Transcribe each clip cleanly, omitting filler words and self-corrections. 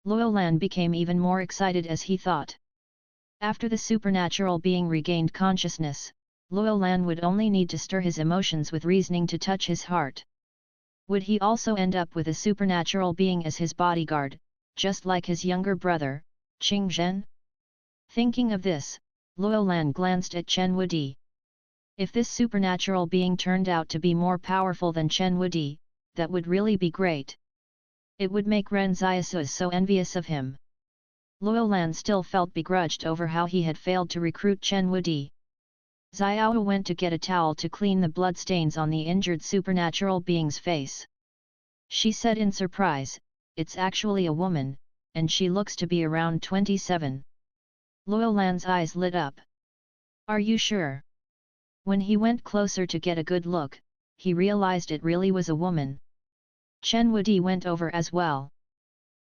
Luo Lan became even more excited as he thought. After the supernatural being regained consciousness, Luo Lan would only need to stir his emotions with reasoning to touch his heart. Would he also end up with a supernatural being as his bodyguard, just like his younger brother, Qing Zhen? Thinking of this, Luo Lan glanced at Chen Wudi. If this supernatural being turned out to be more powerful than Chen Wudi, that would really be great. It would make Ren Xiaosu so envious of him. Luo Lan still felt begrudged over how he had failed to recruit Chen Wudi. Xiao went to get a towel to clean the bloodstains on the injured supernatural being's face. She said in surprise, "It's actually a woman, and she looks to be around 27. Luo Lan's eyes lit up. "Are you sure?" When he went closer to get a good look, he realized it really was a woman. Chen Wudi went over as well.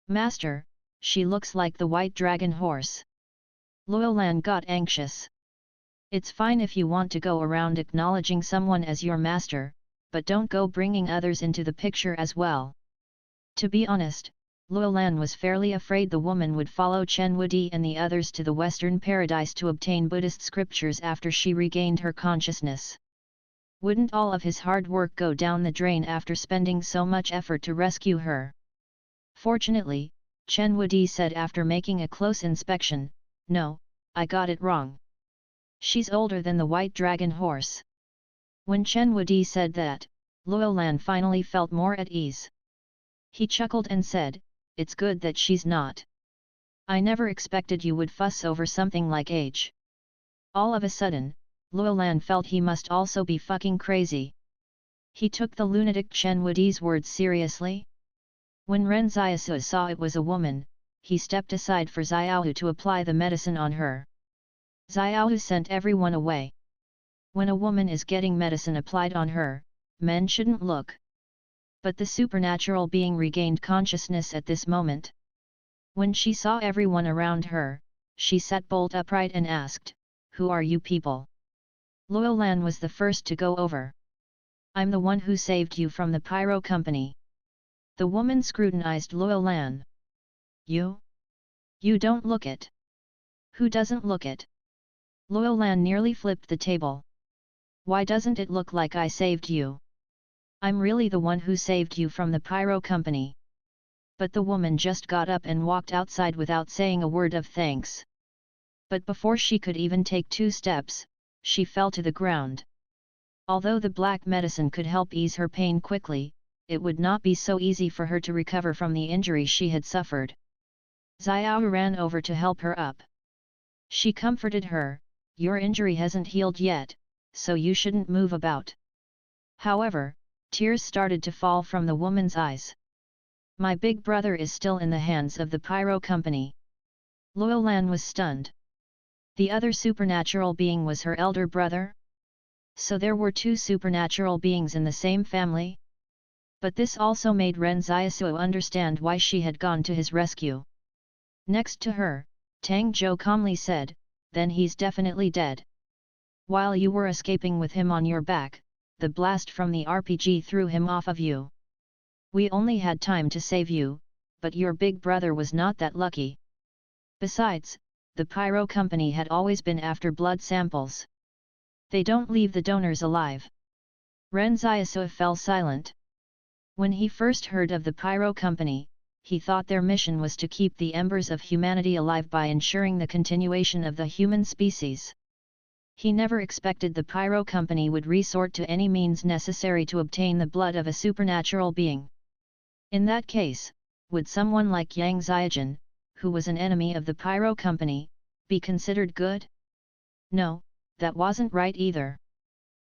"Master, she looks like the white dragon horse." Luo Lan got anxious. "It's fine if you want to go around acknowledging someone as your master, but don't go bringing others into the picture as well." To be honest, Luo Lan was fairly afraid the woman would follow Chen Wudi and the others to the Western paradise to obtain Buddhist scriptures after she regained her consciousness. Wouldn't all of his hard work go down the drain after spending so much effort to rescue her? Fortunately, Chen Wudi said after making a close inspection, "No, I got it wrong. She's older than the white dragon horse." When Chen Wudi said that, Luo Lan finally felt more at ease. He chuckled and said, "It's good that she's not. I never expected you would fuss over something like age." All of a sudden, Luo Lan felt he must also be fucking crazy. He took the lunatic Chen Wudi's words seriously. When Ren Xiaosu saw it was a woman, he stepped aside for Xiaohu to apply the medicine on her. Xiaohu sent everyone away. When a woman is getting medicine applied on her, men shouldn't look. But the supernatural being regained consciousness at this moment. When she saw everyone around her, she sat bolt upright and asked, "Who are you people?" Luo Lan was the first to go over. "I'm the one who saved you from the pyro company." The woman scrutinized Luo Lan. You? You don't look it." "Who doesn't look it?" Luo Lan nearly flipped the table. "Why doesn't it look like I saved you? I'm really the one who saved you from the pyro company." But the woman just got up and walked outside without saying a word of thanks. But before she could even take 2 steps, she fell to the ground. Although the black medicine could help ease her pain quickly, it would not be so easy for her to recover from the injury she had suffered. Xiao ran over to help her up. She comforted her, "Your injury hasn't healed yet, so you shouldn't move about." However, tears started to fall from the woman's eyes. "My big brother is still in the hands of the pyro company." Luo Lan was stunned. The other supernatural being was her elder brother? So there were 2 supernatural beings in the same family? But this also made Ren Xiaosu understand why she had gone to his rescue. Next to her, Tang Zhou calmly said, "Then he's definitely dead. While you were escaping with him on your back, the blast from the RPG threw him off of you. We only had time to save you, but your big brother was not that lucky. Besides, the pyro company had always been after blood samples. They don't leave the donors alive." Ren Xiaosu fell silent. When he first heard of the pyro company, he thought their mission was to keep the embers of humanity alive by ensuring the continuation of the human species. He never expected the pyro company would resort to any means necessary to obtain the blood of a supernatural being. In that case, would someone like Yang Xiaojun, who was an enemy of the pyro company, be considered good? No, that wasn't right either.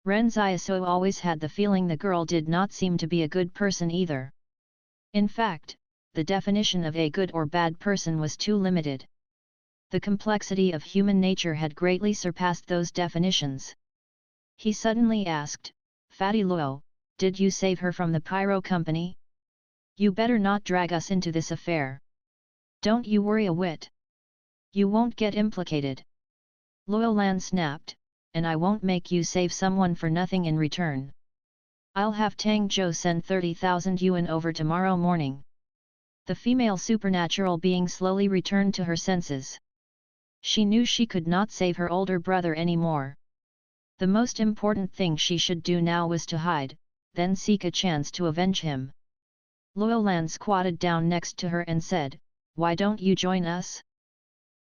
Ren Xiaosu always had the feeling the girl did not seem to be a good person either. In fact, the definition of a good or bad person was too limited. The complexity of human nature had greatly surpassed those definitions. He suddenly asked, "Fatty Luo, did you save her from the pyro company? You better not drag us into this affair. Don't you worry a whit. You won't get implicated." Luo Lan snapped, "And I won't make you save someone for nothing in return. I'll have Tang Zhou send 30,000 yuan over tomorrow morning." The female supernatural being slowly returned to her senses. She knew she could not save her older brother anymore. The most important thing she should do now was to hide, then seek a chance to avenge him. Luo Lan squatted down next to her and said, "Why don't you join us?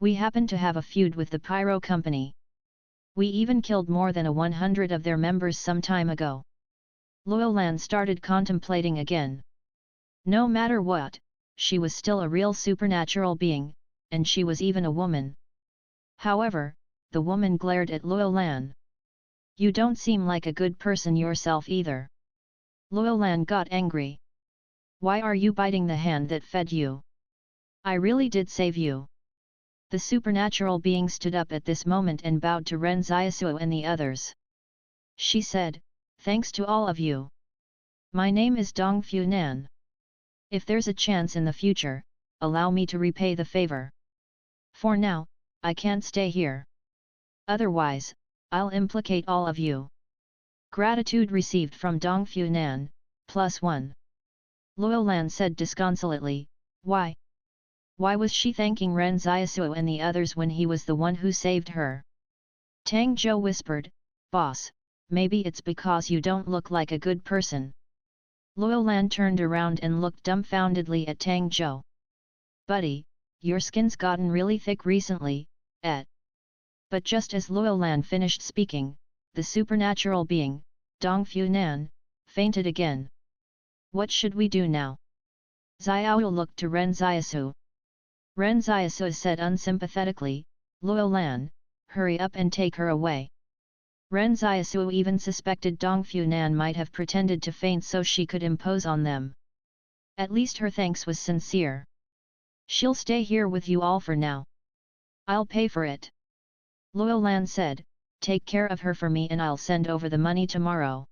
We happen to have a feud with the Pyro Company. We even killed more than 100 of their members some time ago." Luo Lan started contemplating again. No matter what, she was still a real supernatural being, and she was even a woman. However, the woman glared at Luo Lan. "You don't seem like a good person yourself either." Luo Lan got angry. "Why are you biting the hand that fed you? I really did save you." The supernatural being stood up at this moment and bowed to Ren Xiaosu and the others. She said, "Thanks to all of you. My name is Dong Funan. If there's a chance in the future, allow me to repay the favor. For now, I can't stay here. Otherwise, I'll implicate all of you." Gratitude received from Dong Funan, +1. Luo Lan said disconsolately, "Why? Why was she thanking Ren Xiaosu and the others when he was the one who saved her?" Tang Zhou whispered, "Boss, maybe it's because you don't look like a good person." Luo Lan turned around and looked dumbfoundedly at Tang Zhou. "Buddy, your skin's gotten really thick recently, eh?" But just as Luo Lan finished speaking, the supernatural being, Dong Funan, fainted again. "What should we do now?" Xiao looked to Ren Xiaosu. Ren Xiaosu said unsympathetically, "Luo Lan, hurry up and take her away." Ren Xiaosu even suspected Dong Funan might have pretended to faint so she could impose on them. At least her thanks was sincere. "She'll stay here with you all for now. I'll pay for it." Luo Lan said, "Take care of her for me and I'll send over the money tomorrow."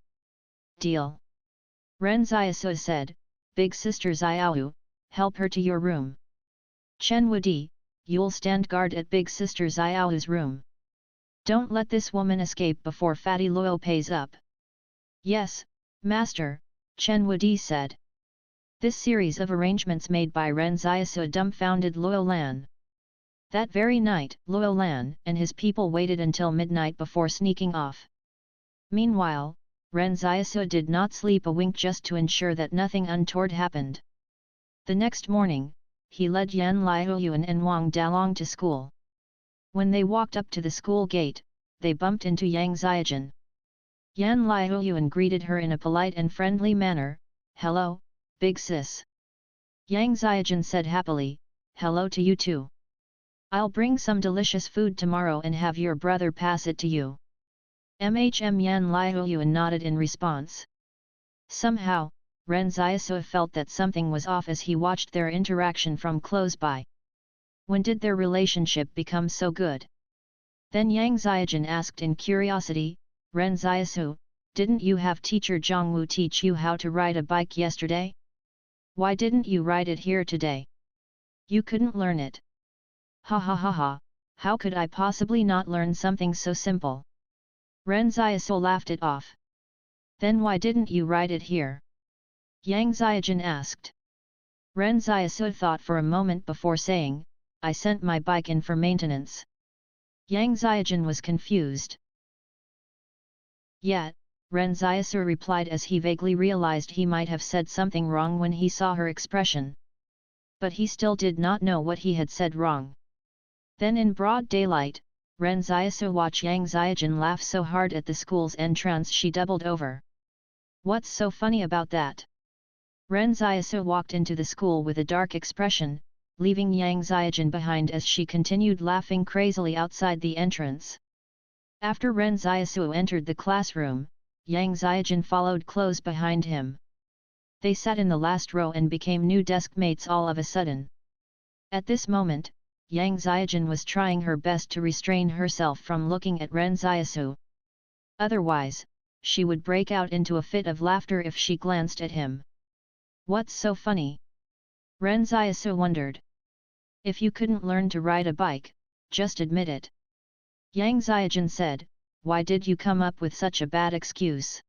"Deal." Ren Xiaosu said, "Big sister Xiaoyu, help her to your room. Chen Wudi, you'll stand guard at big sister Xiaoyu's room. Don't let this woman escape before Fatty Luo pays up." "Yes, master," Chen Wudi said. This series of arrangements made by Ren Xiaosu dumbfounded Luo Lan. That very night, Luo Lan and his people waited until midnight before sneaking off. Meanwhile, Ren Xiaosu did not sleep a wink just to ensure that nothing untoward happened. The next morning, he led Yan Liuyuan and Wang Dalong to school. When they walked up to the school gate, they bumped into Yang Xiaojun. Yan Liuyuan greeted her in a polite and friendly manner, "Hello, big sis." Yang Xiaojun said happily, "Hello to you too. I'll bring some delicious food tomorrow and have your brother pass it to you." Yan Liuyuan nodded in response. Somehow, Ren Xiaosu felt that something was off as he watched their interaction from close by. When did their relationship become so good? Then Yang Xiaojun asked in curiosity, "Ren Xiaosu, didn't you have teacher Zhongwu teach you how to ride a bike yesterday? Why didn't you ride it here today? You couldn't learn it." "Ha ha ha ha, how could I possibly not learn something so simple?" Ren Xiaosu laughed it off. "Then why didn't you ride it here?" Yang Xiaojun asked. Ren Xiaosu thought for a moment before saying, "I sent my bike in for maintenance." Yang Xiaojun was confused. Yet, Ren Xiaosu replied as he vaguely realized he might have said something wrong when he saw her expression. But he still did not know what he had said wrong. Then in broad daylight, Ren Xiaosu watched Yang Xiaojun laugh so hard at the school's entrance she doubled over. "What's so funny about that?" Ren Xiaosu walked into the school with a dark expression, leaving Yang Xiaojun behind as she continued laughing crazily outside the entrance. After Ren Xiaosu entered the classroom, Yang Xiaojun followed close behind him. They sat in the last row and became new desk mates all of a sudden. At this moment, Yang Xiaojun was trying her best to restrain herself from looking at Ren Xiaosu. Otherwise, she would break out into a fit of laughter if she glanced at him. "What's so funny?" Ren Xiaosu wondered. "If you couldn't learn to ride a bike, just admit it." Yang Xiaojun said, "Why did you come up with such a bad excuse?"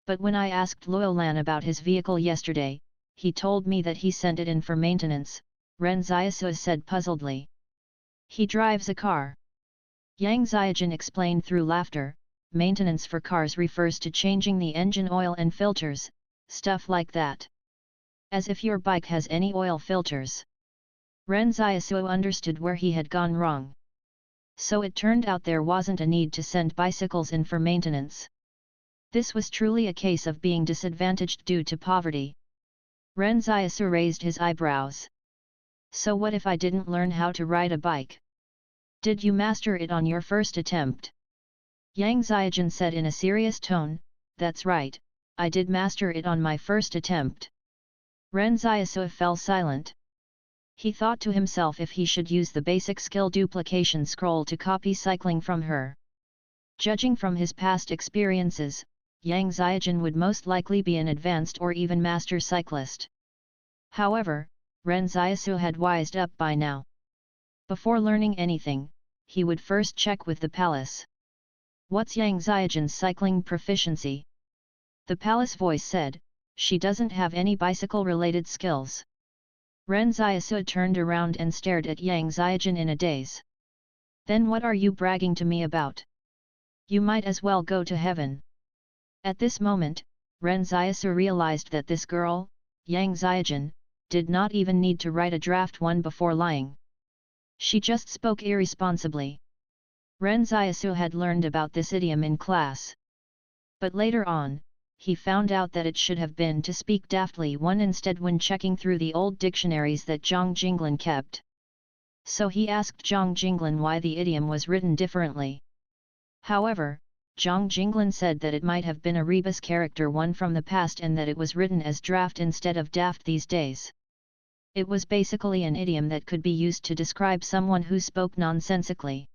"But when I asked Luo Lan about his vehicle yesterday, he told me that he sent it in for maintenance, Ren Xiaosu said puzzledly. He drives a car. Yang Xiaojun explained through laughter, maintenance for cars refers to changing the engine oil and filters, stuff like that. As if your bike has any oil filters. Ren Xiaosu understood where he had gone wrong. So it turned out there wasn't a need to send bicycles in for maintenance. This was truly a case of being disadvantaged due to poverty. Ren Xiaosu raised his eyebrows. So what if I didn't learn how to ride a bike? Did you master it on your first attempt? Yang Xiaojun said in a serious tone, that's right, I did master it on my first attempt. Ren Xiaosu fell silent. He thought to himself if he should use the basic skill duplication scroll to copy cycling from her. Judging from his past experiences, Yang Xiaojun would most likely be an advanced or even master cyclist. However, Ren Xiaosu had wised up by now. Before learning anything, he would first check with the palace. What's Yang Xiaojun's cycling proficiency? The palace voice said, she doesn't have any bicycle-related skills. Ren Xiaosu turned around and stared at Yang Xiaojun in a daze. Then what are you bragging to me about? You might as well go to heaven. At this moment, Ren Xiaosu realized that this girl, Yang Xiaojun, did not even need to write a draft one before lying. She just spoke irresponsibly. Ren Xiaosu had learned about this idiom in class. But later on, he found out that it should have been to speak daftly one instead when checking through the old dictionaries that Zhang Jinglin kept. So he asked Zhang Jinglin why the idiom was written differently. However, Zhang Jinglin said that it might have been a rebus character one from the past and that it was written as draft instead of daft these days. It was basically an idiom that could be used to describe someone who spoke nonsensically.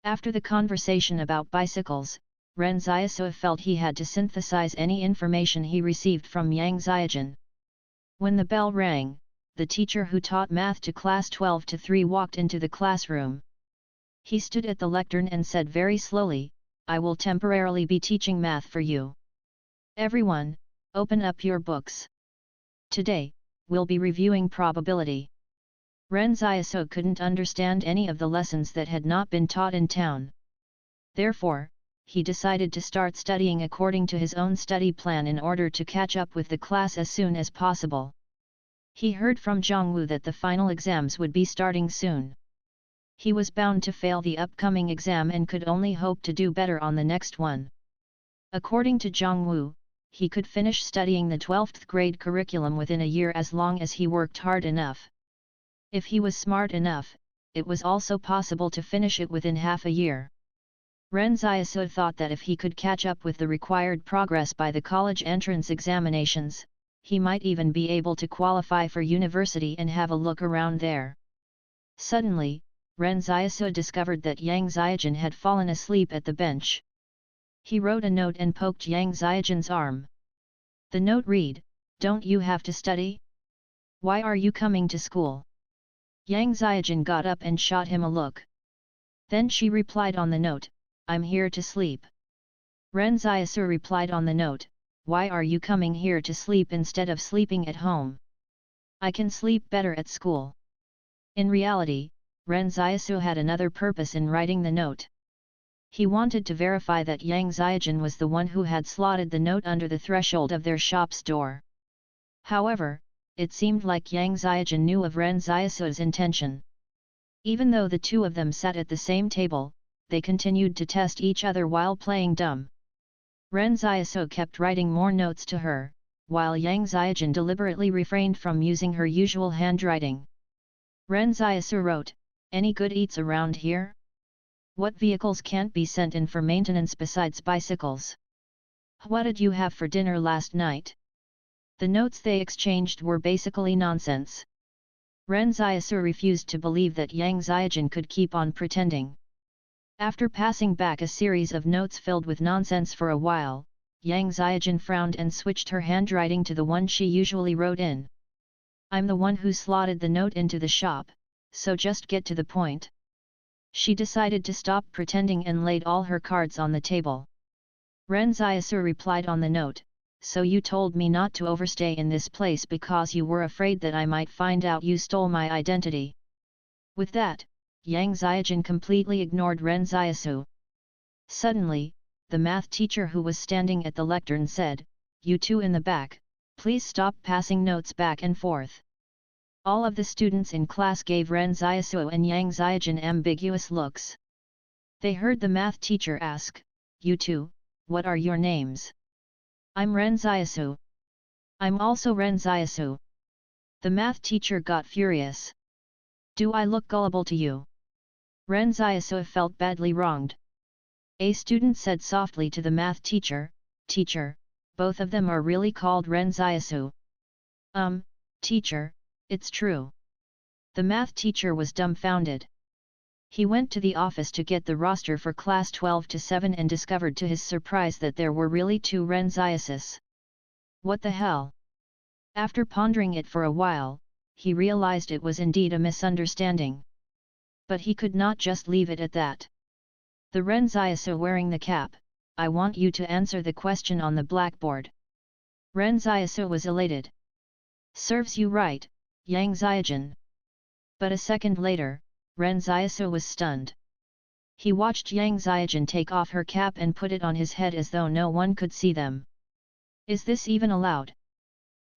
After the conversation about bicycles, Ren Xiaosu felt he had to synthesize any information he received from Yang Xiaojun. When the bell rang, the teacher who taught math to class 12-3 walked into the classroom. He stood at the lectern and said very slowly, I will temporarily be teaching math for you. Everyone, open up your books. Today, we'll be reviewing probability. Ren Xiaosu couldn't understand any of the lessons that had not been taught in town. Therefore, he decided to start studying according to his own study plan in order to catch up with the class as soon as possible. He heard from Zhang Wu that the final exams would be starting soon. He was bound to fail the upcoming exam and could only hope to do better on the next one. According to Zhang Wu, he could finish studying the 12th grade curriculum within a year as long as he worked hard enough. If he was smart enough, it was also possible to finish it within half a year. Ren Xiaosu thought that if he could catch up with the required progress by the college entrance examinations, he might even be able to qualify for university and have a look around there. Suddenly, Ren Xiaosu discovered that Yang Xiaojun had fallen asleep at the bench. He wrote a note and poked Yang Xiaojun's arm. The note read, "Don't you have to study? Why are you coming to school?" Yang Xiaojun got up and shot him a look. Then she replied on the note, "I'm here to sleep." Ren Xiaosu replied on the note, "Why are you coming here to sleep instead of sleeping at home? I can sleep better at school." In reality, Ren Xiaosu had another purpose in writing the note. He wanted to verify that Yang Xiaojun was the one who had slotted the note under the threshold of their shop's door. However, it seemed like Yang Xiaojun knew of Ren Xiaosu's intention. Even though the two of them sat at the same table, they continued to test each other while playing dumb. Ren Xiaosu kept writing more notes to her, while Yang Xiaojun deliberately refrained from using her usual handwriting. Ren Xiaosu wrote, "Any good eats around here? What vehicles can't be sent in for maintenance besides bicycles? What did you have for dinner last night?" The notes they exchanged were basically nonsense. Ren Xiaosu refused to believe that Yang Xiaojun could keep on pretending. After passing back a series of notes filled with nonsense for a while, Yang Xiaojun frowned and switched her handwriting to the one she usually wrote in. "I'm the one who slotted the note into the shop, so just get to the point." She decided to stop pretending and laid all her cards on the table. Ren Xiaosu replied on the note, so you told me not to overstay in this place because you were afraid that I might find out you stole my identity. With that, Yang Xiaojun completely ignored Ren Xiaosu. Suddenly, the math teacher who was standing at the lectern said, "You two in the back, please stop passing notes back and forth." All of the students in class gave Ren Xiaosu and Yang Xiaojun ambiguous looks. They heard the math teacher ask, "You two, what are your names?" "I'm Ren Xiaosu." "I'm also Ren Xiaosu." The math teacher got furious. "Do I look gullible to you?" Ren Xiaosu felt badly wronged. A student said softly to the math teacher, "Teacher, both of them are really called Ren Xiaosu." Teacher, it's true." The math teacher was dumbfounded. He went to the office to get the roster for class 12 to 7 and discovered to his surprise that there were really two Ren Xiaosus. What the hell? After pondering it for a while, he realized it was indeed a misunderstanding. But he could not just leave it at that. "The Ren Xiaosu wearing the cap, I want you to answer the question on the blackboard." Ren Xiaosu was elated. "Serves you right, Yang Xiaojun." But a second later, Ren Xiaosu was stunned. He watched Yang Xiaojun take off her cap and put it on his head as though no one could see them. Is this even allowed?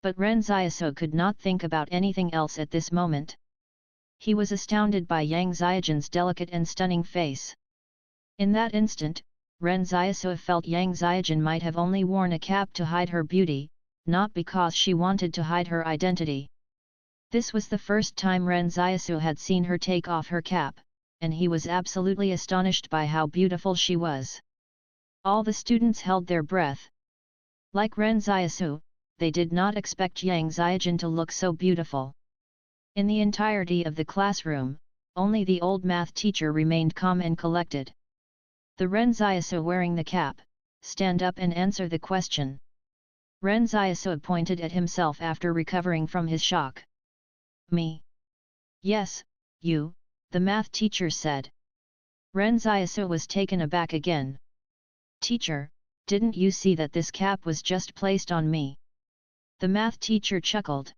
But Ren Xiaosu could not think about anything else at this moment. He was astounded by Yang Xiaojun's delicate and stunning face. In that instant, Ren Xiaosu felt Yang Xiaojun might have only worn a cap to hide her beauty, not because she wanted to hide her identity. This was the first time Ren Xiaosu had seen her take off her cap, and he was absolutely astonished by how beautiful she was. All the students held their breath. Like Ren Xiaosu, they did not expect Yang Xiaojun to look so beautiful. In the entirety of the classroom, only the old math teacher remained calm and collected. "The Ren Xiaosu wearing the cap, stand up and answer the question." Ren Xiaosu pointed at himself after recovering from his shock. "Me?" "Yes, you," the math teacher said. Ren Xiaosu was taken aback again. "Teacher, didn't you see that this cap was just placed on me?" The math teacher chuckled.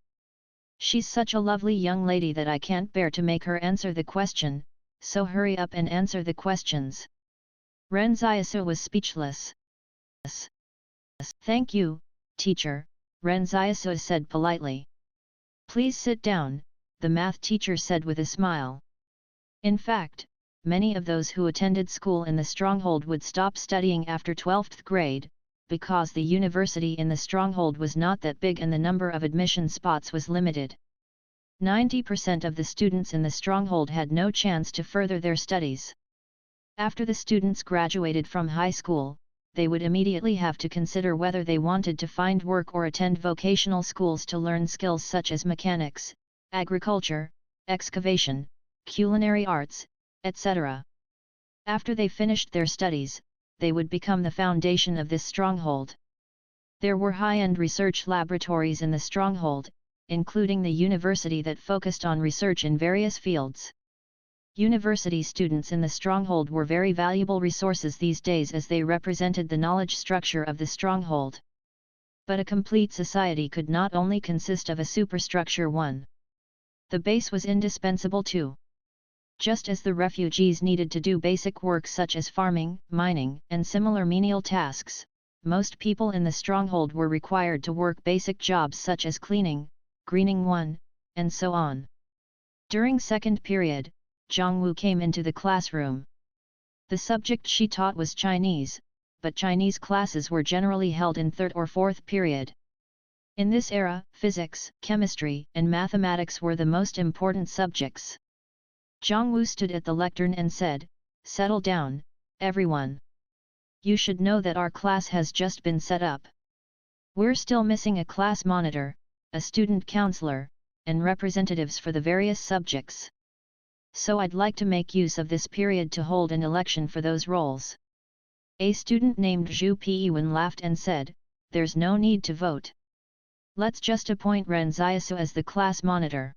"She's such a lovely young lady that I can't bear to make her answer the question, so hurry up and answer the questions." Ren Xiaosu was speechless. "Thank you, teacher," Ren Xiaosu said politely. "Please sit down," the math teacher said with a smile. In fact, many of those who attended school in the stronghold would stop studying after 12th grade, because the university in the stronghold was not that big and the number of admission spots was limited. 90% of the students in the stronghold had no chance to further their studies. After the students graduated from high school, they would immediately have to consider whether they wanted to find work or attend vocational schools to learn skills such as mechanics, agriculture, excavation, culinary arts, etc. After they finished their studies, they would become the foundation of this stronghold. There were high-end research laboratories in the stronghold, including the university that focused on research in various fields. University students in the stronghold were very valuable resources these days as they represented the knowledge structure of the stronghold. But a complete society could not only consist of a superstructure one. The base was indispensable too. Just as the refugees needed to do basic work such as farming, mining, and similar menial tasks, most people in the stronghold were required to work basic jobs such as cleaning, greening one, and so on. During second period, Zhang Wu came into the classroom. The subject she taught was Chinese, but Chinese classes were generally held in third or fourth period. In this era, physics, chemistry, and mathematics were the most important subjects. Zhang Wu stood at the lectern and said, "Settle down, everyone. You should know that our class has just been set up. We're still missing a class monitor, a student counselor, and representatives for the various subjects. So I'd like to make use of this period to hold an election for those roles." A student named Zhu Peiwen laughed and said, "There's no need to vote. Let's just appoint Ren Xiaosu as the class monitor."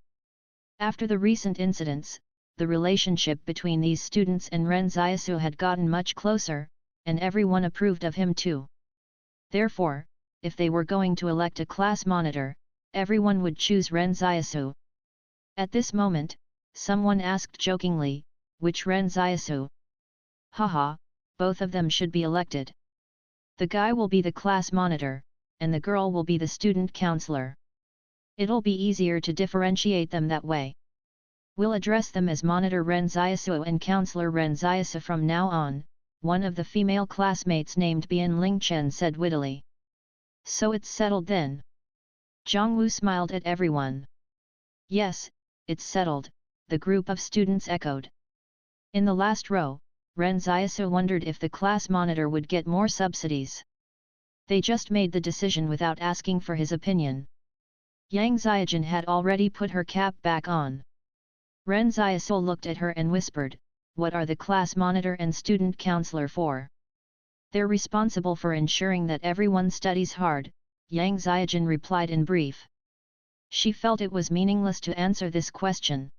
After the recent incidents, the relationship between these students and Ren Xiaosu had gotten much closer, and everyone approved of him too. Therefore, if they were going to elect a class monitor, everyone would choose Ren Xiaosu. At this moment, someone asked jokingly, which Ren Xiaosu? Haha, both of them should be elected. The guy will be the class monitor, and the girl will be the student counselor. It'll be easier to differentiate them that way. We'll address them as Monitor Ren Xiaosu and Counselor Ren Xiaosu from now on, one of the female classmates named Bian Lingchen said wittily. So it's settled then? Zhang Wu smiled at everyone. Yes, it's settled, the group of students echoed. In the last row, Ren Xiaosu wondered if the class monitor would get more subsidies. They just made the decision without asking for his opinion. Yang Xiaojin had already put her cap back on. Ren Xiaosu looked at her and whispered, "What are the class monitor and student counselor for?" "They're responsible for ensuring that everyone studies hard," Yang Xiaojin replied in brief. She felt it was meaningless to answer this question.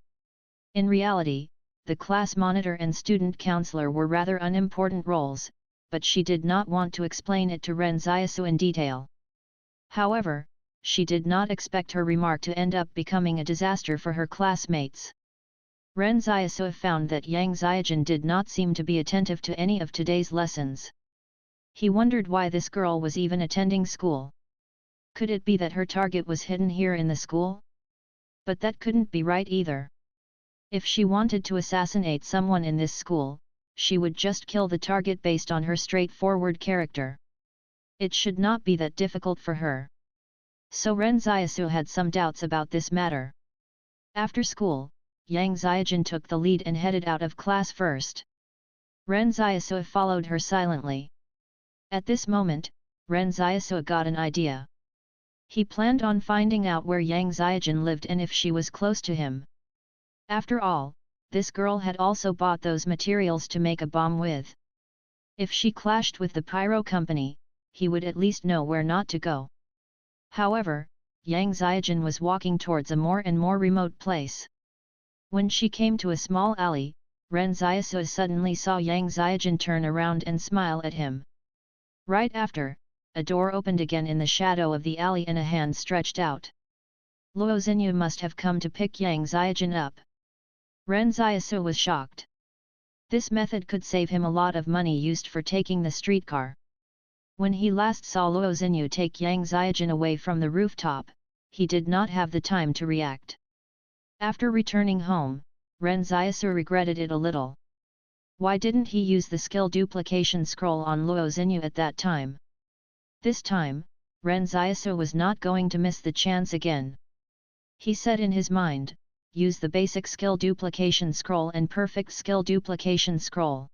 In reality, the class monitor and student counselor were rather unimportant roles, but she did not want to explain it to Ren Xiaosu in detail. However, she did not expect her remark to end up becoming a disaster for her classmates. Ren Xiaosu found that Yang Xiaojin did not seem to be attentive to any of today's lessons. He wondered why this girl was even attending school. Could it be that her target was hidden here in the school? But that couldn't be right either. If she wanted to assassinate someone in this school, she would just kill the target based on her straightforward character. It should not be that difficult for her. So Ren Xiaosu had some doubts about this matter. After school, Yang Xiaojin took the lead and headed out of class first. Ren Xiaosu followed her silently. At this moment, Ren Xiaosu got an idea. He planned on finding out where Yang Xiaojin lived and if she was close to him. After all, this girl had also bought those materials to make a bomb with. If she clashed with the pyro company, he would at least know where not to go. However, Yang Xiaojin was walking towards a more and more remote place. When she came to a small alley, Ren Xiaosu suddenly saw Yang Xiaojin turn around and smile at him. Right after, a door opened again in the shadow of the alley and a hand stretched out. Luo Xinyu must have come to pick Yang Xiaojin up. Ren Xiaosu was shocked. This method could save him a lot of money used for taking the streetcar. When he last saw Luo Xinyu take Yang Xiaojin away from the rooftop, he did not have the time to react. After returning home, Ren Xiaosu regretted it a little. Why didn't he use the skill duplication scroll on Luo Xinyu at that time? This time, Ren Xiaosu was not going to miss the chance again. He said in his mind, use the basic skill duplication scroll and perfect skill duplication scroll.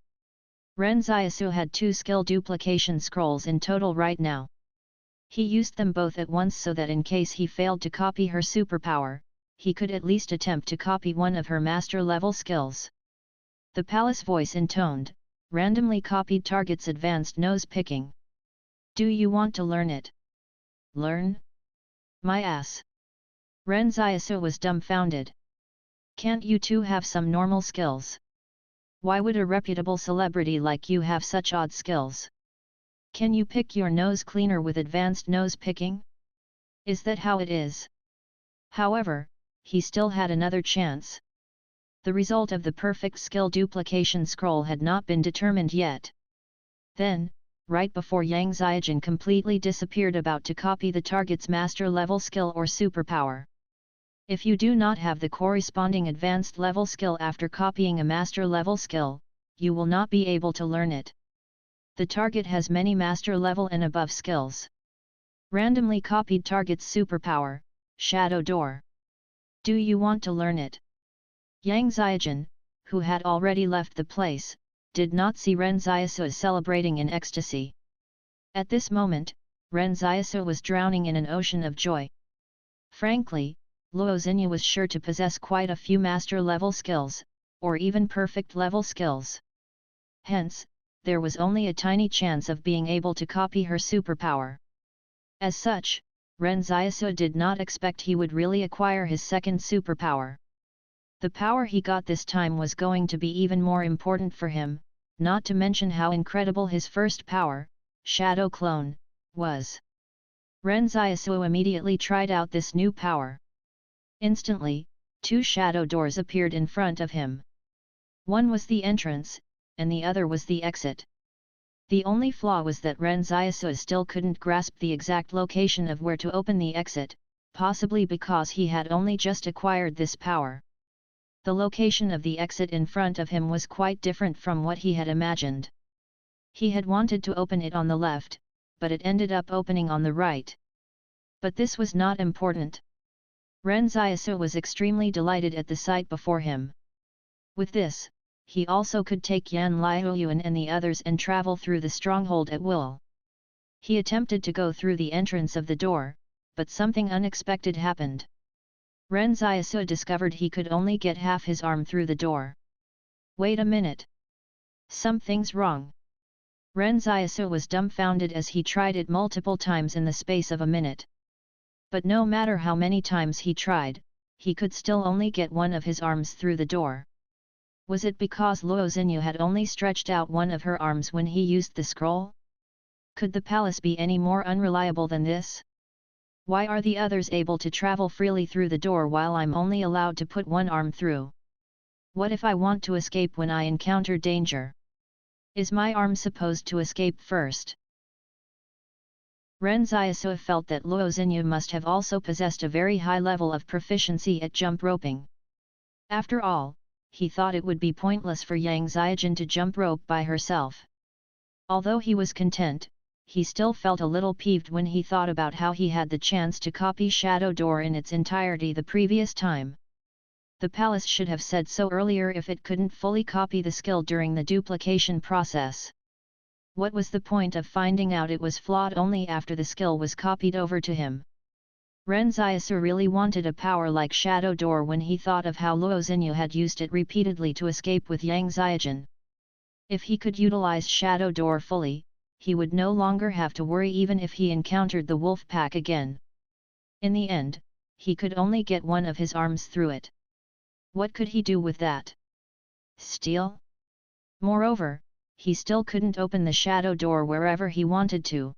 Ren Xiaosu had 2 skill duplication scrolls in total right now. He used them both at once so that in case he failed to copy her superpower, he could at least attempt to copy one of her master-level skills. The palace voice intoned, randomly copied target's advanced nose-picking. Do you want to learn it? Learn? My ass! Ren Xiaosu was dumbfounded. Can't you two have some normal skills? Why would a reputable celebrity like you have such odd skills? Can you pick your nose cleaner with advanced nose-picking? Is that how it is? However, he still had another chance. The result of the perfect skill duplication scroll had not been determined yet. Then, right before Yang Xiaojin completely disappeared about to copy the target's master-level skill or superpower. If you do not have the corresponding advanced level skill after copying a master-level skill, you will not be able to learn it. The target has many master-level and above skills. Randomly copied target's superpower, Shadow Door. Do you want to learn it? Yang Xiaojin, who had already left the place, did not see Ren Xiaosu celebrating in ecstasy. At this moment, Ren Xiaosu was drowning in an ocean of joy. Frankly, Luo Xinyu was sure to possess quite a few master-level skills, or even perfect-level skills. Hence, there was only a tiny chance of being able to copy her superpower. As such, Ren Xiaosu did not expect he would really acquire his second superpower. The power he got this time was going to be even more important for him, not to mention how incredible his first power, Shadow Clone, was. Ren Xiaosu immediately tried out this new power. Instantly, two shadow doors appeared in front of him. One was the entrance, and the other was the exit. The only flaw was that Ren Xiaosu still couldn't grasp the exact location of where to open the exit, possibly because he had only just acquired this power. The location of the exit in front of him was quite different from what he had imagined. He had wanted to open it on the left, but it ended up opening on the right. But this was not important. Ren Xiaosu was extremely delighted at the sight before him. With this, he also could take Yan Liuyuan and the others and travel through the stronghold at will. He attempted to go through the entrance of the door, but something unexpected happened. Ren Xiaosu discovered he could only get half his arm through the door. Wait a minute. Something's wrong. Ren Xiaosu was dumbfounded as he tried it multiple times in the space of a minute. But no matter how many times he tried, he could still only get one of his arms through the door. Was it because Luo Xinyu had only stretched out one of her arms when he used the scroll? Could the palace be any more unreliable than this? Why are the others able to travel freely through the door while I'm only allowed to put one arm through? What if I want to escape when I encounter danger? Is my arm supposed to escape first? Ren Xiaosu felt that Luo Xinyu must have also possessed a very high level of proficiency at jump roping. After all, he thought it would be pointless for Yang Xiaojin to jump rope by herself. Although he was content, he still felt a little peeved when he thought about how he had the chance to copy Shadow Door in its entirety the previous time. The palace should have said so earlier if it couldn't fully copy the skill during the duplication process. What was the point of finding out it was flawed only after the skill was copied over to him? Ren Xiaosu really wanted a power like Shadow Door when he thought of how Luo Xinyu had used it repeatedly to escape with Yang Xiaojin. If he could utilize Shadow Door fully, he would no longer have to worry even if he encountered the wolf pack again. In the end, he could only get one of his arms through it. What could he do with that? Steal? Moreover, he still couldn't open the Shadow Door wherever he wanted to.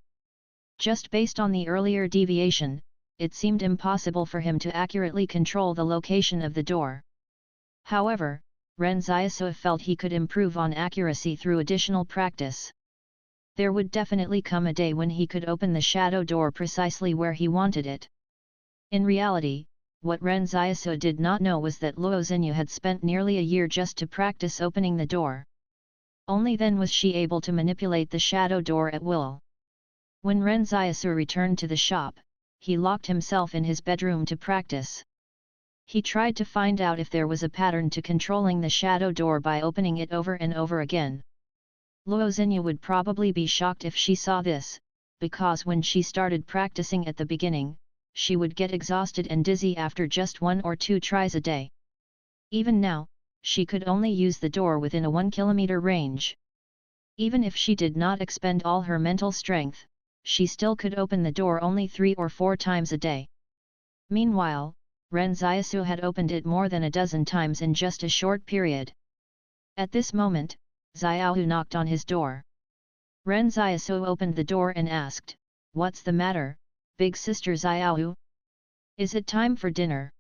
Just based on the earlier deviation, it seemed impossible for him to accurately control the location of the door. However, Ren Xiaosu felt he could improve on accuracy through additional practice. There would definitely come a day when he could open the Shadow Door precisely where he wanted it. In reality, what Ren Xiaosu did not know was that Luo Xinyu had spent nearly a year just to practice opening the door. Only then was she able to manipulate the Shadow Door at will. When Ren Xiaosu returned to the shop, he locked himself in his bedroom to practice. He tried to find out if there was a pattern to controlling the Shadow Door by opening it over and over again. Luo Xinyu would probably be shocked if she saw this, because when she started practicing at the beginning, she would get exhausted and dizzy after just 1 or 2 tries a day. Even now, she could only use the door within a 1 kilometer range. Even if she did not expend all her mental strength, she still could open the door only 3 or 4 times a day. Meanwhile, Ren Xiaosu had opened it more than a dozen times in just a short period. At this moment, Xiaohu knocked on his door. Ren Xiaosu opened the door and asked, "What's the matter, big sister Xiaohu? Is it time for dinner?"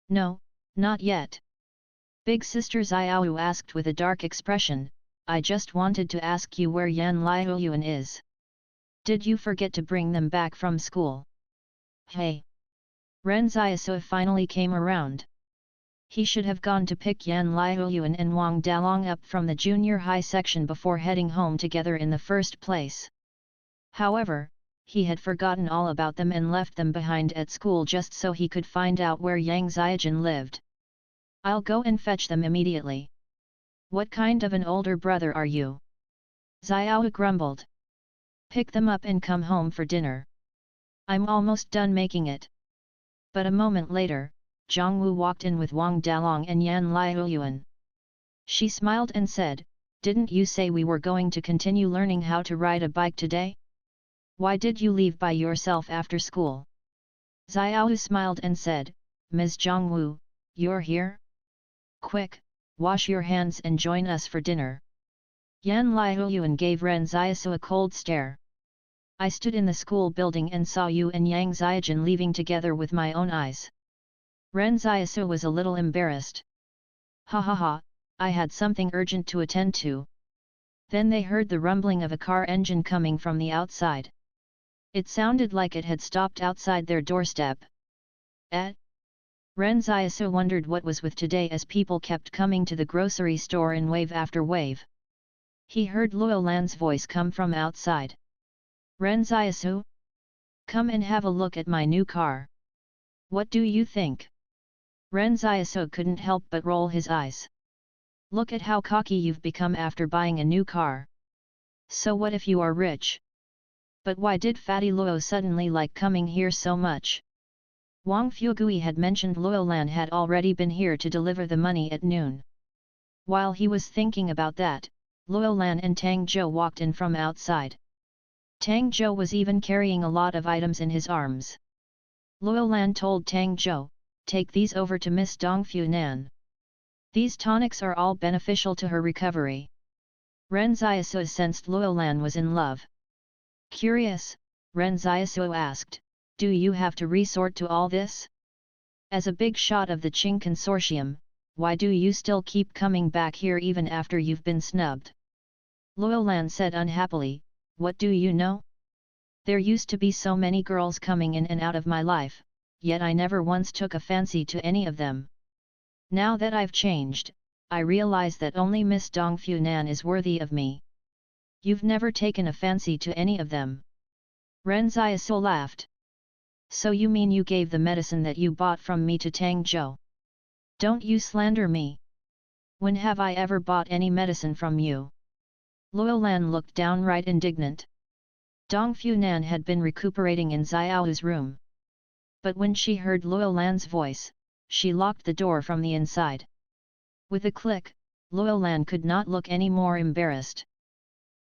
"No, not yet." Big sister Xiaohu asked with a dark expression, "I just wanted to ask you where Yan Liuyuan is. Did you forget to bring them back from school?" "Hey!" Ren Xiaosu finally came around. He should have gone to pick Yan Liuyuan and Wang Dalong up from the junior high section before heading home together in the first place. However, he had forgotten all about them and left them behind at school just so he could find out where Yang Xiaojin lived. "I'll go and fetch them immediately." "What kind of an older brother are you?" Xiaohu grumbled. "Pick them up and come home for dinner. I'm almost done making it." But a moment later, Zhang Wu walked in with Wang Dalong and Yan Liuyuan. She smiled and said, "Didn't you say we were going to continue learning how to ride a bike today? Why did you leave by yourself after school?" Xiaohu smiled and said, "Ms. Zhang Wu, you're here? Quick, wash your hands and join us for dinner." Yan Liuyuan gave Ren Xiaosu a cold stare. I stood in the school building and saw you and Yang Xiaojun leaving together with my own eyes. Ren Xiaosu was a little embarrassed. Ha ha ha, I had something urgent to attend to. Then they heard the rumbling of a car engine coming from the outside. It sounded like it had stopped outside their doorstep. Ren Xiaosu wondered what was with today as people kept coming to the grocery store in wave after wave. He heard Luo Lan's voice come from outside. Ren Xiaosu? Come and have a look at my new car. What do you think? Ren Xiaosu couldn't help but roll his eyes. Look at how cocky you've become after buying a new car. So what if you are rich? But why did Fatty Luo suddenly like coming here so much? Wang Fugui had mentioned Luo Lan had already been here to deliver the money at noon. While he was thinking about that, Luo Lan and Tang Zhou walked in from outside. Tang Zhou was even carrying a lot of items in his arms. Luo Lan told Tang Zhou, take these over to Miss Dongfu Nan. These tonics are all beneficial to her recovery. Ren Xiaosu sensed Luo Lan was in love. Curious, Ren Xiaosu asked, do you have to resort to all this? As a big shot of the Qing Consortium, why do you still keep coming back here even after you've been snubbed? Luo Lan said unhappily, what do you know? There used to be so many girls coming in and out of my life, yet I never once took a fancy to any of them. Now that I've changed, I realize that only Miss Dongfu Nan is worthy of me. You've never taken a fancy to any of them. Ren Xiaosu laughed. So you mean you gave the medicine that you bought from me to Tang Zhou? Don't you slander me. When have I ever bought any medicine from you? Luo Lan looked downright indignant. Dongfu Nan had been recuperating in Xiao's room. But when she heard Luo Lan's voice, she locked the door from the inside. With a click, Luo Lan could not look any more embarrassed.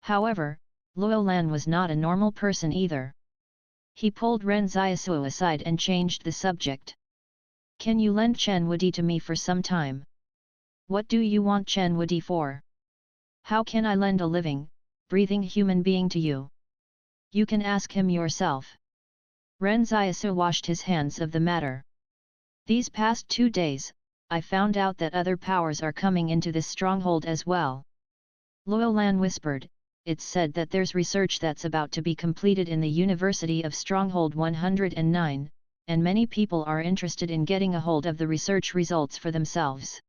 However, Luo Lan was not a normal person either. He pulled Ren Xiaosu aside and changed the subject. Can you lend Chen Wudi to me for some time? What do you want Chen Wudi for? How can I lend a living, breathing human being to you? You can ask him yourself. Ren Xiaosu washed his hands of the matter. These past 2 days, I found out that other powers are coming into this stronghold as well. Luo Lan whispered, it's said that there's research that's about to be completed in the University of Stronghold 109, and many people are interested in getting a hold of the research results for themselves.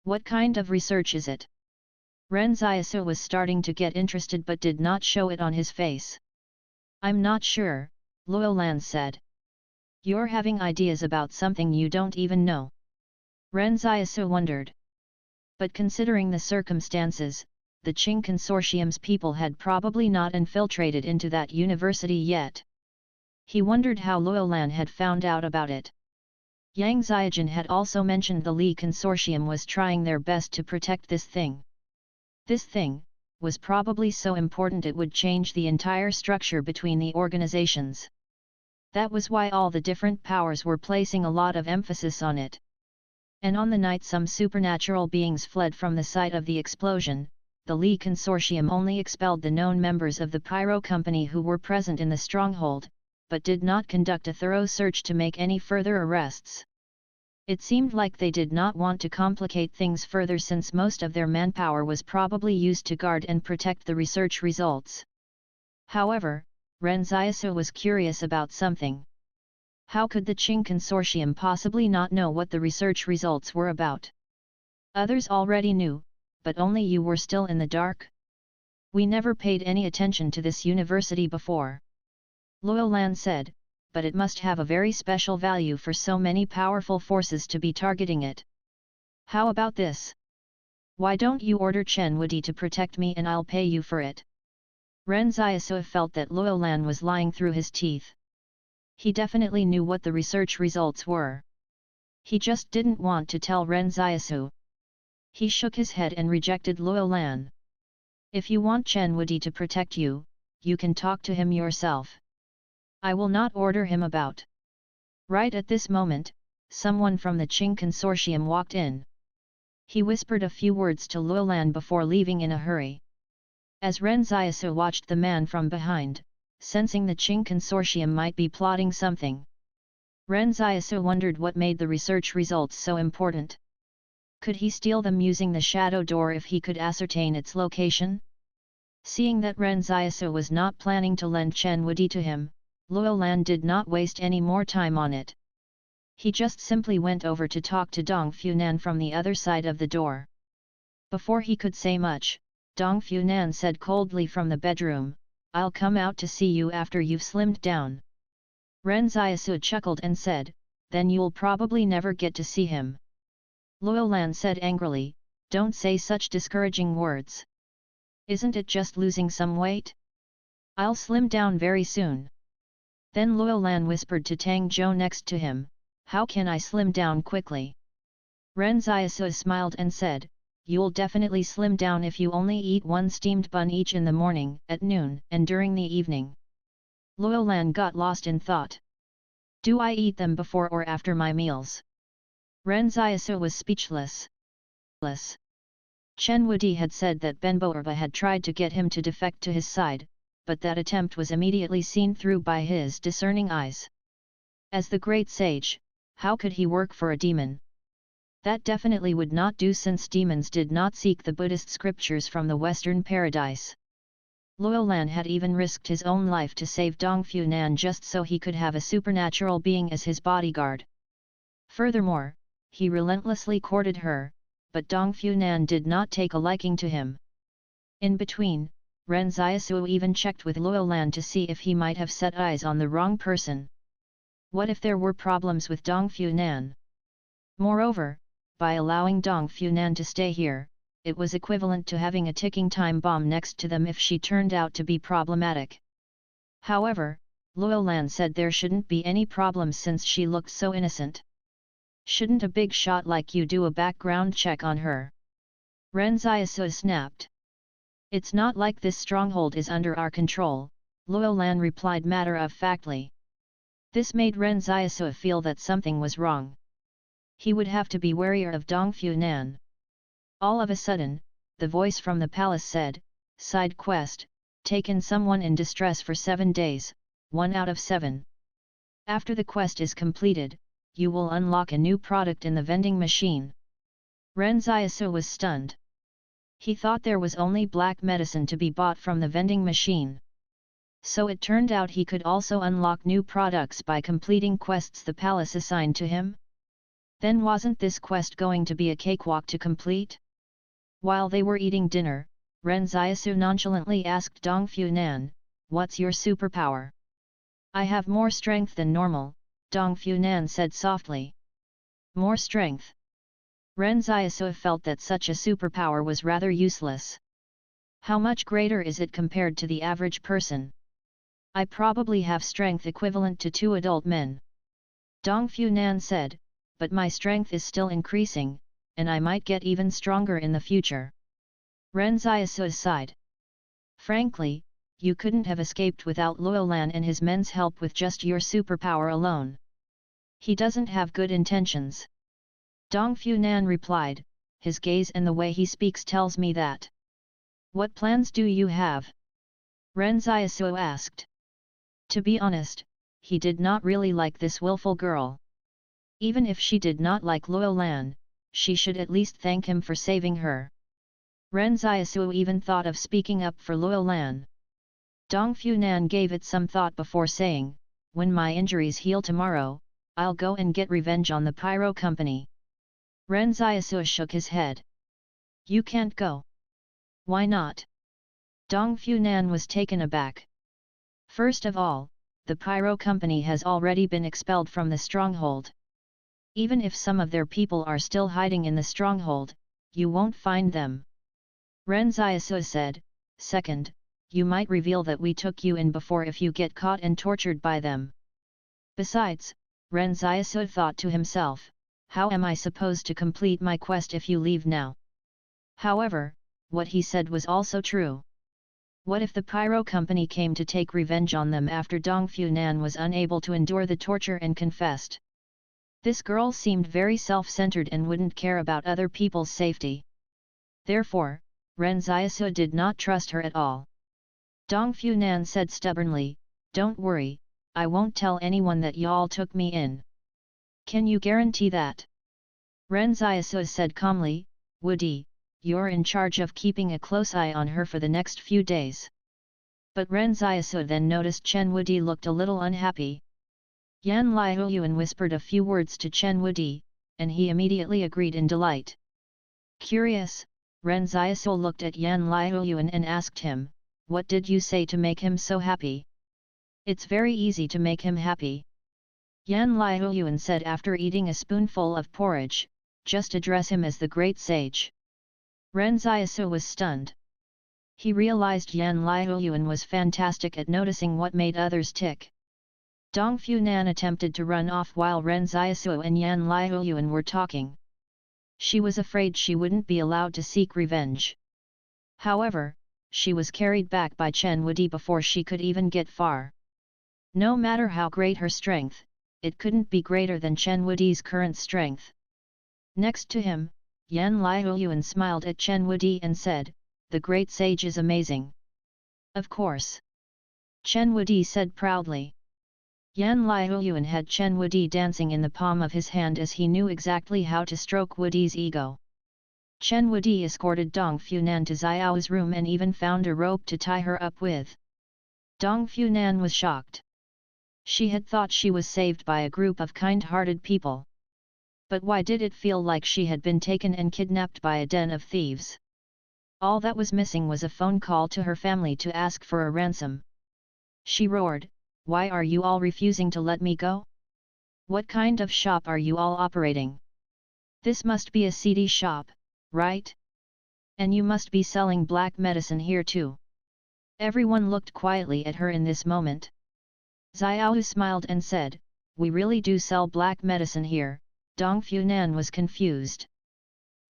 What kind of research is it? Ren Xiaosu was starting to get interested but did not show it on his face. I'm not sure, Luo Lan said. You're having ideas about something you don't even know. Ren Xiaosu wondered. But considering the circumstances, the Qing Consortium's people had probably not infiltrated into that university yet. He wondered how Luo Lan had found out about it. Yang Xiaojun had also mentioned the Li Consortium was trying their best to protect this thing. This thing was probably so important it would change the entire structure between the organizations. That was why all the different powers were placing a lot of emphasis on it. And on the night some supernatural beings fled from the site of the explosion, the Li Consortium only expelled the known members of the Pyro Company who were present in the stronghold, but did not conduct a thorough search to make any further arrests. It seemed like they did not want to complicate things further since most of their manpower was probably used to guard and protect the research results. However, Ren Xiaosu was curious about something. How could the Qing Consortium possibly not know what the research results were about? Others already knew, but only you were still in the dark? We never paid any attention to this university before. Luo Lan said, but it must have a very special value for so many powerful forces to be targeting it. How about this? Why don't you order Chen Wudi to protect me and I'll pay you for it? Ren Xiaosu felt that Luo Lan was lying through his teeth. He definitely knew what the research results were. He just didn't want to tell Ren Xiaosu. He shook his head and rejected Luo Lan. If you want Chen Wudi to protect you, you can talk to him yourself. I will not order him about. Right at this moment, someone from the Qing Consortium walked in. He whispered a few words to Luo Lan before leaving in a hurry. As Ren Xiaosu watched the man from behind, sensing the Qing consortium might be plotting something. Ren Xiaosu wondered what made the research results so important. Could he steal them using the shadow door if he could ascertain its location? Seeing that Ren Xiaosu was not planning to lend Chen Wudi to him, Luo Lan did not waste any more time on it. He just simply went over to talk to Dong Funan from the other side of the door. Before he could say much, Dong Funan said coldly from the bedroom, "I'll come out to see you after you've slimmed down." Ren Xiaosu chuckled and said, "Then you'll probably never get to see him." Luo Lan said angrily, "Don't say such discouraging words. Isn't it just losing some weight? I'll slim down very soon." Then Luo Lan whispered to Tang Zhou next to him, "How can I slim down quickly?" Ren Xiaosu smiled and said, "You'll definitely slim down if you only eat one steamed bun each in the morning, at noon, and during the evening." Luo Lan got lost in thought. "Do I eat them before or after my meals?" Ren Xiaosu was speechless. Chen Wudi had said that Benbo Erba had tried to get him to defect to his side, but that attempt was immediately seen through by his discerning eyes. As the great sage, how could he work for a demon? That definitely would not do, since demons did not seek the Buddhist scriptures from the Western paradise. Luo Lan had even risked his own life to save Dong Funan just so he could have a supernatural being as his bodyguard. Furthermore, he relentlessly courted her, but Dong Funan did not take a liking to him. In between, Ren Xiaosu even checked with Luo Lan to see if he might have set eyes on the wrong person. What if there were problems with Dong Funan? Moreover, by allowing Dong Funan to stay here, it was equivalent to having a ticking time bomb next to them if she turned out to be problematic. However, Luo Lan said there shouldn't be any problems since she looked so innocent. "Shouldn't a big shot like you do a background check on her?" Ren Xiaosu snapped. "It's not like this stronghold is under our control," Luo Lan replied matter-of-factly. This made Ren Xiaosu feel that something was wrong. He would have to be warier of Dong Funan. All of a sudden, the voice from the palace said, "Side quest, take in someone in distress for 7 days, 1 out of 7. After the quest is completed, you will unlock a new product in the vending machine." Ren Xiaosu was stunned. He thought there was only black medicine to be bought from the vending machine. So it turned out he could also unlock new products by completing quests the palace assigned to him? Then wasn't this quest going to be a cakewalk to complete? While they were eating dinner, Ren Xiaosu nonchalantly asked Dong Funan, "What's your superpower?" "I have more strength than normal," Dong Funan said softly. "More strength?" Ren Xiaosu felt that such a superpower was rather useless. How much greater is it compared to the average person? "I probably have strength equivalent to 2 adult men," Dong Funan said, "but my strength is still increasing, and I might get even stronger in the future." Ren Xiaosu sighed. "Frankly, you couldn't have escaped without Luo Lan and his men's help with just your superpower alone. He doesn't have good intentions." Dong Funan replied, "His gaze and the way he speaks tells me that." "What plans do you have?" Ren Xiaosu asked. To be honest, he did not really like this willful girl. Even if she did not like Luo Lan, she should at least thank him for saving her. Ren Xiaosu even thought of speaking up for Luo Lan. Dong Funan gave it some thought before saying, "When my injuries heal tomorrow, I'll go and get revenge on the Pyro Company." Ren Xiaosu shook his head. "You can't go." "Why not?" Dong Funan was taken aback. "First of all, the Pyro Company has already been expelled from the stronghold. Even if some of their people are still hiding in the stronghold, you won't find them." Ren Xiaosu said, "Second, you might reveal that we took you in before if you get caught and tortured by them." Besides, Ren Xiaosu thought to himself, "How am I supposed to complete my quest if you leave now?" However, what he said was also true. What if the Pyro Company came to take revenge on them after Dong Funan was unable to endure the torture and confessed? This girl seemed very self-centered and wouldn't care about other people's safety. Therefore, Ren Xiaosu did not trust her at all. Dong Funan said stubbornly, don't worry, I won't tell anyone that y'all took me in. Can you guarantee that? Ren Xiaosu said calmly, Woody, you're in charge of keeping a close eye on her for the next few days. But Ren Xiaosu then noticed Chen Wudi looked a little unhappy. Yan Liuyuan whispered a few words to Chen Wudi, and he immediately agreed in delight. Curious, Ren Xiaosu looked at Yan Liuyuan and asked him, what did you say to make him so happy? It's very easy to make him happy. Yan Liuyuan said after eating a spoonful of porridge, just address him as the great sage. Ren Xiaosu was stunned. He realized Yan Liuyuan was fantastic at noticing what made others tick. Dong Funan attempted to run off while Ren Xiaosu and Yan Liuyuan were talking. She was afraid she wouldn't be allowed to seek revenge. However, she was carried back by Chen Wudi before she could even get far. No matter how great her strength, it couldn't be greater than Chen Wudi's current strength. Next to him, Yan Liuyuan smiled at Chen Wudi and said, the great sage is amazing. Of course. Chen Wudi said proudly. Yan Liuyuan had Chen Wudi dancing in the palm of his hand as he knew exactly how to stroke Wudi's ego. Chen Wudi escorted Dong Funan to Xiao's room and even found a rope to tie her up with. Dong Funan was shocked. She had thought she was saved by a group of kind-hearted people. But why did it feel like she had been taken and kidnapped by a den of thieves? All that was missing was a phone call to her family to ask for a ransom. She roared, why are you all refusing to let me go? What kind of shop are you all operating? This must be a seedy shop, right? And you must be selling black medicine here too. Everyone looked quietly at her in this moment. Xiao smiled and said, we really do sell black medicine here. Dong Funan was confused.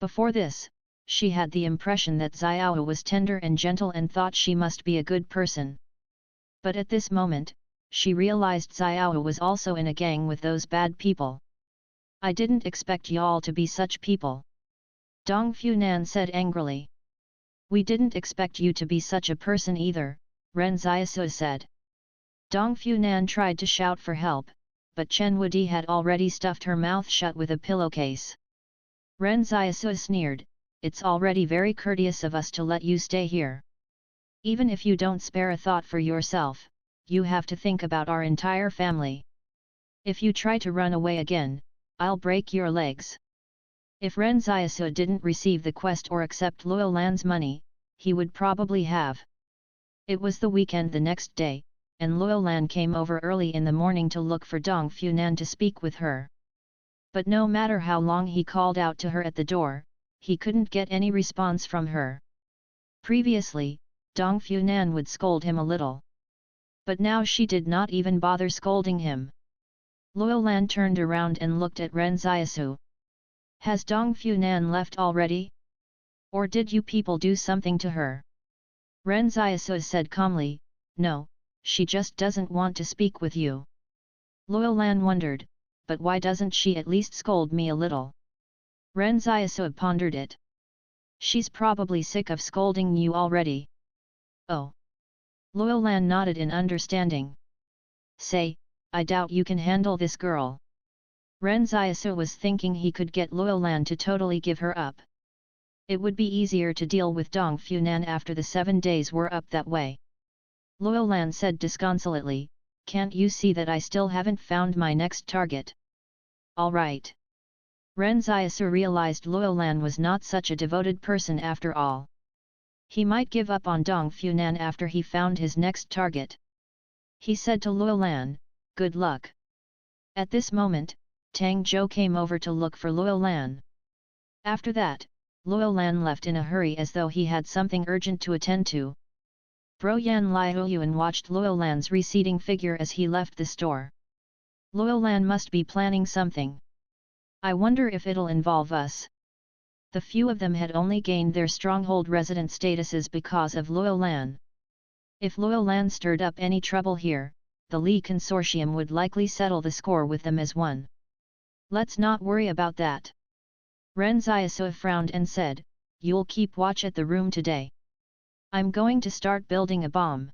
Before this, she had the impression that Xiao was tender and gentle and thought she must be a good person. But at this moment, she realized Xiao was also in a gang with those bad people. I didn't expect y'all to be such people. Dong Funan said angrily. We didn't expect you to be such a person either, Ren Xiaosu said. Dong Funan tried to shout for help, but Chen Wudi had already stuffed her mouth shut with a pillowcase. Ren Xiaosu sneered, it's already very courteous of us to let you stay here. Even if you don't spare a thought for yourself, you have to think about our entire family. If you try to run away again, I'll break your legs. If Ren Xiaosu didn't receive the quest or accept Luo Lan's money, he would probably have. It was the weekend the next day, and Luo Lan came over early in the morning to look for Dong Funan to speak with her. But no matter how long he called out to her at the door, he couldn't get any response from her. Previously, Dong Funan would scold him a little. But now she did not even bother scolding him. Luo Lan turned around and looked at Ren Xiaosu. Has Dong Funan left already? Or did you people do something to her? Ren Xiaosu said calmly, no, she just doesn't want to speak with you. Luo Lan wondered, but why doesn't she at least scold me a little? Ren Xiaosu pondered it. She's probably sick of scolding you already. Oh. Luo Lan nodded in understanding. Say, I doubt you can handle this girl. Ren Xiaosu was thinking he could get Luo Lan to totally give her up. It would be easier to deal with Dong Funan after the 7 days were up that way. Luo Lan said disconsolately, can't you see that I still haven't found my next target? All right. Ren Xiaosu realized Luo Lan was not such a devoted person after all. He might give up on Dong Funan after he found his next target. He said to Luo Lan, good luck. At this moment, Tang Zhou came over to look for Luo Lan. After that, Luo Lan left in a hurry as though he had something urgent to attend to. Bro Yan Liuyuan watched Luo Lan's receding figure as he left the store. Luo Lan must be planning something. I wonder if it'll involve us. The few of them had only gained their stronghold resident statuses because of Luo Lan. If Luo Lan stirred up any trouble here, the Li Consortium would likely settle the score with them as one. Let's not worry about that. Ren Xiaosu frowned and said, you'll keep watch at the room today. I'm going to start building a bomb.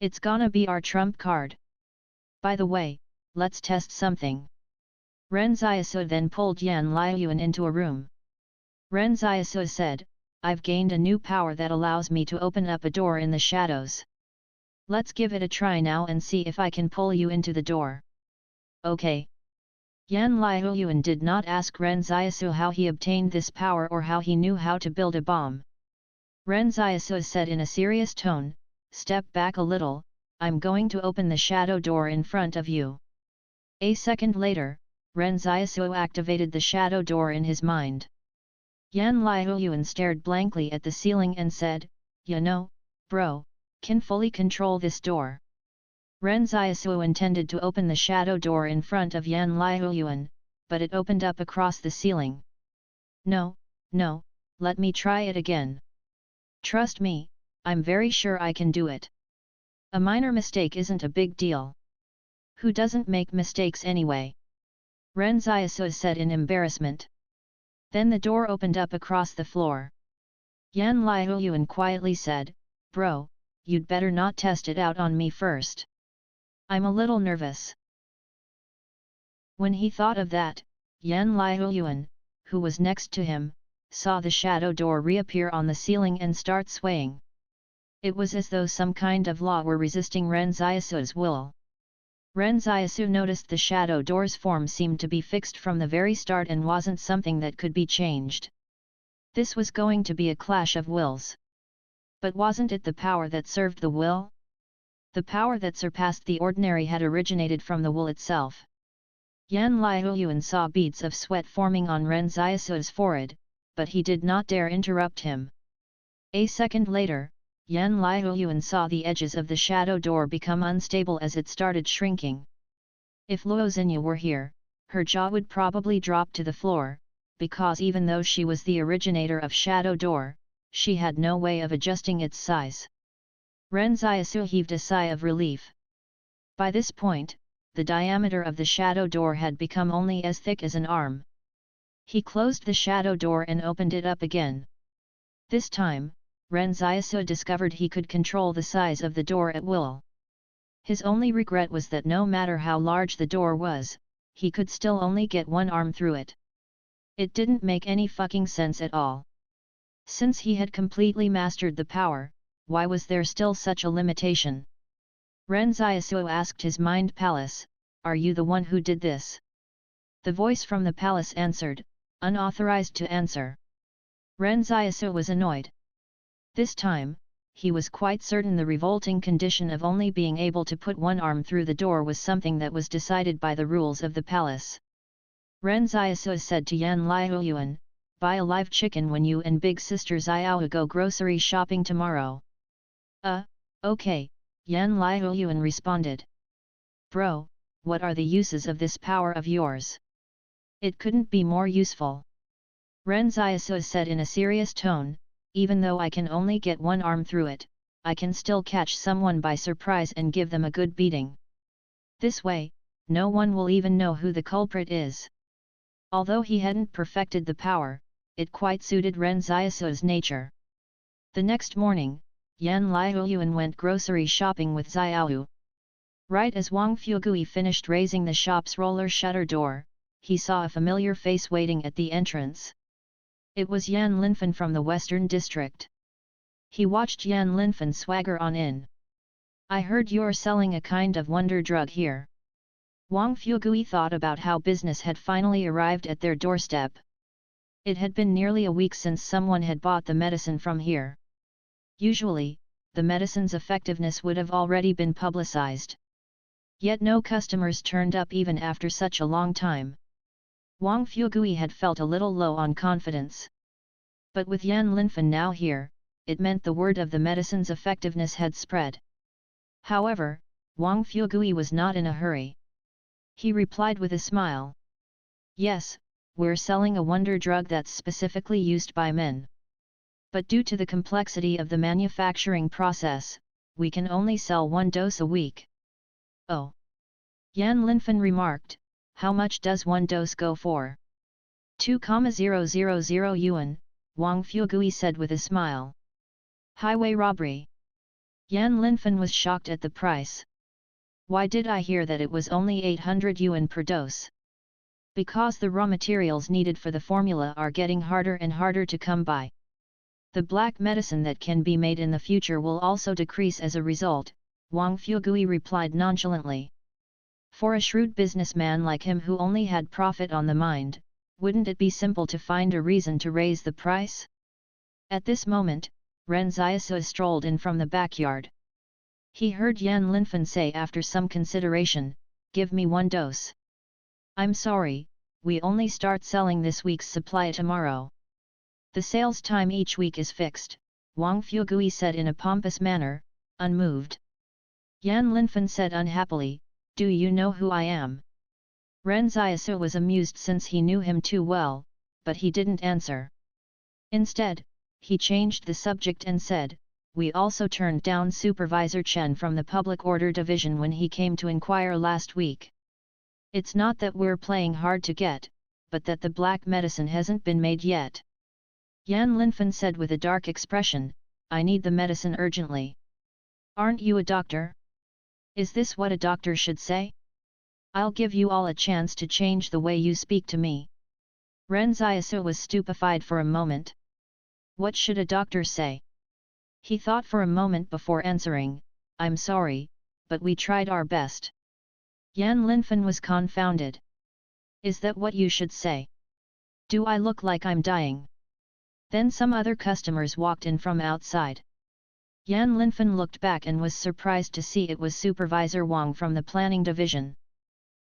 It's gonna be our trump card. By the way, let's test something. Ren Xiaosu then pulled Yan Liuyuan into a room. Ren Xiaosu said, I've gained a new power that allows me to open up a door in the shadows. Let's give it a try now and see if I can pull you into the door. Okay. Yan Liuyuan did not ask Ren Xiaosu how he obtained this power or how he knew how to build a bomb. Ren Xiaosu said in a serious tone, step back a little, I'm going to open the shadow door in front of you. A second later, Ren Xiaosu activated the shadow door in his mind. Yan Liuyuan stared blankly at the ceiling and said, you know, bro, can fully control this door. Ren Xiaosu intended to open the shadow door in front of Yan Liuyuan, but it opened up across the ceiling. No, let me try it again. Trust me, I'm very sure I can do it. A minor mistake isn't a big deal. Who doesn't make mistakes anyway? Ren Xiaosu said in embarrassment. Then the door opened up across the floor. Yan Liuyuan quietly said, bro, you'd better not test it out on me first. I'm a little nervous. When he thought of that, Yan Liuyuan, who was next to him, saw the shadow door reappear on the ceiling and start swaying. It was as though some kind of law were resisting Ren Xiaosu's will. Ren Xiaosu noticed the shadow door's form seemed to be fixed from the very start and wasn't something that could be changed. This was going to be a clash of wills. But wasn't it the power that served the will? The power that surpassed the ordinary had originated from the will itself. Yan Liuyuan saw beads of sweat forming on Ren Xiaosu's forehead, but he did not dare interrupt him. A second later, Yan Liuyuan saw the edges of the shadow door become unstable as it started shrinking. If Luo Xinyu were here, her jaw would probably drop to the floor, because even though she was the originator of shadow door, she had no way of adjusting its size. Ren Xiaosu heaved a sigh of relief. By this point, the diameter of the shadow door had become only as thick as an arm. He closed the shadow door and opened it up again. This time, Ren Xiaosu discovered he could control the size of the door at will. His only regret was that no matter how large the door was, he could still only get one arm through it. It didn't make any fucking sense at all. Since he had completely mastered the power, why was there still such a limitation? Ren Xiaosu asked his mind palace, are you the one who did this? The voice from the palace answered, unauthorized to answer. Ren Xiaosu was annoyed. This time, he was quite certain the revolting condition of only being able to put one arm through the door was something that was decided by the rules of the palace. Ren Xiaosu said to Yan Liuyuan, buy a live chicken when you and big sister Xiao go grocery shopping tomorrow. Okay, Yan Liuyuan responded. Bro, what are the uses of this power of yours? It couldn't be more useful. Ren Xiaosu said in a serious tone, even though I can only get one arm through it, I can still catch someone by surprise and give them a good beating. This way, no one will even know who the culprit is. Although he hadn't perfected the power, it quite suited Ren Xiaosu's nature. The next morning, Yan Liuyuan went grocery shopping with Xiaoyu. Right as Wang Fugui finished raising the shop's roller shutter door, he saw a familiar face waiting at the entrance. It was Yan Linfen from the Western District. He watched Yan Linfen swagger on in. I heard you're selling a kind of wonder drug here. Wang Fugui thought about how business had finally arrived at their doorstep. It had been nearly a week since someone had bought the medicine from here. Usually, the medicine's effectiveness would have already been publicized. Yet no customers turned up even after such a long time. Wang Fugui had felt a little low on confidence. But with Yan Linfen now here, it meant the word of the medicine's effectiveness had spread. However, Wang Fugui was not in a hurry. He replied with a smile. Yes, we're selling a wonder drug that's specifically used by men. But due to the complexity of the manufacturing process, we can only sell one dose a week. Oh. Yan Linfen remarked, how much does one dose go for? 2,000 yuan, Wang Fugui said with a smile. Highway robbery. Yan Linfen was shocked at the price. Why did I hear that it was only 800 yuan per dose? Because the raw materials needed for the formula are getting harder and harder to come by. The black medicine that can be made in the future will also decrease as a result, Wang Fugui replied nonchalantly. For a shrewd businessman like him who only had profit on the mind, wouldn't it be simple to find a reason to raise the price? At this moment, Ren Xiaosu strolled in from the backyard. He heard Yan Linfen say after some consideration, "Give me 1 dose. I'm sorry, we only start selling this week's supply tomorrow. The sales time each week is fixed," Wang Fugui said in a pompous manner, unmoved. Yan Linfen said unhappily, "Do you know who I am?" Ren Xiaosu was amused since he knew him too well, but he didn't answer. Instead, he changed the subject and said, "We also turned down Supervisor Chen from the Public Order Division when he came to inquire last week. It's not that we're playing hard to get, but that the black medicine hasn't been made yet." Yan Linfen said with a dark expression, "I need the medicine urgently." "Aren't you a doctor? Is this what a doctor should say? I'll give you all a chance to change the way you speak to me." Ren Xiaosu was stupefied for a moment. What should a doctor say? He thought for a moment before answering, "I'm sorry, but we tried our best." Yan Linfen was confounded. "Is that what you should say? Do I look like I'm dying?" Then some other customers walked in from outside. Yan Linfen looked back and was surprised to see it was Supervisor Wang from the Planning Division.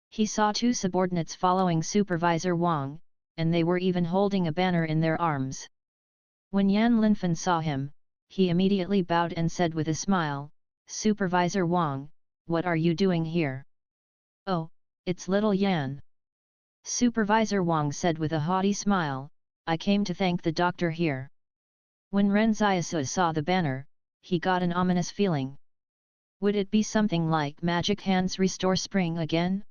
He saw 2 subordinates following Supervisor Wang, and they were even holding a banner in their arms. When Yan Linfen saw him, he immediately bowed and said with a smile, "Supervisor Wang, what are you doing here?" "Oh, it's little Yan." Supervisor Wang said with a haughty smile, "I came to thank the doctor here." When Ren Xiaosu saw the banner, he got an ominous feeling. Would it be something like magic hands restore spring again?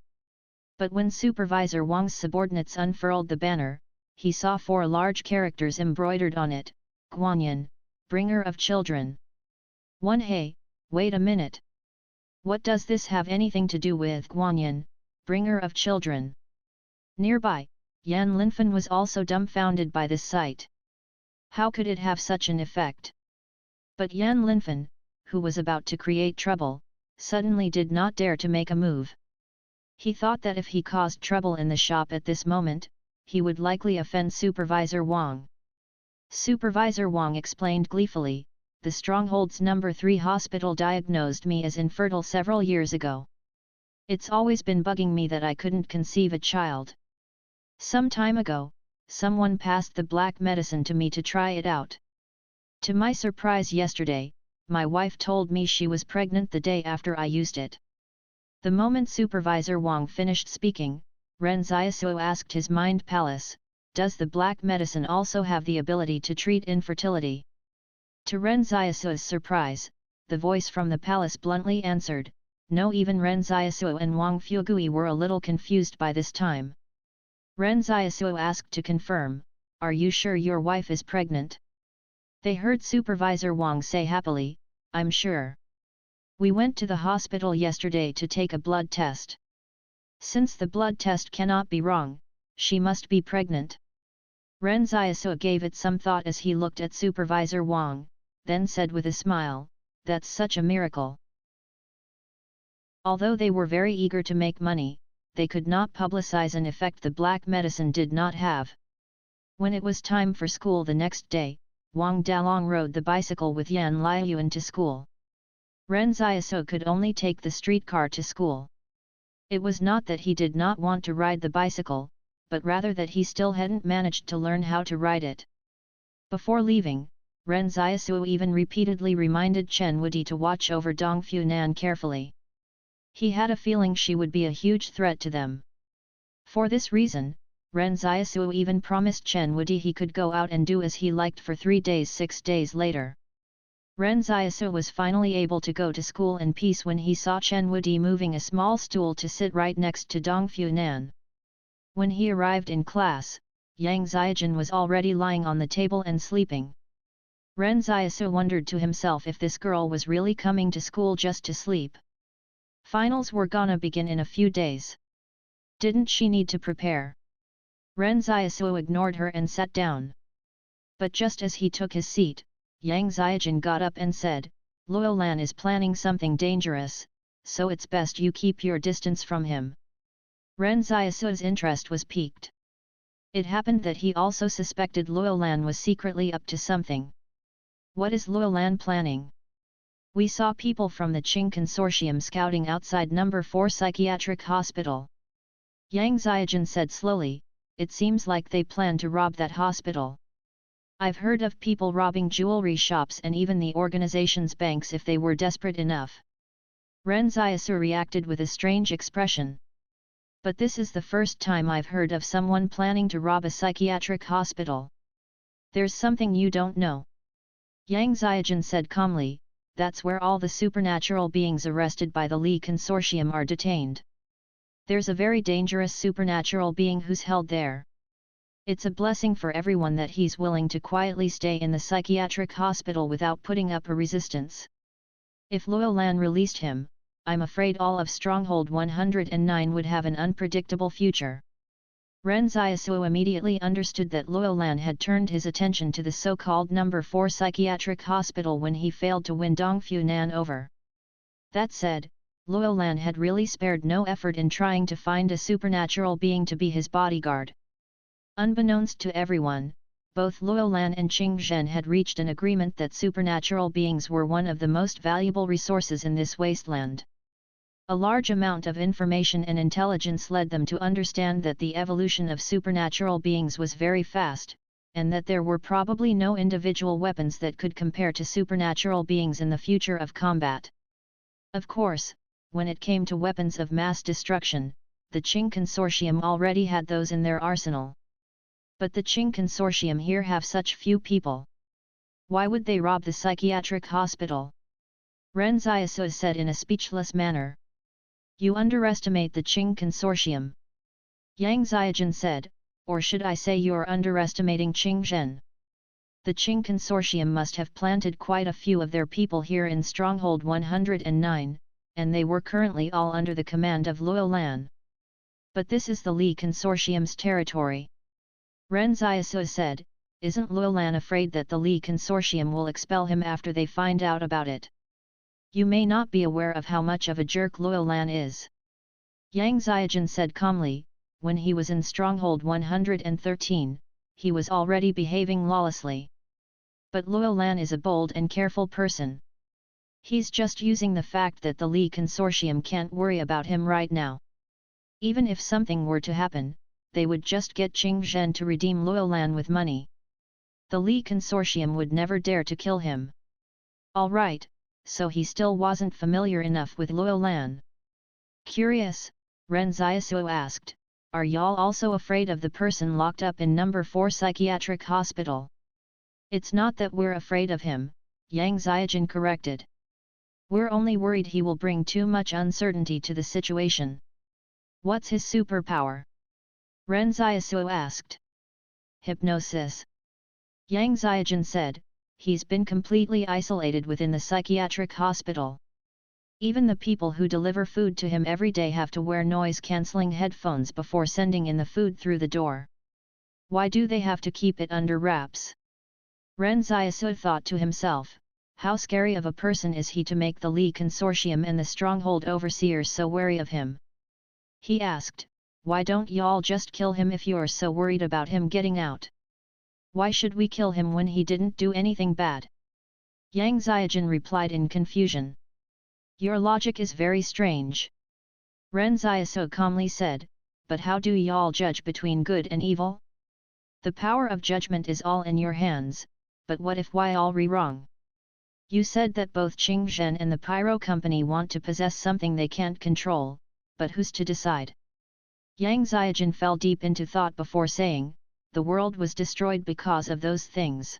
But when Supervisor Wang's subordinates unfurled the banner, he saw 4 large characters embroidered on it, "Guanyin, bringer of children." Hey, wait a minute. What does this have anything to do with Guanyin, bringer of children? Nearby, Yan Linfen was also dumbfounded by this sight. How could it have such an effect? But Yan Linfen, who was about to create trouble, suddenly did not dare to make a move. He thought that if he caused trouble in the shop at this moment, he would likely offend Supervisor Wang. Supervisor Wang explained gleefully, "The Strongholds No. 3 hospital diagnosed me as infertile several years ago. It's always been bugging me that I couldn't conceive a child. Some time ago, someone passed the black medicine to me to try it out. To my surprise yesterday, my wife told me she was pregnant the day after I used it." The moment Supervisor Wang finished speaking, Ren Xiaosu asked his mind palace, "Does the black medicine also have the ability to treat infertility?" To Ren Xiaosu's surprise, the voice from the palace bluntly answered, "No." Even Ren Xiaosu and Wang Fugui were a little confused by this time. Ren Xiaosu asked to confirm, "Are you sure your wife is pregnant?" They heard Supervisor Wang say happily, "I'm sure. We went to the hospital yesterday to take a blood test. Since the blood test cannot be wrong, she must be pregnant." Ren Xiaosu gave it some thought as he looked at Supervisor Wang, then said with a smile, "That's such a miracle." Although they were very eager to make money, they could not publicize an effect the black medicine did not have. When it was time for school the next day, Wang Dalong rode the bicycle with Yan Liuyuan to school. Ren Xiaosu could only take the streetcar to school. It was not that he did not want to ride the bicycle, but rather that he still hadn't managed to learn how to ride it. Before leaving, Ren Xiaosu even repeatedly reminded Chen Wudi to watch over Dongfu Nan carefully. He had a feeling she would be a huge threat to them. For this reason, Ren Xiaosu even promised Chen Wudi he could go out and do as he liked for 3 days. 6 days later, Ren Xiaosu was finally able to go to school in peace when he saw Chen Wudi moving a small stool to sit right next to Dongfu Nan. When he arrived in class, Yang Xiaojun was already lying on the table and sleeping. Ren Xiaosu wondered to himself if this girl was really coming to school just to sleep. Finals were gonna begin in a few days. Didn't she need to prepare? Ren Xiaosu ignored her and sat down. But just as he took his seat, Yang Xiaojun got up and said, Luo Lan is planning something dangerous, so it's best you keep your distance from him. Ren Xiaosu's interest was piqued. It happened that he also suspected Luo Lan was secretly up to something. What is Luo Lan planning? We saw people from the Qing Consortium scouting outside No. 4 Psychiatric Hospital. Yang Xiaojun said slowly, it seems like they plan to rob that hospital. I've heard of people robbing jewelry shops and even the organization's banks if they were desperate enough. Ren Xiaosu reacted with a strange expression. But this is the first time I've heard of someone planning to rob a psychiatric hospital. There's something you don't know. Yang Xiaojun said calmly, that's where all the supernatural beings arrested by the Li Consortium are detained. There's a very dangerous supernatural being who's held there. It's a blessing for everyone that he's willing to quietly stay in the psychiatric hospital without putting up a resistance. If Luo Lan released him, I'm afraid all of Stronghold 109 would have an unpredictable future. Ren Xiaosu immediately understood that Luo Lan had turned his attention to the so-called No. 4 psychiatric hospital when he failed to win Dongfu Nan over. That said, Luo Lan had really spared no effort in trying to find a supernatural being to be his bodyguard. Unbeknownst to everyone, both Luo Lan and Qing Zhen had reached an agreement that supernatural beings were one of the most valuable resources in this wasteland. A large amount of information and intelligence led them to understand that the evolution of supernatural beings was very fast, and that there were probably no individual weapons that could compare to supernatural beings in the future of combat. Of course, when it came to weapons of mass destruction, the Qing Consortium already had those in their arsenal. But the Qing Consortium here have such few people. Why would they rob the psychiatric hospital? Ren Xiaosu said in a speechless manner. You underestimate the Qing Consortium. Yang Xiaojun said, or should I say you're underestimating Qing Zhen. The Qing Consortium must have planted quite a few of their people here in Stronghold 109, and they were currently all under the command of Luo Lan. But this is the Li Consortium's territory. Ren Xiaosu said, isn't Luo Lan afraid that the Li Consortium will expel him after they find out about it? You may not be aware of how much of a jerk Luo Lan is. Yang Xiaojun said calmly, when he was in Stronghold 113, he was already behaving lawlessly. But Luo Lan is a bold and careful person. He's just using the fact that the Li Consortium can't worry about him right now. Even if something were to happen, they would just get Qing Zhen to redeem Luo Lan with money. The Li Consortium would never dare to kill him. Alright, so he still wasn't familiar enough with Luo Lan. Curious, Ren Xiaosu asked, are y'all also afraid of the person locked up in No. 4 psychiatric hospital? It's not that we're afraid of him, Yang Xiaojun corrected. We're only worried he will bring too much uncertainty to the situation. What's his superpower? Ren Xiaosu asked. Hypnosis. Yang Xiaojun said, he's been completely isolated within the psychiatric hospital. Even the people who deliver food to him every day have to wear noise-cancelling headphones before sending in the food through the door. Why do they have to keep it under wraps? Ren Xiaosu thought to himself, how scary of a person is he to make the Li Consortium and the Stronghold overseers so wary of him? He asked, why don't y'all just kill him if you're so worried about him getting out? Why should we kill him when he didn't do anything bad? Yang Xiaojun replied in confusion. Your logic is very strange. Ren Xiaosu calmly said, but how do y'all judge between good and evil? The power of judgment is all in your hands, but what if we all wrong? You said that both Qing Zhen and the Pyro Company want to possess something they can't control, but who's to decide? Yang Xiaojun fell deep into thought before saying, the world was destroyed because of those things.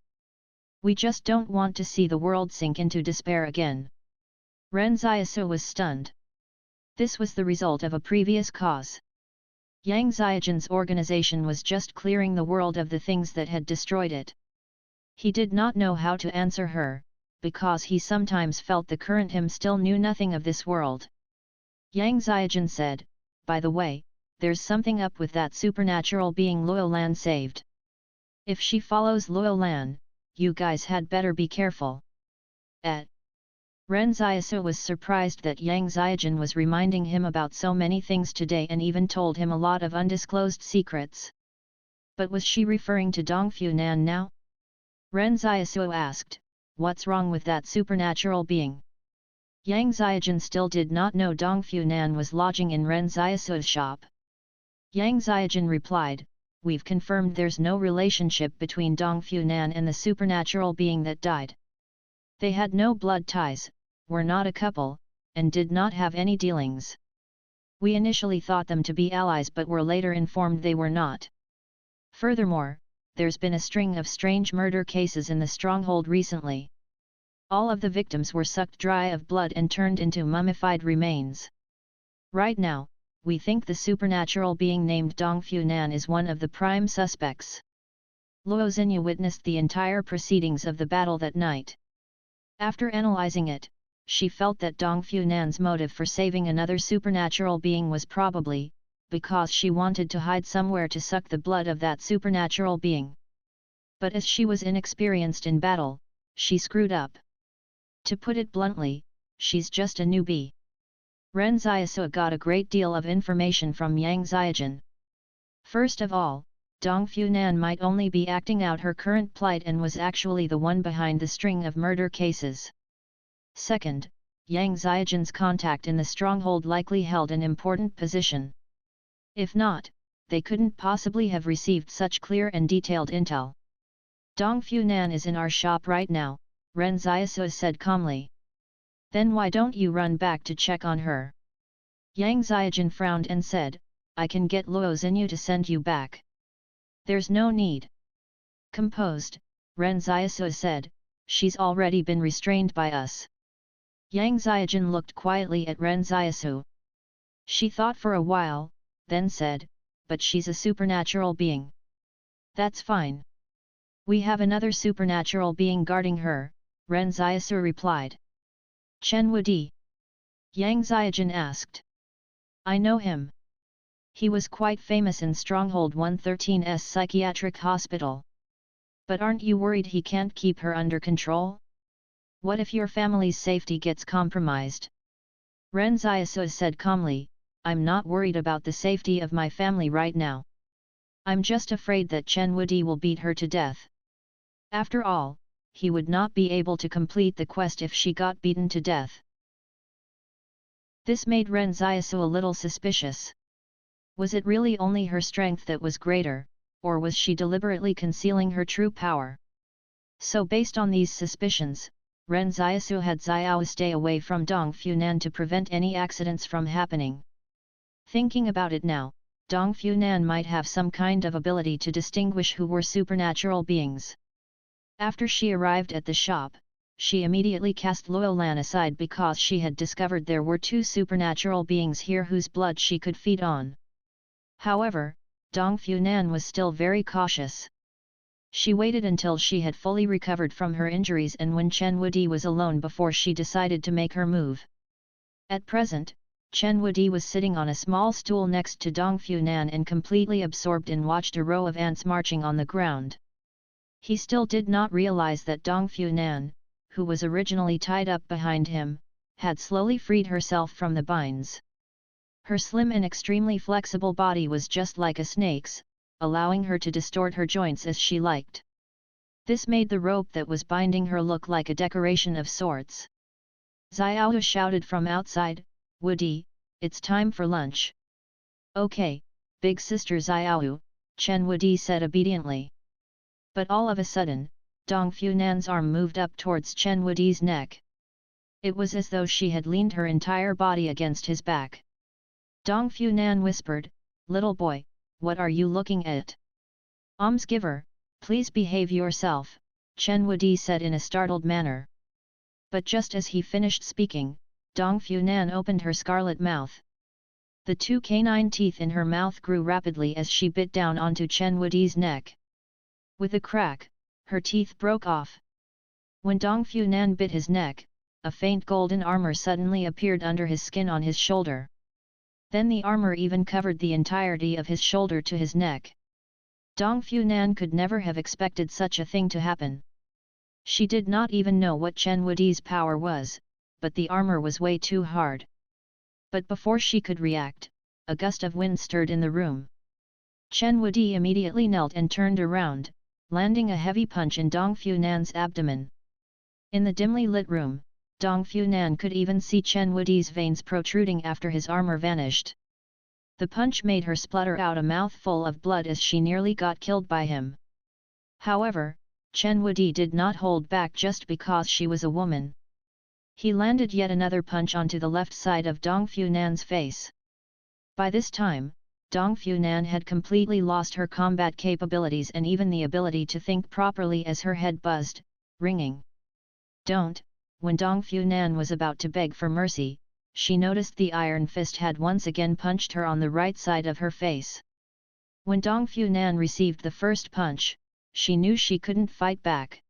We just don't want to see the world sink into despair again. Ren Xiaosu was stunned. This was the result of a previous cause. Yang Xiaojun's organization was just clearing the world of the things that had destroyed it. He did not know how to answer her, because he sometimes felt the current him still knew nothing of this world. Yang Ziajin said, "By the way, there's something up with that supernatural being Luolan saved. If she follows Luolan, you guys had better be careful." Ren Xiaosu was surprised that Yang Ziajin was reminding him about so many things today and even told him a lot of undisclosed secrets. But was she referring to Dongfu Nan now? Ren Xiaosu asked, "What's wrong with that supernatural being?" Yang Ziajin still did not know Dongfu Nan was lodging in Ren Xiaosu's shop. Yang Ziajin replied, "We've confirmed there's no relationship between Dongfu Nan and the supernatural being that died. They had no blood ties, were not a couple, and did not have any dealings. We initially thought them to be allies but were later informed they were not. Furthermore, there's been a string of strange murder cases in the stronghold recently. All of the victims were sucked dry of blood and turned into mummified remains. Right now, we think the supernatural being named Dongfu Nan is one of the prime suspects." Luo Xinyu witnessed the entire proceedings of the battle that night. After analyzing it, she felt that Dongfu Nan's motive for saving another supernatural being was probably because she wanted to hide somewhere to suck the blood of that supernatural being. But as she was inexperienced in battle, she screwed up. To put it bluntly, she's just a newbie. Ren Xiaosu got a great deal of information from Yang Ziajin. First of all, Dongfu Nan might only be acting out her current plight and was actually the one behind the string of murder cases. Second, Yang Ziajin's contact in the stronghold likely held an important position. If not, they couldn't possibly have received such clear and detailed intel. "Dongfu Nan is in our shop right now," Ren Xiaosu said calmly. "Then why don't you run back to check on her?" Yang Ziajin frowned and said, "I can get Luo Xinyu to send you back." "There's no need." Composed, Ren Xiaosu said, "She's already been restrained by us." Yang Ziajin looked quietly at Ren Xiaosu. She thought for a while, then said, "But she's a supernatural being." "That's fine. We have another supernatural being guarding her," Ren Xiaosu replied. "Chen Wudi?" Yang Ziajin asked. "I know him. He was quite famous in Stronghold 113's psychiatric hospital. But aren't you worried he can't keep her under control? What if your family's safety gets compromised?" Ren Xiaosu said calmly, "I'm not worried about the safety of my family right now. I'm just afraid that Chen Wudi will beat her to death. After all, he would not be able to complete the quest if she got beaten to death." This made Ren Xiaosu a little suspicious. Was it really only her strength that was greater, or was she deliberately concealing her true power? So based on these suspicions, Ren Xiaosu had Xiao stay away from Dongfu Nan to prevent any accidents from happening. Thinking about it now, Dongfu Nan might have some kind of ability to distinguish who were supernatural beings. After she arrived at the shop, she immediately cast Luolan aside because she had discovered there were two supernatural beings here whose blood she could feed on. However, Dongfu Nan was still very cautious. She waited until she had fully recovered from her injuries and when Chen Wudi was alone before she decided to make her move. At present, Chen Wudi was sitting on a small stool next to Dongfu Nan and completely absorbed in watched a row of ants marching on the ground. He still did not realize that Dongfu Nan, who was originally tied up behind him, had slowly freed herself from the binds. Her slim and extremely flexible body was just like a snake's, allowing her to distort her joints as she liked. This made the rope that was binding her look like a decoration of sorts. Xiao shouted from outside, "Wudi, it's time for lunch." "Okay, big sister Xiao," Chen Wudi said obediently. But all of a sudden, Dongfu Nan's arm moved up towards Chen Wudi's neck. It was as though she had leaned her entire body against his back. Dongfu Nan whispered, "Little boy, what are you looking at?" "Almsgiver, please behave yourself," Chen Wudi said in a startled manner. But just as he finished speaking, Dongfu Nan opened her scarlet mouth. The two canine teeth in her mouth grew rapidly as she bit down onto Chen Wudi's neck. With a crack, Her teeth broke off. When Dong Funan bit his neck, a faint golden armor suddenly appeared under his skin on his shoulder. Then the armor even covered the entirety of his shoulder to his neck. Dong Funan could never have expected such a thing to happen. She did not even know what Chen Wudi's power was, but the armor was way too hard. But before she could react, a gust of wind stirred in the room. Chen Wudi immediately knelt and turned around, landing a heavy punch in Dong Funan's abdomen. In the dimly lit room, Dong Funan could even see Chen Wudi's veins protruding after his armor vanished. The punch made her splutter out a mouthful of blood as she nearly got killed by him. However, Chen Wudi did not hold back just because she was a woman. He landed yet another punch onto the left side of Dong Funan's face. By this time, Dong Funan had completely lost her combat capabilities and even the ability to think properly as her head buzzed, ringing. Don't! When Dong Funan was about to beg for mercy, she noticed the iron fist had once again punched her on the right side of her face. When Dong Funan received the first punch, she knew she couldn't fight back.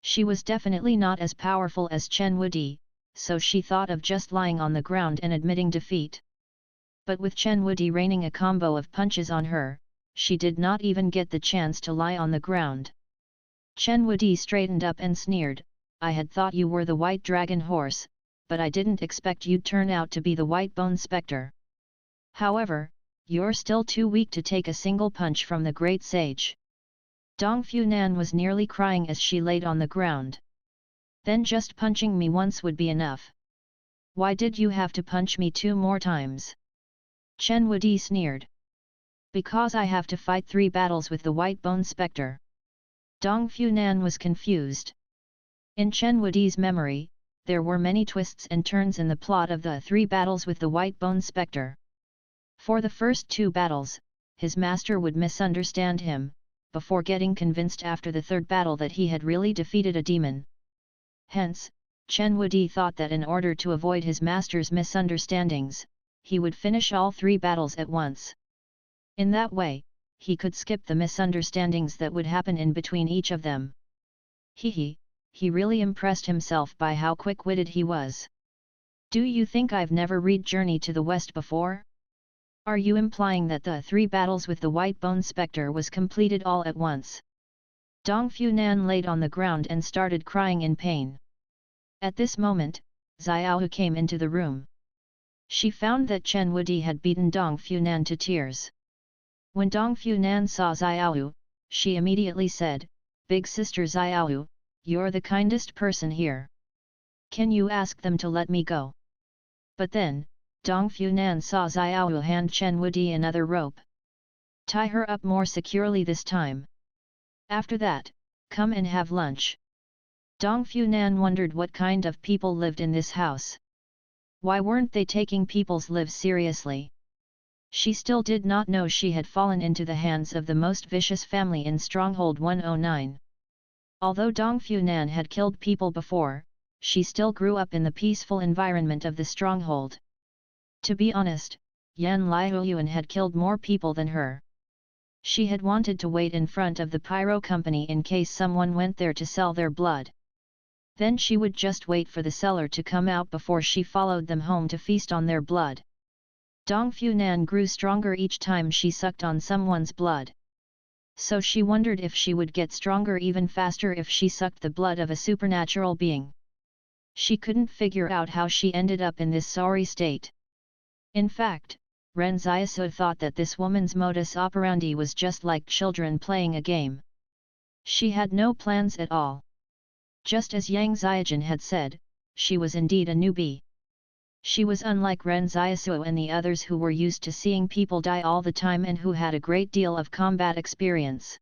She was definitely not as powerful as Chen Wudi, so she thought of just lying on the ground and admitting defeat. But with Chen Wudi raining a combo of punches on her, she did not even get the chance to lie on the ground. Chen Wudi straightened up and sneered, "I had thought you were the white dragon horse, but I didn't expect you'd turn out to be the white bone spectre. However, you're still too weak to take a single punch from the great sage." Dong Funan was nearly crying as she laid on the ground. "Then just punching me once would be enough. Why did you have to punch me 2 more times?" Chen Wudi sneered. "Because I have to fight 3 battles with the white bone spectre." Dong Funan was confused. In Chen Wudi's memory, there were many twists and turns in the plot of the 3 battles with the white bone spectre. For the first 2 battles, his master would misunderstand him, before getting convinced after the 3rd battle that he had really defeated a demon. Hence, Chen Wudi thought that in order to avoid his master's misunderstandings, he would finish all 3 battles at once. In that way, he could skip the misunderstandings that would happen in between each of them. He really impressed himself by how quick-witted he was. "Do you think I've never read Journey to the West before? Are you implying that the 3 battles with the white bone spectre was completed all at once?" Dong Funan laid on the ground and started crying in pain. At this moment, Xiaohu came into the room. She found that Chen Wudi had beaten Dong Funan to tears. When Dong Funan saw Xiaohu, she immediately said, "Big sister Xiaohu, you're the kindest person here. Can you ask them to let me go?" But then, Dong Funan saw Xiaohu hand Chen Wudi another rope. "Tie her up more securely this time. After that, come and have lunch." Dong Funan wondered what kind of people lived in this house. Why weren't they taking people's lives seriously? She still did not know she had fallen into the hands of the most vicious family in Stronghold 109. Although Dong Funan had killed people before, she still grew up in the peaceful environment of the stronghold. To be honest, Yan Liuyuan had killed more people than her. She had wanted to wait in front of the pyro company in case someone went there to sell their blood. Then she would just wait for the seller to come out before she followed them home to feast on their blood. Dong Funan grew stronger each time she sucked on someone's blood. So she wondered if she would get stronger even faster if she sucked the blood of a supernatural being. She couldn't figure out how she ended up in this sorry state. In fact, Ren Xiaosu thought that this woman's modus operandi was just like children playing a game. She had no plans at all. Just as Yang Xiaojun had said, she was indeed a newbie. She was unlike Ren Xiaosu and the others who were used to seeing people die all the time and who had a great deal of combat experience.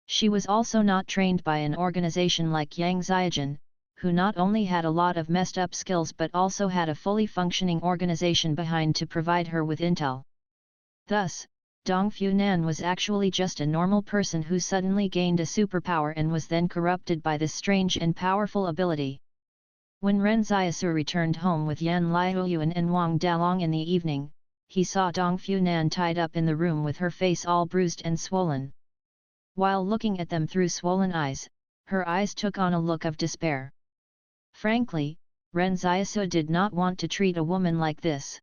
She was also not trained by an organization like Yang Xiaojun, who not only had a lot of messed up skills but also had a fully functioning organization behind to provide her with intel. Thus, Dong Funan was actually just a normal person who suddenly gained a superpower and was then corrupted by this strange and powerful ability. When Ren Xiaosu returned home with Yan Liuyuan and Wang Dalong in the evening, he saw Dong Funan tied up in the room with her face all bruised and swollen. While looking at them through swollen eyes, her eyes took on a look of despair. Frankly, Ren Xiaosu did not want to treat a woman like this.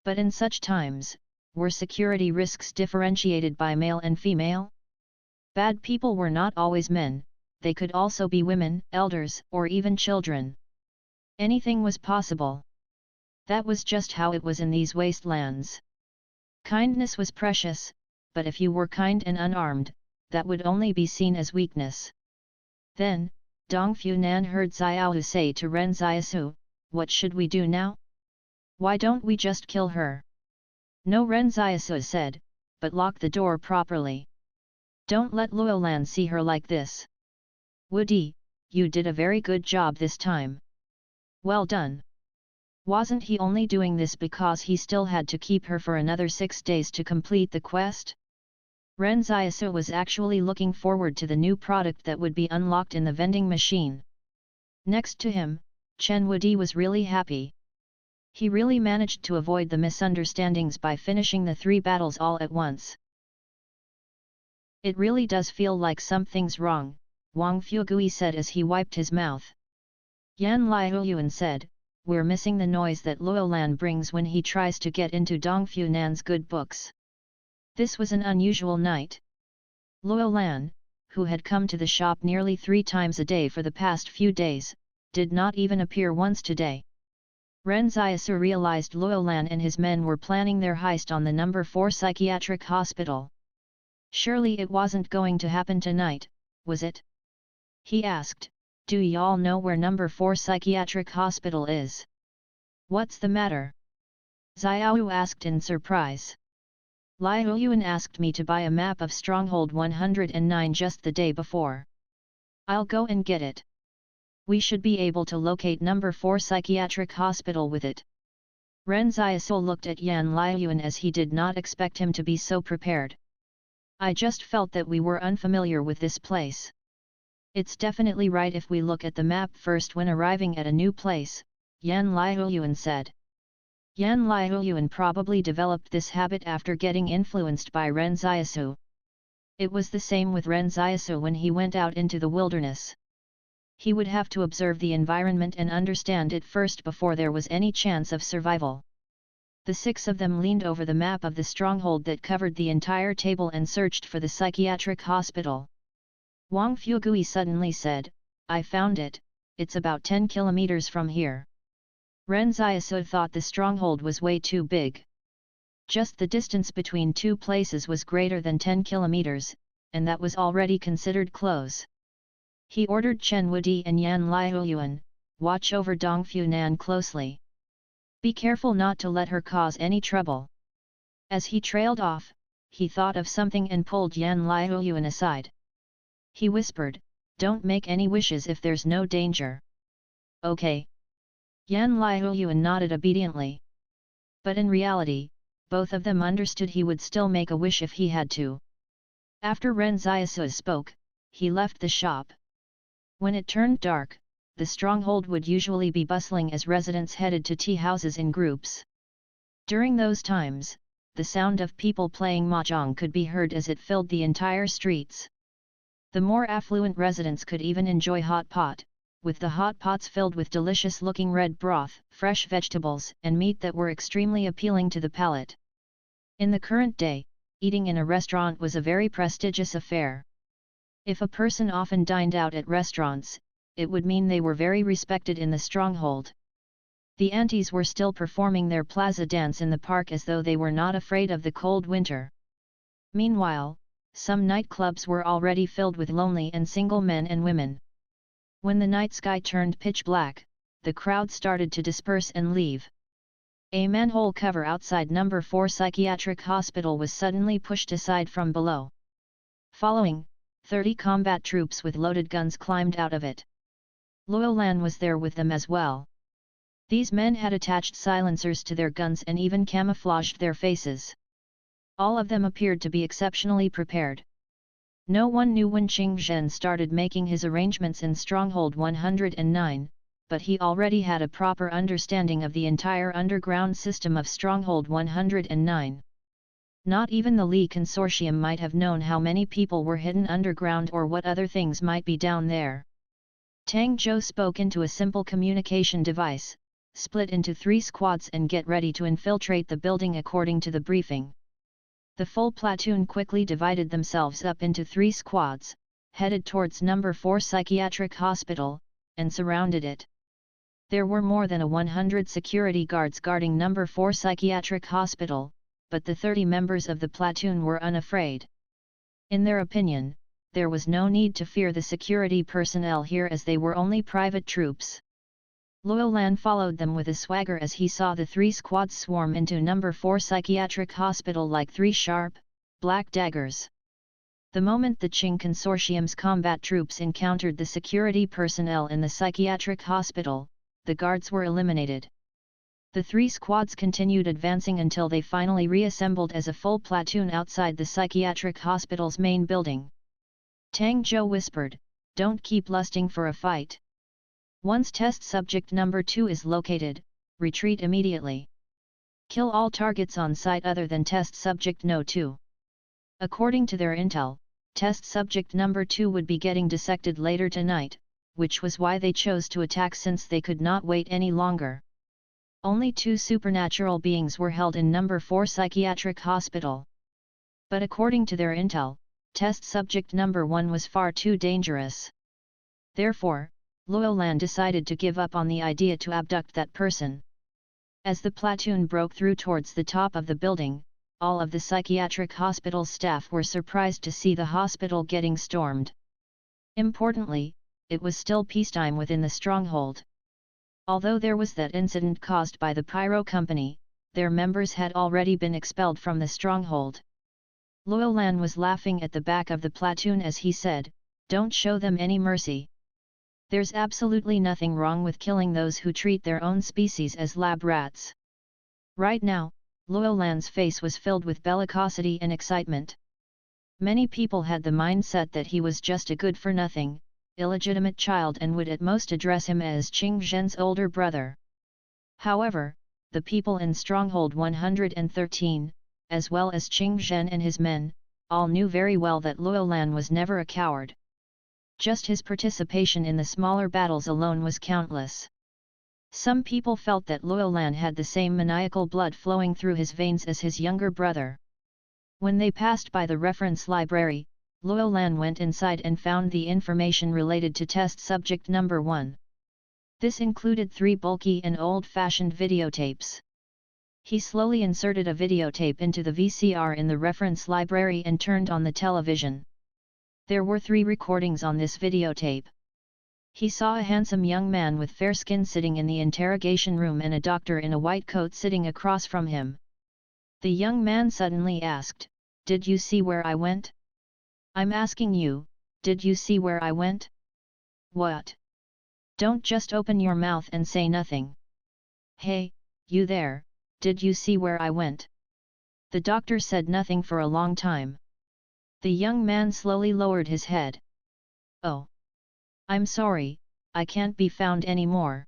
But in such times, were security risks differentiated by male and female? Bad people were not always men, they could also be women, elders, or even children. Anything was possible. That was just how it was in these wastelands. Kindness was precious, but if you were kind and unarmed, that would only be seen as weakness. Then, Dong Funan heard Xiaohu say to Ren Xiaosu, "What should we do now? Why don't we just kill her?" "No," Ren Xiaosu said, "but lock the door properly. Don't let Luolan see her like this." "Woody, you did a very good job this time. Well done." Wasn't he only doing this because he still had to keep her for another 6 days to complete the quest? Ren Xiaosu was actually looking forward to the new product that would be unlocked in the vending machine. Next to him, Chen Wudi was really happy. He really managed to avoid the misunderstandings by finishing the 3 battles all at once. "It really does feel like something's wrong," Wang Fugui said as he wiped his mouth. Yan Liuyuan said, "We're missing the noise that Luolan brings when he tries to get into Dong Funan's good books." This was an unusual night. Luolan, who had come to the shop nearly 3 times a day for the past few days, did not even appear once today. Ren Xiaosu realized Luolan and his men were planning their heist on the number 4 psychiatric hospital. Surely it wasn't going to happen tonight, was it? He asked, "Do y'all know where number 4 psychiatric hospital is?" "What's the matter?" Xiaohu asked in surprise. "Liuyuan asked me to buy a map of Stronghold 109 just the day before. I'll go and get it. We should be able to locate number 4 psychiatric hospital with it." Ren Xiaosu looked at Yan Liuyuan as he did not expect him to be so prepared. "I just felt that we were unfamiliar with this place. It's definitely right if we look at the map first when arriving at a new place," Yan Liuyuan said. Yan Liuyuan probably developed this habit after getting influenced by Ren Xiaosu. It was the same with Ren Xiaosu when he went out into the wilderness. He would have to observe the environment and understand it first before there was any chance of survival. The 6 of them leaned over the map of the stronghold that covered the entire table and searched for the psychiatric hospital. Wang Fugui suddenly said, "I found it, it's about 10 kilometers from here." Ren Xiaosu thought the stronghold was way too big. Just the distance between 2 places was greater than 10 kilometers, and that was already considered close. He ordered Chen Wudi and Yan Liuyuan, "Watch over Dong Funan closely. Be careful not to let her cause any trouble." As he trailed off, he thought of something and pulled Yan Liuyuan aside. He whispered, "Don't make any wishes if there's no danger." "Okay." Yan Liuyuan nodded obediently. But in reality, both of them understood he would still make a wish if he had to. After Ren Xiaosu spoke, he left the shop. When it turned dark, the stronghold would usually be bustling as residents headed to tea houses in groups. During those times, the sound of people playing mahjong could be heard as it filled the entire streets. The more affluent residents could even enjoy hot pot, with the hot pots filled with delicious-looking red broth, fresh vegetables, and meat that were extremely appealing to the palate. In the current day, eating in a restaurant was a very prestigious affair. If a person often dined out at restaurants, it would mean they were very respected in the stronghold. The aunties were still performing their plaza dance in the park as though they were not afraid of the cold winter. Meanwhile, some nightclubs were already filled with lonely and single men and women. When the night sky turned pitch black, the crowd started to disperse and leave. A manhole cover outside number 4 psychiatric hospital was suddenly pushed aside from below. Following, 30 combat troops with loaded guns climbed out of it. Luolan was there with them as well. These men had attached silencers to their guns and even camouflaged their faces. All of them appeared to be exceptionally prepared. No one knew when Qingzhen started making his arrangements in Stronghold 109, but he already had a proper understanding of the entire underground system of Stronghold 109. Not even the Lee Consortium might have known how many people were hidden underground or what other things might be down there. Tang Zhou spoke into a simple communication device, split into 3 squads and get ready to infiltrate the building according to the briefing. The full platoon quickly divided themselves up into 3 squads, headed towards No. 4 Psychiatric Hospital, and surrounded it. There were more than 100 security guards guarding No. 4 Psychiatric Hospital, but the 30 members of the platoon were unafraid. In their opinion, there was no need to fear the security personnel here as they were only private troops. Luo Lan followed them with a swagger as he saw the 3 squads swarm into No. 4 Psychiatric Hospital like 3 sharp, black daggers. The moment the Qing Consortium's combat troops encountered the security personnel in the psychiatric hospital, the guards were eliminated. The 3 squads continued advancing until they finally reassembled as a full platoon outside the psychiatric hospital's main building. Tang Zhou whispered, "Don't keep lusting for a fight. Once test subject number 2 is located, retreat immediately. Kill all targets on site other than test subject No. 2. According to their intel, test subject number 2 would be getting dissected later tonight, which was why they chose to attack since they could not wait any longer. Only 2 supernatural beings were held in No. 4 Psychiatric Hospital. But according to their intel, test subject number 1 was far too dangerous. Therefore, Luo Lan decided to give up on the idea to abduct that person. As the platoon broke through towards the top of the building, all of the psychiatric hospital staff were surprised to see the hospital getting stormed. Importantly, it was still peacetime within the stronghold. Although there was that incident caused by the Pyro Company, their members had already been expelled from the stronghold. Luo Lan was laughing at the back of the platoon as he said, "Don't show them any mercy. There's absolutely nothing wrong with killing those who treat their own species as lab rats." Right now, Luo Lan's face was filled with bellicosity and excitement. Many people had the mindset that he was just a good-for-nothing, illegitimate child and would at most address him as Qing Zhen's older brother. However, the people in Stronghold 113, as well as Qing Zhen and his men, all knew very well that Luo Lan was never a coward. Just his participation in the smaller battles alone was countless. Some people felt that Luo Lan had the same maniacal blood flowing through his veins as his younger brother. When they passed by the reference library, Luo Lan went inside and found the information related to test subject number 1. This included 3 bulky and old-fashioned videotapes. He slowly inserted a videotape into the VCR in the reference library and turned on the television. There were 3 recordings on this videotape. He saw a handsome young man with fair skin sitting in the interrogation room and a doctor in a white coat sitting across from him. The young man suddenly asked, "Did you see where I went? I'm asking you, did you see where I went?" "What? Don't just open your mouth and say nothing. Hey, you there, did you see where I went?" The doctor said nothing for a long time. The young man slowly lowered his head. "Oh. I'm sorry, I can't be found anymore."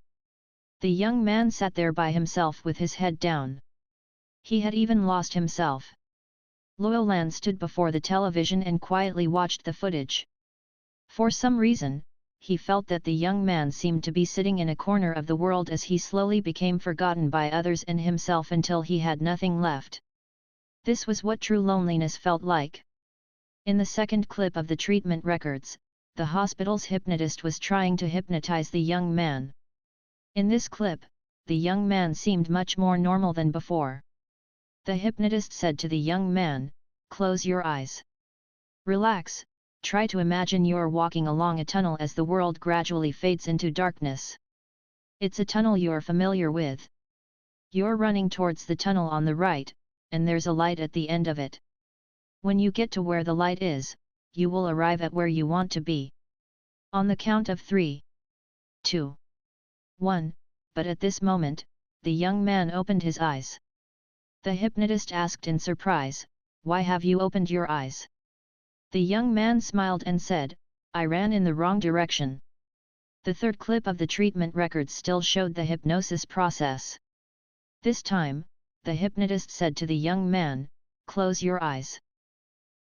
The young man sat there by himself with his head down. He had even lost himself. Luo Lan stood before the television and quietly watched the footage. For some reason, he felt that the young man seemed to be sitting in a corner of the world as he slowly became forgotten by others and himself until he had nothing left. This was what true loneliness felt like. In the second clip of the treatment records, the hospital's hypnotist was trying to hypnotize the young man. In this clip, the young man seemed much more normal than before. The hypnotist said to the young man, "Close your eyes. Relax, try to imagine you're walking along a tunnel as the world gradually fades into darkness. It's a tunnel you're familiar with. You're running towards the tunnel on the right, and there's a light at the end of it. When you get to where the light is, you will arrive at where you want to be. On the count of 3, 2, 1, but at this moment, the young man opened his eyes. The hypnotist asked in surprise, "Why have you opened your eyes?" The young man smiled and said, "I ran in the wrong direction." The third clip of the treatment records still showed the hypnosis process. This time, the hypnotist said to the young man, close your eyes.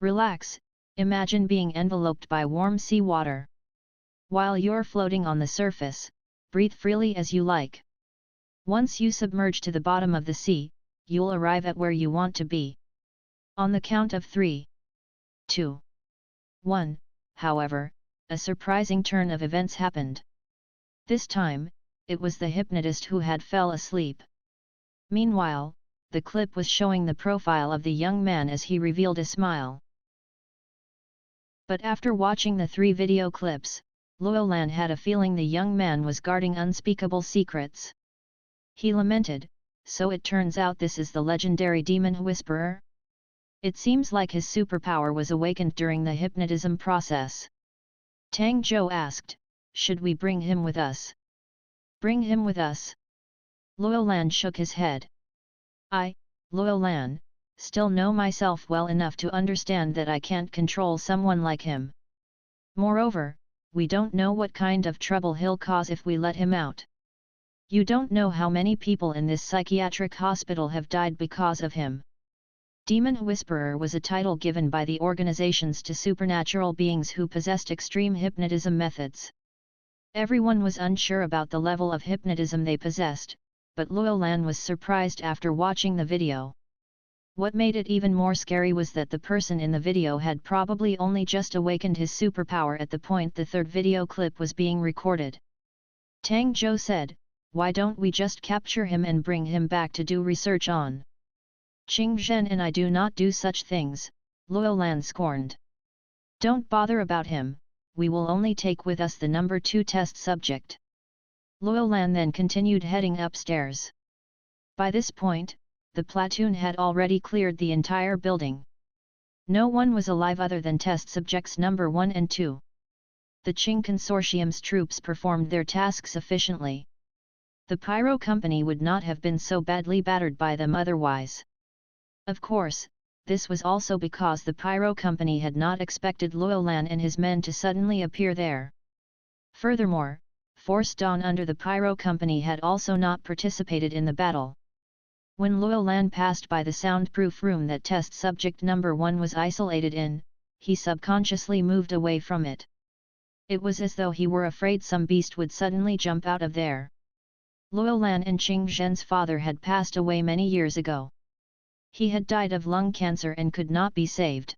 Relax, imagine being enveloped by warm sea water. While you're floating on the surface, breathe freely as you like. Once you submerge to the bottom of the sea, you'll arrive at where you want to be. On the count of 3, 2, 1, however, a surprising turn of events happened. This time, it was the hypnotist who had fell asleep. Meanwhile, the clip was showing the profile of the young man as he revealed a smile. But after watching the 3 video clips, Luolan had a feeling the young man was guarding unspeakable secrets. He lamented, so it turns out this is the legendary demon whisperer? It seems like his superpower was awakened during the hypnotism process. Tang Zhou asked, should we bring him with us? Bring him with us? Luolan shook his head. I, Luolan, still know myself well enough to understand that I can't control someone like him. Moreover, we don't know what kind of trouble he'll cause if we let him out. You don't know how many people in this psychiatric hospital have died because of him. Demon Whisperer was a title given by the organizations to supernatural beings who possessed extreme hypnotism methods. Everyone was unsure about the level of hypnotism they possessed, but Luolan was surprised after watching the video. What made it even more scary was that the person in the video had probably only just awakened his superpower at the point the 3rd video clip was being recorded. Tang Zhou said, why don't we just capture him and bring him back to do research on? Qing Zhen and I do not do such things, Luolan scorned. Don't bother about him, we will only take with us the number 2 test subject. Luolan then continued heading upstairs. By this point, the platoon had already cleared the entire building. No one was alive other than test subjects number 1 and 2. The Qing Consortium's troops performed their tasks efficiently. The Pyro Company would not have been so badly battered by them otherwise. Of course, this was also because the Pyro Company had not expected Luolan and his men to suddenly appear there. Furthermore, Force Dawn under the Pyro Company had also not participated in the battle. When Luolan passed by the soundproof room that test subject number 1 was isolated in, he subconsciously moved away from it. It was as though he were afraid some beast would suddenly jump out of there. Luolan and Qing Zhen's father had passed away many years ago. He had died of lung cancer and could not be saved.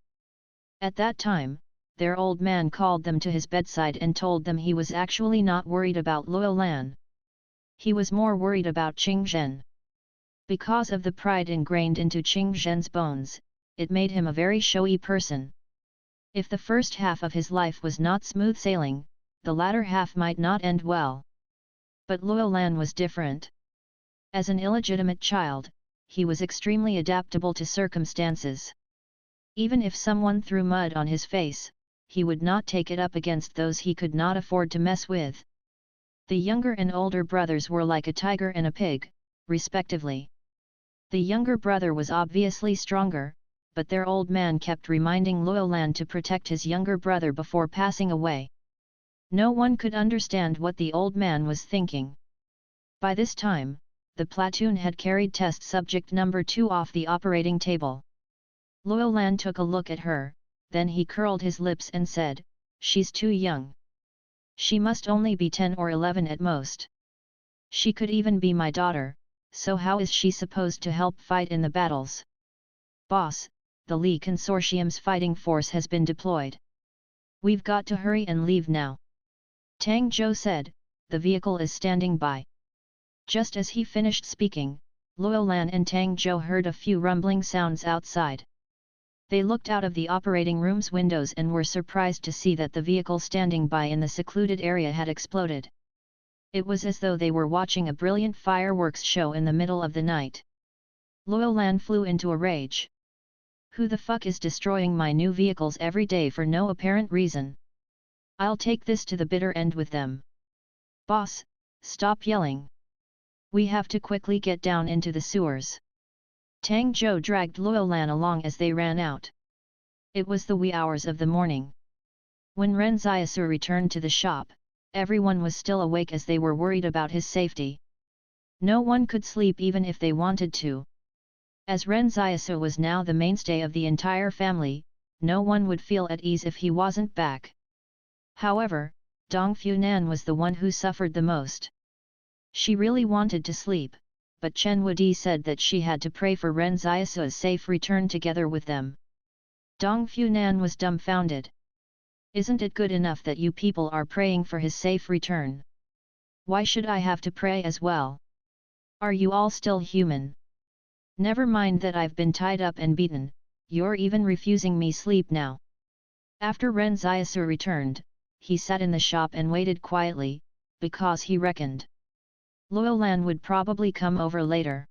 At that time, their old man called them to his bedside and told them he was actually not worried about Luolan. He was more worried about Qing Zhen. Because of the pride ingrained into Qing Zhen's bones, it made him a very showy person. If the first half of his life was not smooth sailing, the latter half might not end well. But Luolan was different. As an illegitimate child, he was extremely adaptable to circumstances. Even if someone threw mud on his face, he would not take it up against those he could not afford to mess with. The younger and older brothers were like a tiger and a pig, respectively. The younger brother was obviously stronger, but their old man kept reminding Luolan to protect his younger brother before passing away. No one could understand what the old man was thinking. By this time, the platoon had carried test subject number 2 off the operating table. Luolan took a look at her, then he curled his lips and said, "She's too young. She must only be 10 or 11 at most. She could even be my daughter, so how is she supposed to help fight in the battles? Boss, the Li Consortium's fighting force has been deployed. We've got to hurry and leave now." Tang Zhou said, "The vehicle is standing by." Just as he finished speaking, Luolan and Tang Zhou heard a few rumbling sounds outside. They looked out of the operating room's windows and were surprised to see that the vehicle standing by in the secluded area had exploded. It was as though they were watching a brilliant fireworks show in the middle of the night. Luolan flew into a rage. "Who the fuck is destroying my new vehicles every day for no apparent reason? I'll take this to the bitter end with them. Boss, stop yelling. We have to quickly get down into the sewers." Tang Zhou dragged Luolan along as they ran out. It was the wee hours of the morning. When Ren Xiaosu returned to the shop, everyone was still awake as they were worried about his safety. No one could sleep even if they wanted to. As Ren Xiaosu was now the mainstay of the entire family, no one would feel at ease if he wasn't back. However, Dong Funan was the one who suffered the most. She really wanted to sleep, but Chen Wudi said that she had to pray for Ren Xiaosu's safe return together with them. Dong Funan was dumbfounded. Isn't it good enough that you people are praying for his safe return? Why should I have to pray as well? Are you all still human? Never mind that I've been tied up and beaten, you're even refusing me sleep now. After Ren Xiaosu returned, he sat in the shop and waited quietly, because he reckoned Luolan would probably come over later.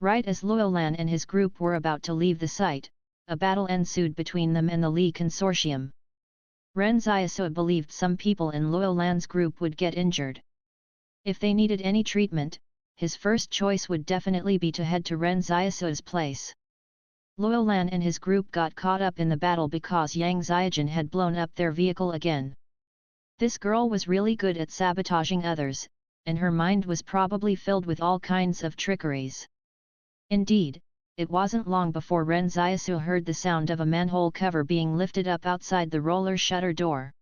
Right as Luolan and his group were about to leave the site, a battle ensued between them and the Li Consortium. Ren Xiaosu believed some people in Luolan's group would get injured. If they needed any treatment, his first choice would definitely be to head to Ren Xiaosu's place. Luolan and his group got caught up in the battle because Yang Xiaojun had blown up their vehicle again. This girl was really good at sabotaging others, and her mind was probably filled with all kinds of trickeries. Indeed, it wasn't long before Ren Xiaosu heard the sound of a manhole cover being lifted up outside the roller shutter door.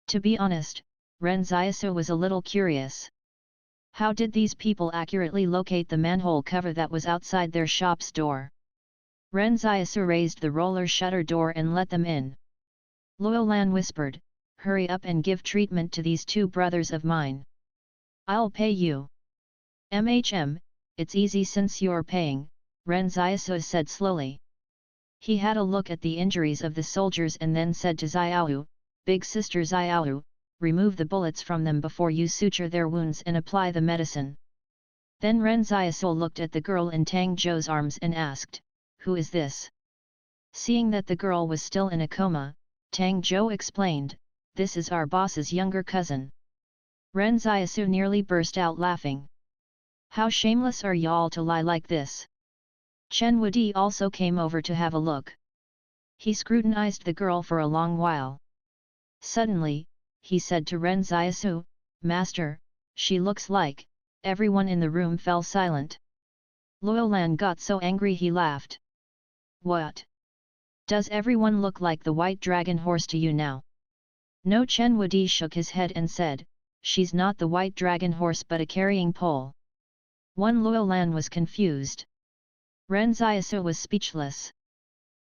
To be honest, Ren Xiaosu was a little curious. How did these people accurately locate the manhole cover that was outside their shop's door? Ren Xiaosu raised the roller shutter door and let them in. Luolan whispered, "Hurry up and give treatment to these two brothers of mine. I'll pay you." It's easy since you're paying," Ren Xiaosu said slowly. He had a look at the injuries of the soldiers and then said to Xiaoyu, "Big sister Xiaoyu, remove the bullets from them before you suture their wounds and apply the medicine." Then Ren Xiaosu looked at the girl in Tang Zhou's arms and asked, "Who is this?" Seeing that the girl was still in a coma, Tang Zhou explained, "This is our boss's younger cousin." Ren Xiaosu nearly burst out laughing. "How shameless are y'all to lie like this?" Chen Wudi also came over to have a look. He scrutinized the girl for a long while. Suddenly, he said to Ren Xiaosu, "Master, she looks like..." Everyone in the room fell silent. Luolan got so angry he laughed. "What? Does everyone look like the white dragon horse to you now?" No, Chen Wudi shook his head and said, "She's not the white dragon horse but a carrying pole." One Luolan was confused. Ren Xiaosu was speechless.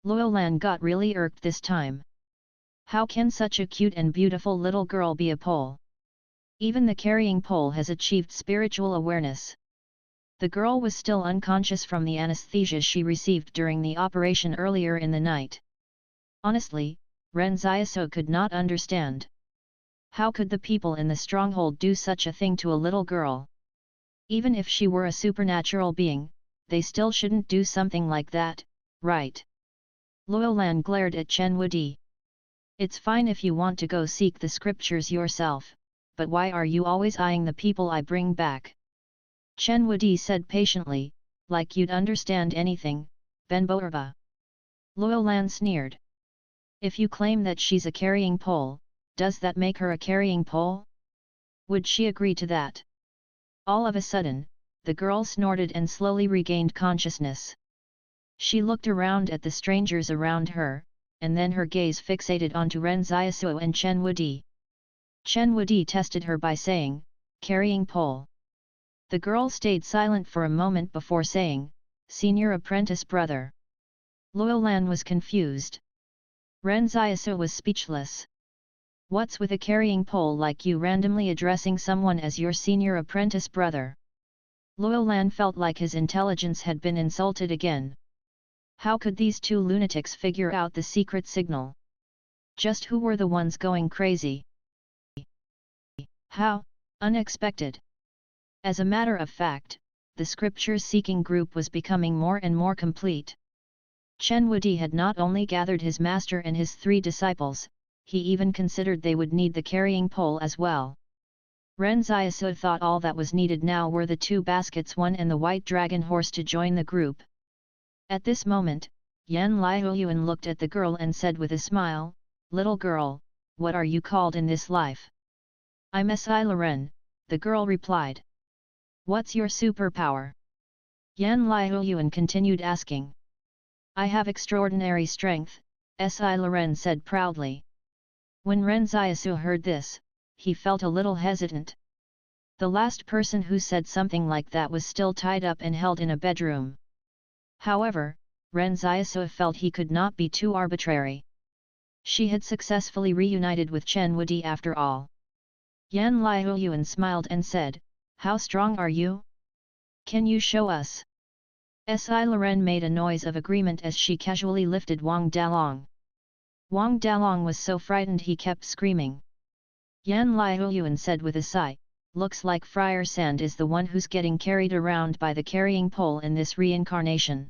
Luolan got really irked this time. How can such a cute and beautiful little girl be a pole? Even the carrying pole has achieved spiritual awareness. The girl was still unconscious from the anesthesia she received during the operation earlier in the night. Honestly, Ren Xiaosu could not understand. How could the people in the stronghold do such a thing to a little girl? Even if she were a supernatural being, they still shouldn't do something like that, right? Luolan glared at Chen Wudi. "It's fine if you want to go seek the scriptures yourself, but why are you always eyeing the people I bring back?" Chen Wudi said patiently, "Like you'd understand anything, Benboerba." Luolan sneered. "If you claim that she's a carrying pole, does that make her a carrying pole? Would she agree to that?" All of a sudden, the girl snorted and slowly regained consciousness. She looked around at the strangers around her, and then her gaze fixated onto Ren Xiaosu and Chen Wudi. Chen Wudi tested her by saying, "Carrying pole." The girl stayed silent for a moment before saying, "Senior apprentice brother." Luolan was confused. Ren Xiaosu was speechless. "What's with a carrying pole like you randomly addressing someone as your senior apprentice brother?" Luolan felt like his intelligence had been insulted again. How could these two lunatics figure out the secret signal? Just who were the ones going crazy? How unexpected! As a matter of fact, the scripture-seeking group was becoming more and more complete. Chen Wudi had not only gathered his master and his 3 disciples, he even considered they would need the carrying pole as well. Ren Xiaosu thought all that was needed now were the 2 baskets, one and the white dragon horse to join the group. At this moment, Yan Liuyuan looked at the girl and said with a smile, "Little girl, what are you called in this life?" "I'm Si Ren," the girl replied. "What's your superpower?" Yan Liuyuan continued asking. I have extraordinary strength, Ren said proudly. When Ren Xiaosu heard this, he felt a little hesitant. The last person who said something like that was still tied up and held in a bedroom. However, Ren Xiaosu felt he could not be too arbitrary. She had successfully reunited with Chen Wudi after all. Yan Liuyuan smiled and said, How strong are you? Can you show us? Ren made a noise of agreement as she casually lifted Wang Dalong. Wang Dalong was so frightened he kept screaming. Yan Liuyuan said with a sigh, Looks like Friar Sand is the one who's getting carried around by the carrying pole in this reincarnation.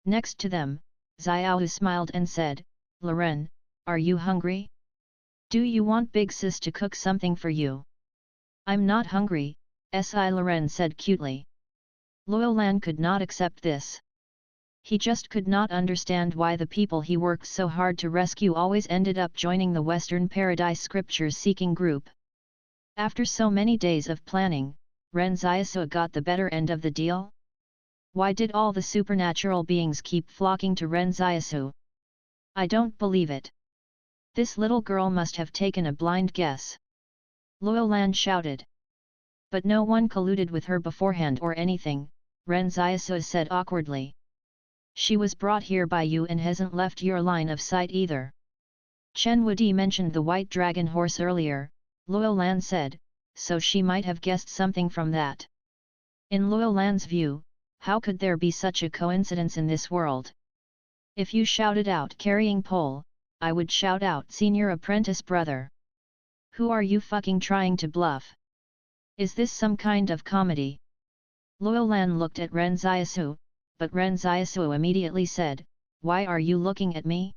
Next to them, Xiaoyu smiled and said, Ren, are you hungry? Do you want Big Sis to cook something for you? I'm not hungry, Ren said cutely. Luolan could not accept this. He just could not understand why the people he worked so hard to rescue always ended up joining the Western Paradise Scripture-seeking group. After so many days of planning, Ren Xiaosu got the better end of the deal? Why did all the supernatural beings keep flocking to Ren Xiaosu? I don't believe it. This little girl must have taken a blind guess. Luolan shouted. But no one colluded with her beforehand or anything, Ren Xiaosu said awkwardly. She was brought here by you and hasn't left your line of sight either. Chen Wudi mentioned the white dragon horse earlier, Luolan said, so she might have guessed something from that. In Luolan's view, how could there be such a coincidence in this world? If you shouted out carrying pole, I would shout out senior apprentice brother. Who are you fucking trying to bluff? Is this some kind of comedy? Luolan looked at Ren Xiaosu, but Ren Xiaosu immediately said, Why are you looking at me?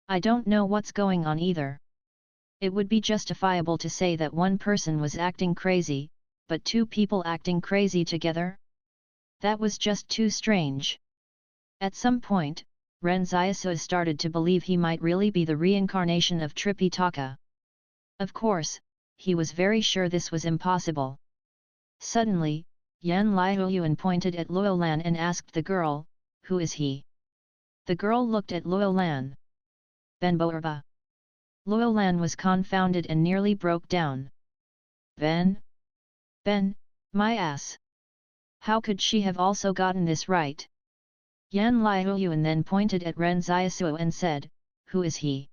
I don't know what's going on either. It would be justifiable to say that one person was acting crazy, but two people acting crazy together? That was just too strange. At some point, Ren Xiaosu started to believe he might really be the reincarnation of Tripitaka. Of course, he was very sure this was impossible. Suddenly, Yan Liuyuan pointed at Luolan and asked the girl, Who is he? The girl looked at Luolan. Ben Boerba. Luolan was confounded and nearly broke down. Ben? Ben, my ass! How could she have also gotten this right? Yan Liuyuan then pointed at Ren Xiaosu and said, Who is he?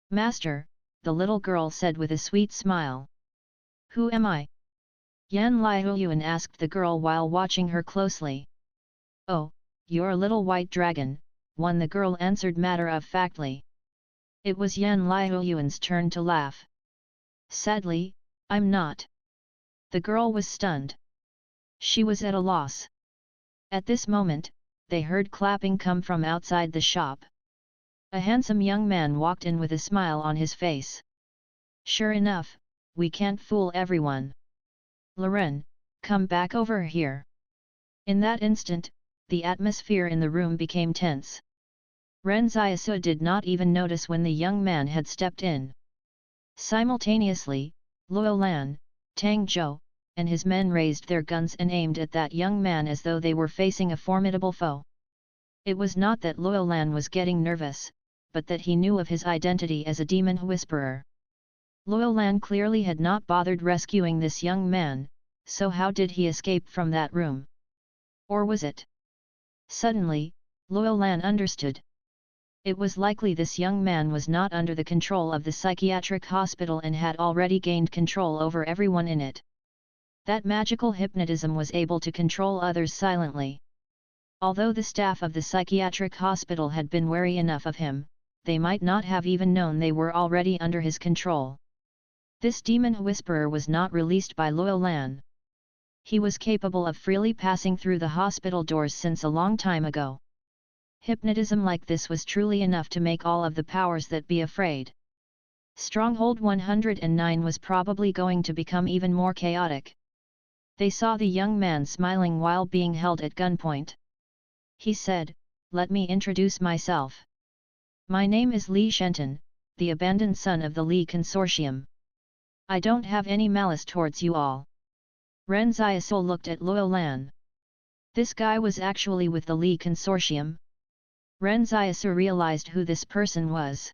Master, the little girl said with a sweet smile. Who am I? Yan Liuyuan asked the girl while watching her closely. Oh, you're a little white dragon, one the girl answered matter-of-factly. It was Yan Liuyuan's turn to laugh. Sadly, I'm not. The girl was stunned. She was at a loss. At this moment, they heard clapping come from outside the shop. A handsome young man walked in with a smile on his face. Sure enough, we can't fool everyone. Ren, come back over here. In that instant, the atmosphere in the room became tense. Ren Xiaosu did not even notice when the young man had stepped in. Simultaneously, Luolan, Tang Zhou, and his men raised their guns and aimed at that young man as though they were facing a formidable foe. It was not that Luolan was getting nervous, but that he knew of his identity as a demon whisperer. Luolan clearly had not bothered rescuing this young man, so how did he escape from that room? Or was it? Suddenly, Luolan understood. It was likely this young man was not under the control of the psychiatric hospital and had already gained control over everyone in it. That magical hypnotism was able to control others silently. Although the staff of the psychiatric hospital had been wary enough of him, they might not have even known they were already under his control. This demon whisperer was not released by Luolan. He was capable of freely passing through the hospital doors since a long time ago. Hypnotism like this was truly enough to make all of the powers that be afraid. Stronghold 109 was probably going to become even more chaotic. They saw the young man smiling while being held at gunpoint. He said, "Let me introduce myself. My name is Li Shenton, the abandoned son of the Li Consortium. I don't have any malice towards you all." Ren Xiaosu looked at Luolan. This guy was actually with the Li Consortium. Ren Xiaosu realized who this person was.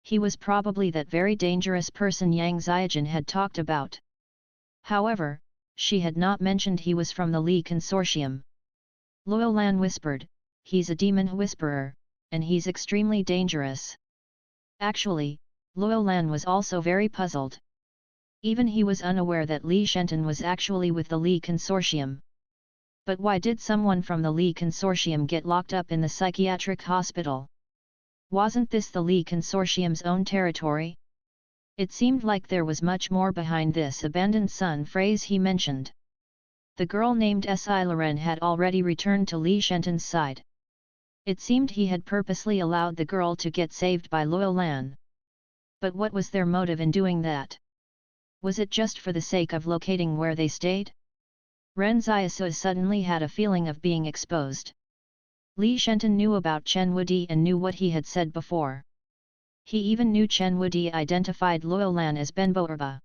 He was probably that very dangerous person Yang Xiaojin had talked about. However, she had not mentioned he was from the Li Consortium. Luo Lan whispered, "He's a demon whisperer, and he's extremely dangerous." Actually, Luo Lan was also very puzzled. Even he was unaware that Li Shenton was actually with the Li Consortium. But why did someone from the Li Consortium get locked up in the psychiatric hospital? Wasn't this the Li Consortium's own territory? It seemed like there was much more behind this abandoned son phrase he mentioned. The girl named Si Loren had already returned to Li Shenton's side. It seemed he had purposely allowed the girl to get saved by Luo Lan. But what was their motive in doing that? Was it just for the sake of locating where they stayed? Ren Xiaosu suddenly had a feeling of being exposed. Li Shenton knew about Chen Wudi and knew what he had said before. He even knew Chen Wudi identified Luo Lan as Benbo Erba.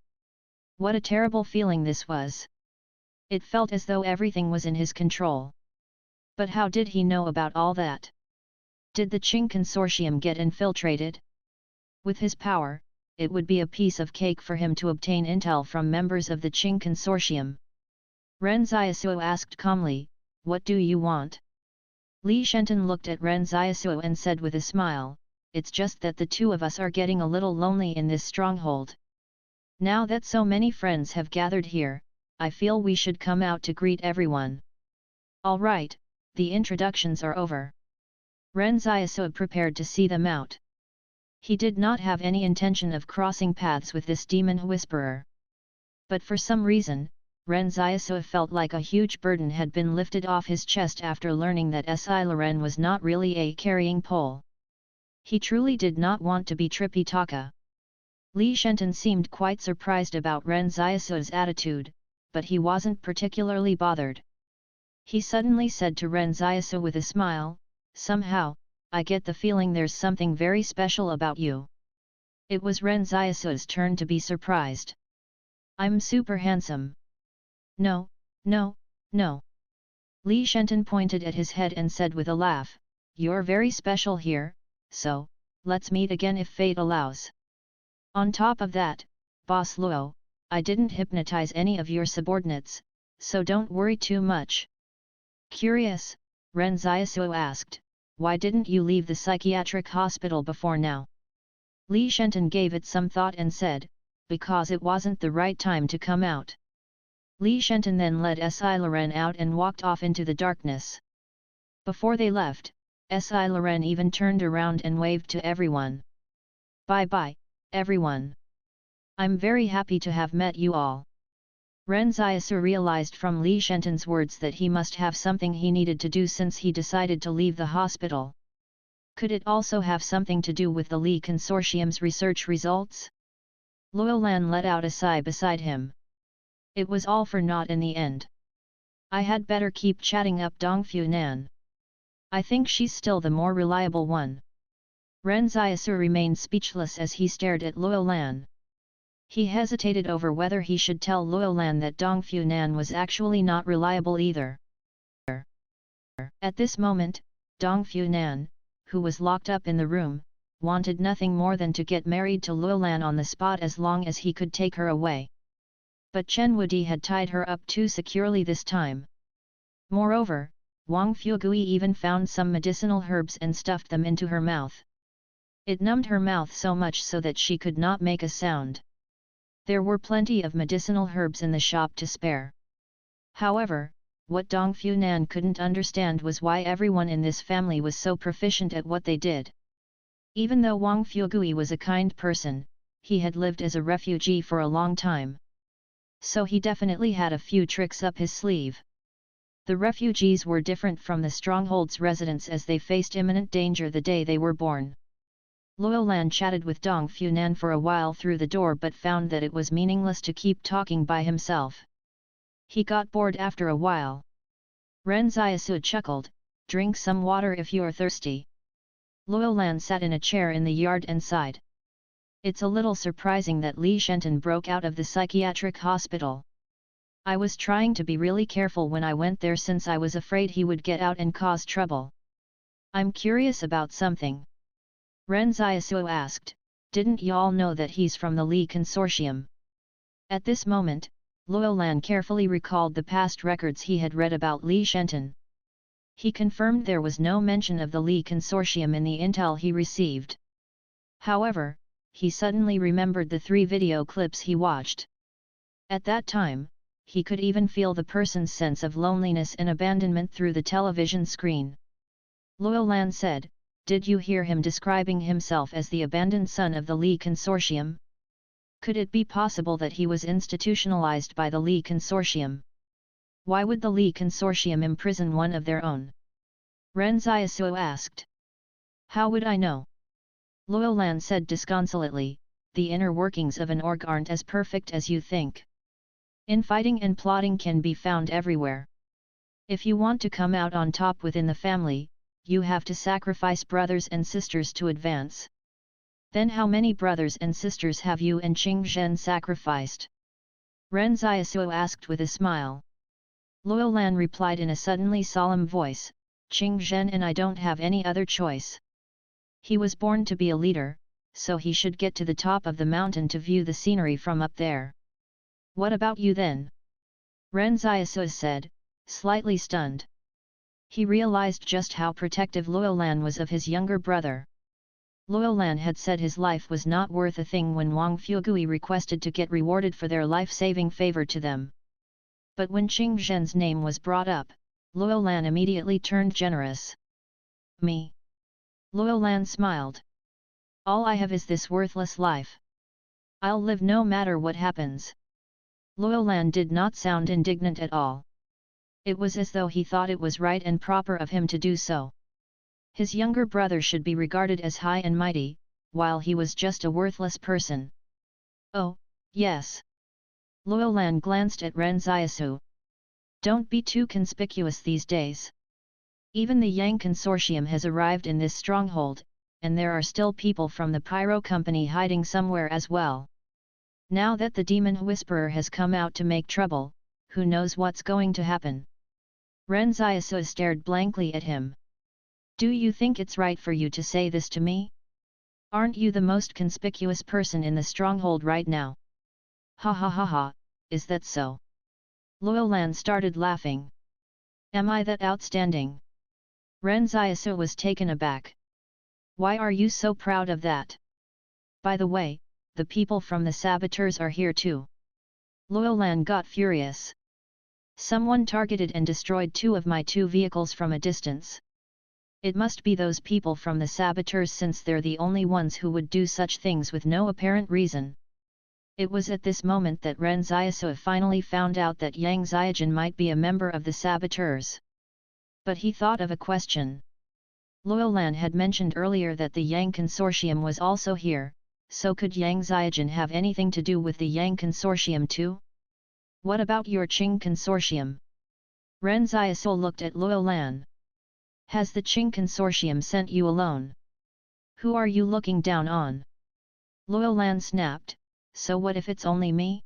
What a terrible feeling this was. It felt as though everything was in his control. But how did he know about all that? Did the Qing Consortium get infiltrated? With his power, it would be a piece of cake for him to obtain intel from members of the Qing Consortium. Ren Xiaosu asked calmly, "What do you want?" Li Shenton looked at Ren Xiaosu and said with a smile, "It's just that the two of us are getting a little lonely in this stronghold. Now that so many friends have gathered here, I feel we should come out to greet everyone." "All right, the introductions are over." Ren Xiaosu prepared to see them out. He did not have any intention of crossing paths with this demon whisperer. But for some reason, Ren Xiaosu felt like a huge burden had been lifted off his chest after learning that Si Loren was not really a carrying pole. He truly did not want to be Trippy Taka. Li Shenton seemed quite surprised about Ren Xiaosu's attitude, but he wasn't particularly bothered. He suddenly said to Ren Xiaosu with a smile, "Somehow, I get the feeling there's something very special about you." It was Ren Xiaosu's turn to be surprised. "I'm super handsome." "No, no, no." Li Shenton pointed at his head and said with a laugh, "You're very special here, so, let's meet again if fate allows. On top of that, Boss Luo, I didn't hypnotize any of your subordinates, so don't worry too much." Curious, Ren Xiaosu asked, "Why didn't you leave the psychiatric hospital before now?" Li Shenton gave it some thought and said, "Because it wasn't the right time to come out." Li Shenton then led Si Loren out and walked off into the darkness. Before they left, Si Loren even turned around and waved to everyone. "Bye-bye, everyone. I'm very happy to have met you all." Ren Xiaosu realized from Li Shenton's words that he must have something he needed to do since he decided to leave the hospital. Could it also have something to do with the Li Consortium's research results? Luo Lan let out a sigh beside him. It was all for naught in the end. "I had better keep chatting up Dongfu Nan. I think she's still the more reliable one." Ren Xiaosu remained speechless as he stared at Luo Lan. He hesitated over whether he should tell Luo Lan that Dongfu Nan was actually not reliable either. At this moment, Dongfu Nan, who was locked up in the room, wanted nothing more than to get married to Luo Lan on the spot as long as he could take her away. But Chen Wudi had tied her up too securely this time. Moreover, Wang Fugui even found some medicinal herbs and stuffed them into her mouth. It numbed her mouth so much so that she could not make a sound. There were plenty of medicinal herbs in the shop to spare. However, what Dongfu Nan couldn't understand was why everyone in this family was so proficient at what they did. Even though Wang Fugui was a kind person, he had lived as a refugee for a long time. So he definitely had a few tricks up his sleeve. The refugees were different from the strongholds residents as they faced imminent danger the day they were born. Luo Lan chatted with Dongfu Nan for a while through the door but found that it was meaningless to keep talking by himself. He got bored after a while. Ren Xiaosu chuckled, "Drink some water if you're thirsty." Luo Lan sat in a chair in the yard and sighed. It's a little surprising that Li Shenton broke out of the psychiatric hospital. I was trying to be really careful when I went there since I was afraid he would get out and cause trouble. I'm curious about something. Ren Xiaosu asked, didn't y'all know that he's from the Li Consortium? At this moment, Luolan carefully recalled the past records he had read about Li Shenton. He confirmed there was no mention of the Li Consortium in the intel he received. However, he suddenly remembered the 3 video clips he watched. At that time, he could even feel the person's sense of loneliness and abandonment through the television screen. Luolan said, did you hear him describing himself as the abandoned son of the Li Consortium? Could it be possible that he was institutionalized by the Li Consortium? Why would the Li Consortium imprison one of their own? Ren Xiaosu asked. How would I know? Luolan said disconsolately, the inner workings of an org aren't as perfect as you think. Infighting and plotting can be found everywhere. If you want to come out on top within the family, you have to sacrifice brothers and sisters to advance. Then how many brothers and sisters have you and Qing Zhen sacrificed? Ren Xiaosu asked with a smile. Luolan replied in a suddenly solemn voice, Qing Zhen and I don't have any other choice. He was born to be a leader, so he should get to the top of the mountain to view the scenery from up there. What about you then? Ren Xiaosu said, slightly stunned. He realized just how protective Luolan was of his younger brother. Luolan had said his life was not worth a thing when Wang Fugui requested to get rewarded for their life-saving favor to them. But when Qing Zhen's name was brought up, Luolan immediately turned generous. Me? Luolan smiled. All I have is this worthless life. I'll live no matter what happens. Luolan did not sound indignant at all. It was as though he thought it was right and proper of him to do so. His younger brother should be regarded as high and mighty, while he was just a worthless person. Oh, yes. Luolan glanced at Ren Xiaosu. Don't be too conspicuous these days. Even the Yang Consortium has arrived in this stronghold, and there are still people from the Pyro Company hiding somewhere as well. Now that the Demon Whisperer has come out to make trouble, who knows what's going to happen? Ren Xiaosu stared blankly at him. Do you think it's right for you to say this to me? Aren't you the most conspicuous person in the stronghold right now? Ha ha ha ha, is that so? Luolan started laughing. Am I that outstanding? Ren Xiaosu was taken aback. Why are you so proud of that? By the way, the people from the saboteurs are here too. Luolan got furious. Someone targeted and destroyed 2 of my 2 vehicles from a distance. It must be those people from the saboteurs since they're the only ones who would do such things with no apparent reason. It was at this moment that Ren Xiaosu finally found out that Yang Xiaojun might be a member of the saboteurs. But he thought of a question. Luolan had mentioned earlier that the Yang Consortium was also here, so could Yang Xiaojun have anything to do with the Yang Consortium too? What about your Qing Consortium? Ren Xiaosu looked at Luolan. Has the Qing Consortium sent you alone? Who are you looking down on? Luolan snapped, so what if it's only me?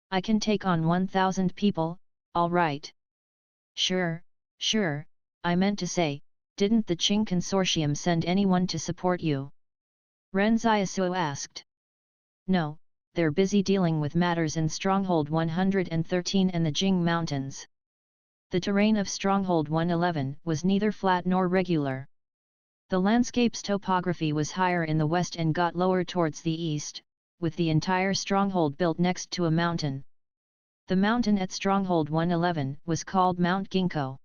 I can take on 1,000 people, all right. Sure, I meant to say, didn't the Qing Consortium send anyone to support you? Ren Xiaosu asked. No, they're busy dealing with matters in Stronghold 113 and the Jing Mountains. The terrain of Stronghold 111 was neither flat nor regular. The landscape's topography was higher in the west and got lower towards the east, with the entire stronghold built next to a mountain. The mountain at Stronghold 111 was called Mount Ginkgo.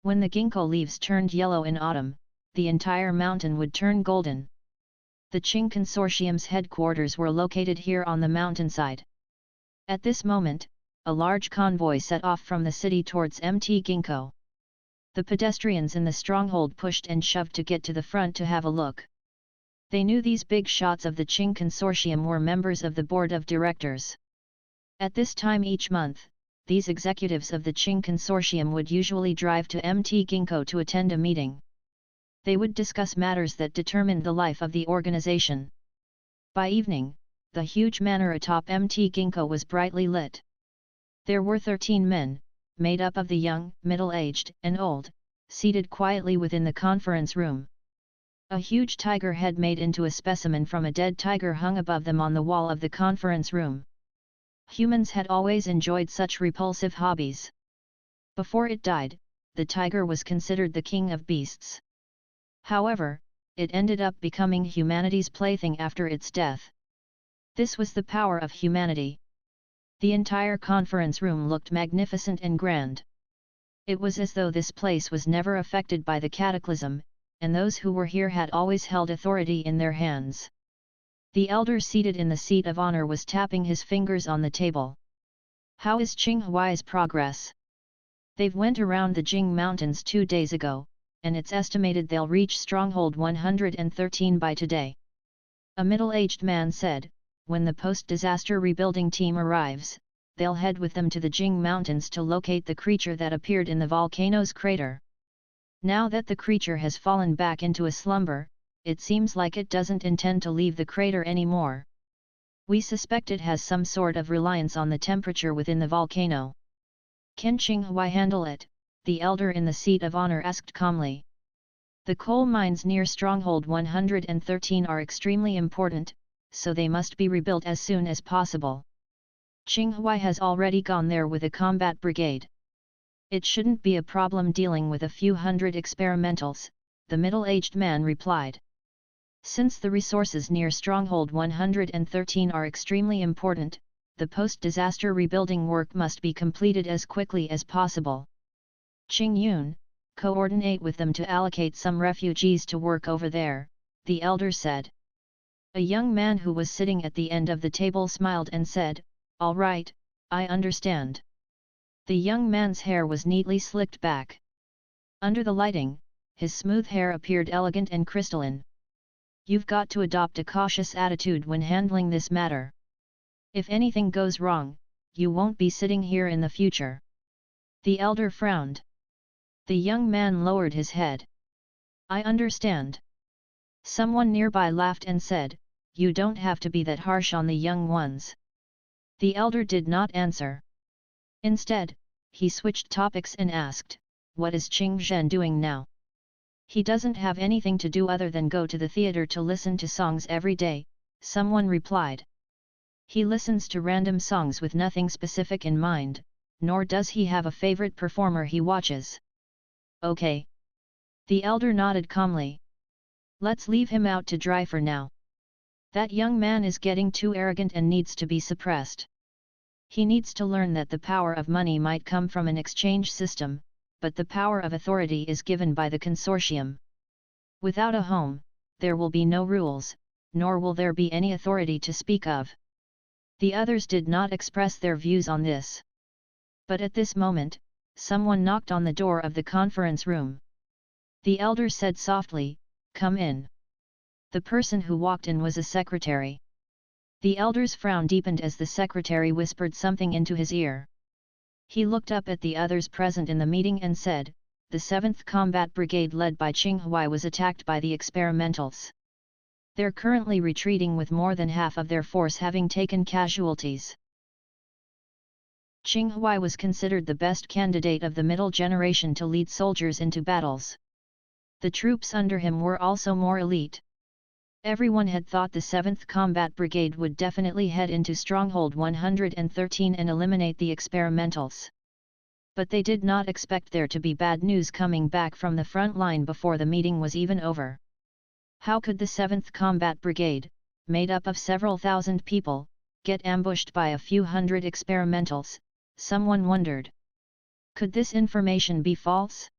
When the ginkgo leaves turned yellow in autumn, the entire mountain would turn golden. The Qing Consortium's headquarters were located here on the mountainside. At this moment, a large convoy set off from the city towards Mt Ginkgo. The pedestrians in the stronghold pushed and shoved to get to the front to have a look. They knew these big shots of the Qing Consortium were members of the board of directors. At this time each month, these executives of the Qing Consortium would usually drive to Mt Ginkgo to attend a meeting. They would discuss matters that determined the life of the organization. By evening, the huge manor atop Mt Ginkgo was brightly lit. There were 13 men, made up of the young, middle-aged, and old, seated quietly within the conference room. A huge tiger head made into a specimen from a dead tiger hung above them on the wall of the conference room. Humans had always enjoyed such repulsive hobbies. Before it died, the tiger was considered the king of beasts. However, it ended up becoming humanity's plaything after its death. This was the power of humanity. The entire conference room looked magnificent and grand. It was as though this place was never affected by the cataclysm, and those who were here had always held authority in their hands. The elder seated in the seat of honor was tapping his fingers on the table. How is Qinghuai's progress? They've went around the Jing Mountains 2 days ago, and it's estimated they'll reach stronghold 113 by today. A middle-aged man said, when the post-disaster rebuilding team arrives, they'll head with them to the Jing Mountains to locate the creature that appeared in the volcano's crater. Now that the creature has fallen back into a slumber, it seems like it doesn't intend to leave the crater anymore. We suspect it has some sort of reliance on the temperature within the volcano. Can Qinghuai handle it? The elder in the seat of honor asked calmly. The coal mines near stronghold 113 are extremely important, so they must be rebuilt as soon as possible. Qinghuai has already gone there with a combat brigade. It shouldn't be a problem dealing with a few hundred experimentals, the middle-aged man replied. Since the resources near stronghold 113 are extremely important, the post-disaster rebuilding work must be completed as quickly as possible. Qing Yun, coordinate with them to allocate some refugees to work over there, the elder said. A young man who was sitting at the end of the table smiled and said, "All right, I understand." The young man's hair was neatly slicked back. Under the lighting, his smooth hair appeared elegant and crystalline. You've got to adopt a cautious attitude when handling this matter. If anything goes wrong, you won't be sitting here in the future. The elder frowned. The young man lowered his head. I understand. Someone nearby laughed and said, "You don't have to be that harsh on the young ones." The elder did not answer. Instead, he switched topics and asked, "What is Qing Zhen doing now?" "He doesn't have anything to do other than go to the theater to listen to songs every day," someone replied. "He listens to random songs with nothing specific in mind, nor does he have a favorite performer he watches." "Okay." The elder nodded calmly. "Let's leave him out to dry for now. That young man is getting too arrogant and needs to be suppressed. He needs to learn that the power of money might come from an exchange system, but the power of authority is given by the consortium. Without a home, there will be no rules, nor will there be any authority to speak of." The others did not express their views on this. But at this moment, someone knocked on the door of the conference room. The elder said softly, "Come in." The person who walked in was a secretary. The elder's frown deepened as the secretary whispered something into his ear. He looked up at the others present in the meeting and said, "The 7th Combat Brigade led by Qinghuai was attacked by the experimentals. They're currently retreating with more than half of their force having taken casualties." Qinghuai was considered the best candidate of the middle generation to lead soldiers into battles. The troops under him were also more elite. Everyone had thought the 7th Combat Brigade would definitely head into Stronghold 113 and eliminate the experimentals. But they did not expect there to be bad news coming back from the front line before the meeting was even over. How could the 7th Combat Brigade, made up of several thousand people, get ambushed by a few hundred experimentals, someone wondered. Could this information be false?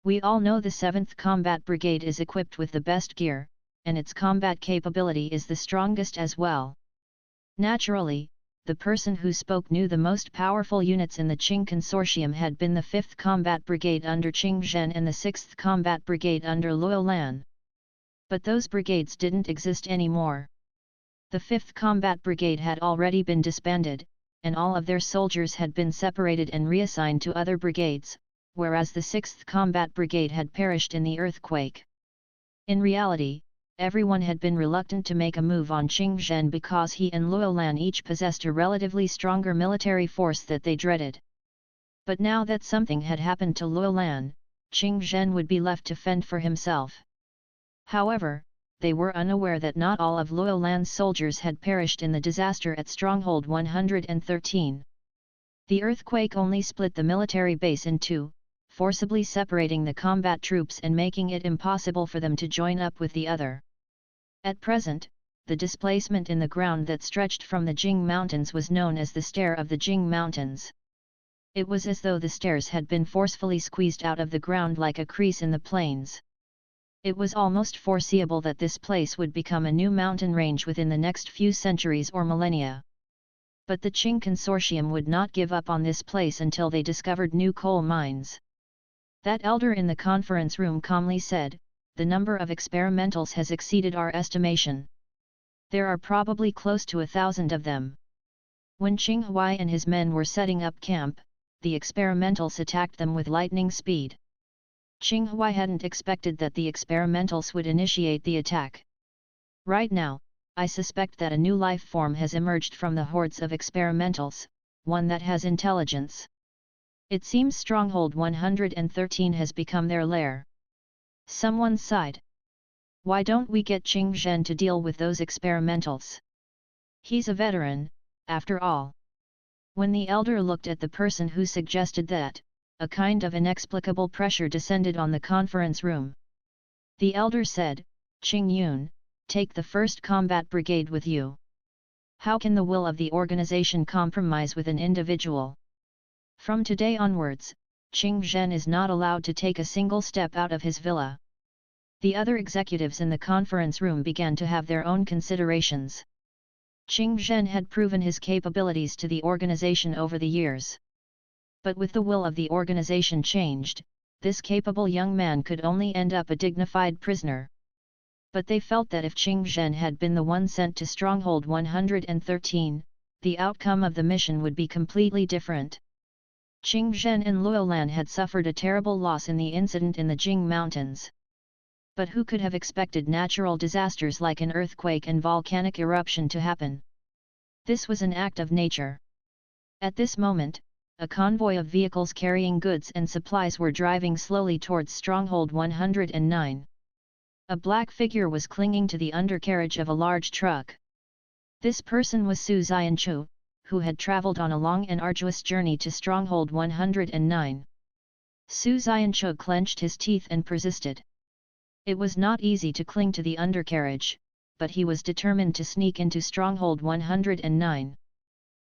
We all know the 7th Combat Brigade is equipped with the best gear, and its combat capability is the strongest as well. Naturally, the person who spoke knew the most powerful units in the Qing Consortium had been the 5th Combat Brigade under Qing Zhen and the 6th Combat Brigade under Luo Lan. But those brigades didn't exist anymore. The 5th Combat Brigade had already been disbanded, and all of their soldiers had been separated and reassigned to other brigades, whereas the 6th Combat Brigade had perished in the earthquake. In reality, everyone had been reluctant to make a move on Qingzhen because he and Luolan each possessed a relatively stronger military force that they dreaded. But now that something had happened to Luolan, Qingzhen would be left to fend for himself. However, they were unaware that not all of Luolan's soldiers had perished in the disaster at Stronghold 113. The earthquake only split the military base in two, forcibly separating the combat troops and making it impossible for them to join up with the other. At present, the displacement in the ground that stretched from the Jing Mountains was known as the Stair of the Jing Mountains. It was as though the stairs had been forcefully squeezed out of the ground like a crease in the plains. It was almost foreseeable that this place would become a new mountain range within the next few centuries or millennia. But the Qing consortium would not give up on this place until they discovered new coal mines. That elder in the conference room calmly said, "The number of experimentals has exceeded our estimation. There are probably close to 1,000 of them." When Qing Huai and his men were setting up camp, the experimentals attacked them with lightning speed. Qing Huai hadn't expected that the experimentals would initiate the attack. "Right now, I suspect that a new life form has emerged from the hordes of experimentals, one that has intelligence. It seems Stronghold 113 has become their lair." Someone sighed. "Why don't we get Qingzhen to deal with those experimentals? He's a veteran, after all." When the elder looked at the person who suggested that, a kind of inexplicable pressure descended on the conference room. The elder said, "Qing Yun, take the 1st Combat Brigade with you. How can the will of the organization compromise with an individual? From today onwards, Qingzhen is not allowed to take a single step out of his villa." The other executives in the conference room began to have their own considerations. Qingzhen had proven his capabilities to the organization over the years. But with the will of the organization changed, this capable young man could only end up a dignified prisoner. But they felt that if Qingzhen had been the one sent to Stronghold 113, the outcome of the mission would be completely different. Qingzhen and Luolan had suffered a terrible loss in the incident in the Jing Mountains. But who could have expected natural disasters like an earthquake and volcanic eruption to happen? This was an act of nature. At this moment, a convoy of vehicles carrying goods and supplies were driving slowly towards Stronghold 109. A black figure was clinging to the undercarriage of a large truck. This person was Su Xianchu, who had traveled on a long and arduous journey to Stronghold 109. Su Xianchu clenched his teeth and persisted. It was not easy to cling to the undercarriage, but he was determined to sneak into Stronghold 109.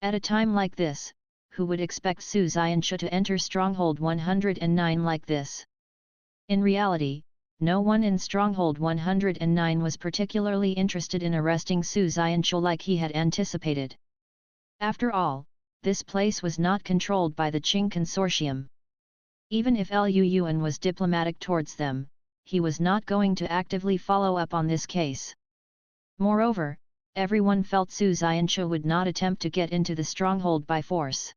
At a time like this, who would expect Su Xianchu to enter Stronghold 109 like this? In reality, no one in Stronghold 109 was particularly interested in arresting Su Xianchu like he had anticipated. After all, this place was not controlled by the Qing consortium. Even if Liu Yuan was diplomatic towards them, he was not going to actively follow up on this case. Moreover, everyone felt Su Xianchu would not attempt to get into the stronghold by force.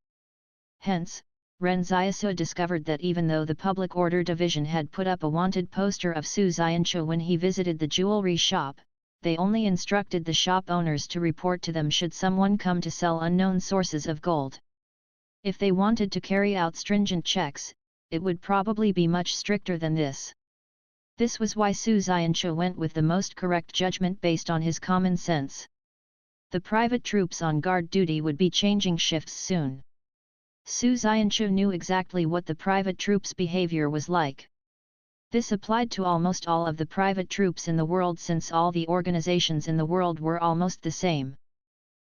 Hence, Ren Xiaosu discovered that even though the Public Order Division had put up a wanted poster of Su Xianchu when he visited the jewelry shop, they only instructed the shop owners to report to them should someone come to sell unknown sources of gold. If they wanted to carry out stringent checks, it would probably be much stricter than this. This was why Su Xianchu went with the most correct judgment based on his common sense. The private troops on guard duty would be changing shifts soon. Su Xianchu knew exactly what the private troops' behavior was like. This applied to almost all of the private troops in the world since all the organizations in the world were almost the same.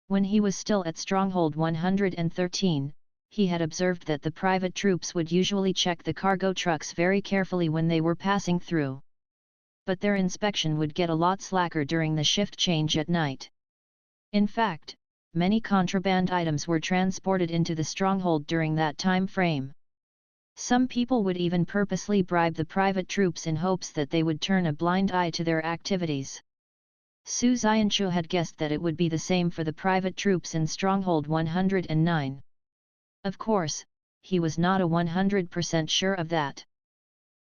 When he was still at Stronghold 113, he had observed that the private troops would usually check the cargo trucks very carefully when they were passing through. But their inspection would get a lot slacker during the shift change at night. In fact, many contraband items were transported into the stronghold during that time frame. Some people would even purposely bribe the private troops in hopes that they would turn a blind eye to their activities. Su Xianchu had guessed that it would be the same for the private troops in Stronghold 109. Of course, he was not a 100% sure of that.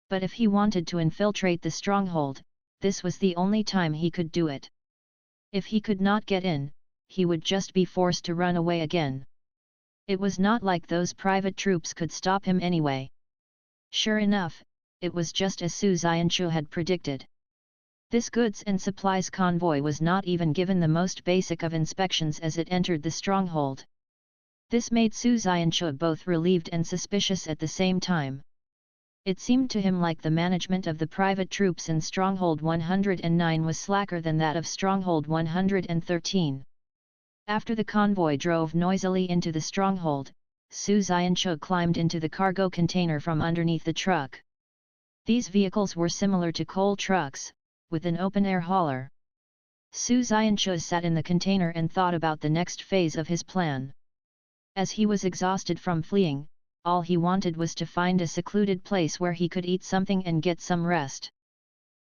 But if he wanted to infiltrate the stronghold, this was the only time he could do it. If he could not get in, he would just be forced to run away again. It was not like those private troops could stop him anyway. Sure enough, it was just as Su Xianchu had predicted. This goods and supplies convoy was not even given the most basic of inspections as it entered the stronghold. This made Su Xianchu both relieved and suspicious at the same time. It seemed to him like the management of the private troops in Stronghold 109 was slacker than that of Stronghold 113. After the convoy drove noisily into the stronghold, Su Xianchu climbed into the cargo container from underneath the truck. These vehicles were similar to coal trucks, with an open-air hauler. Su Xianchu sat in the container and thought about the next phase of his plan. As he was exhausted from fleeing, all he wanted was to find a secluded place where he could eat something and get some rest.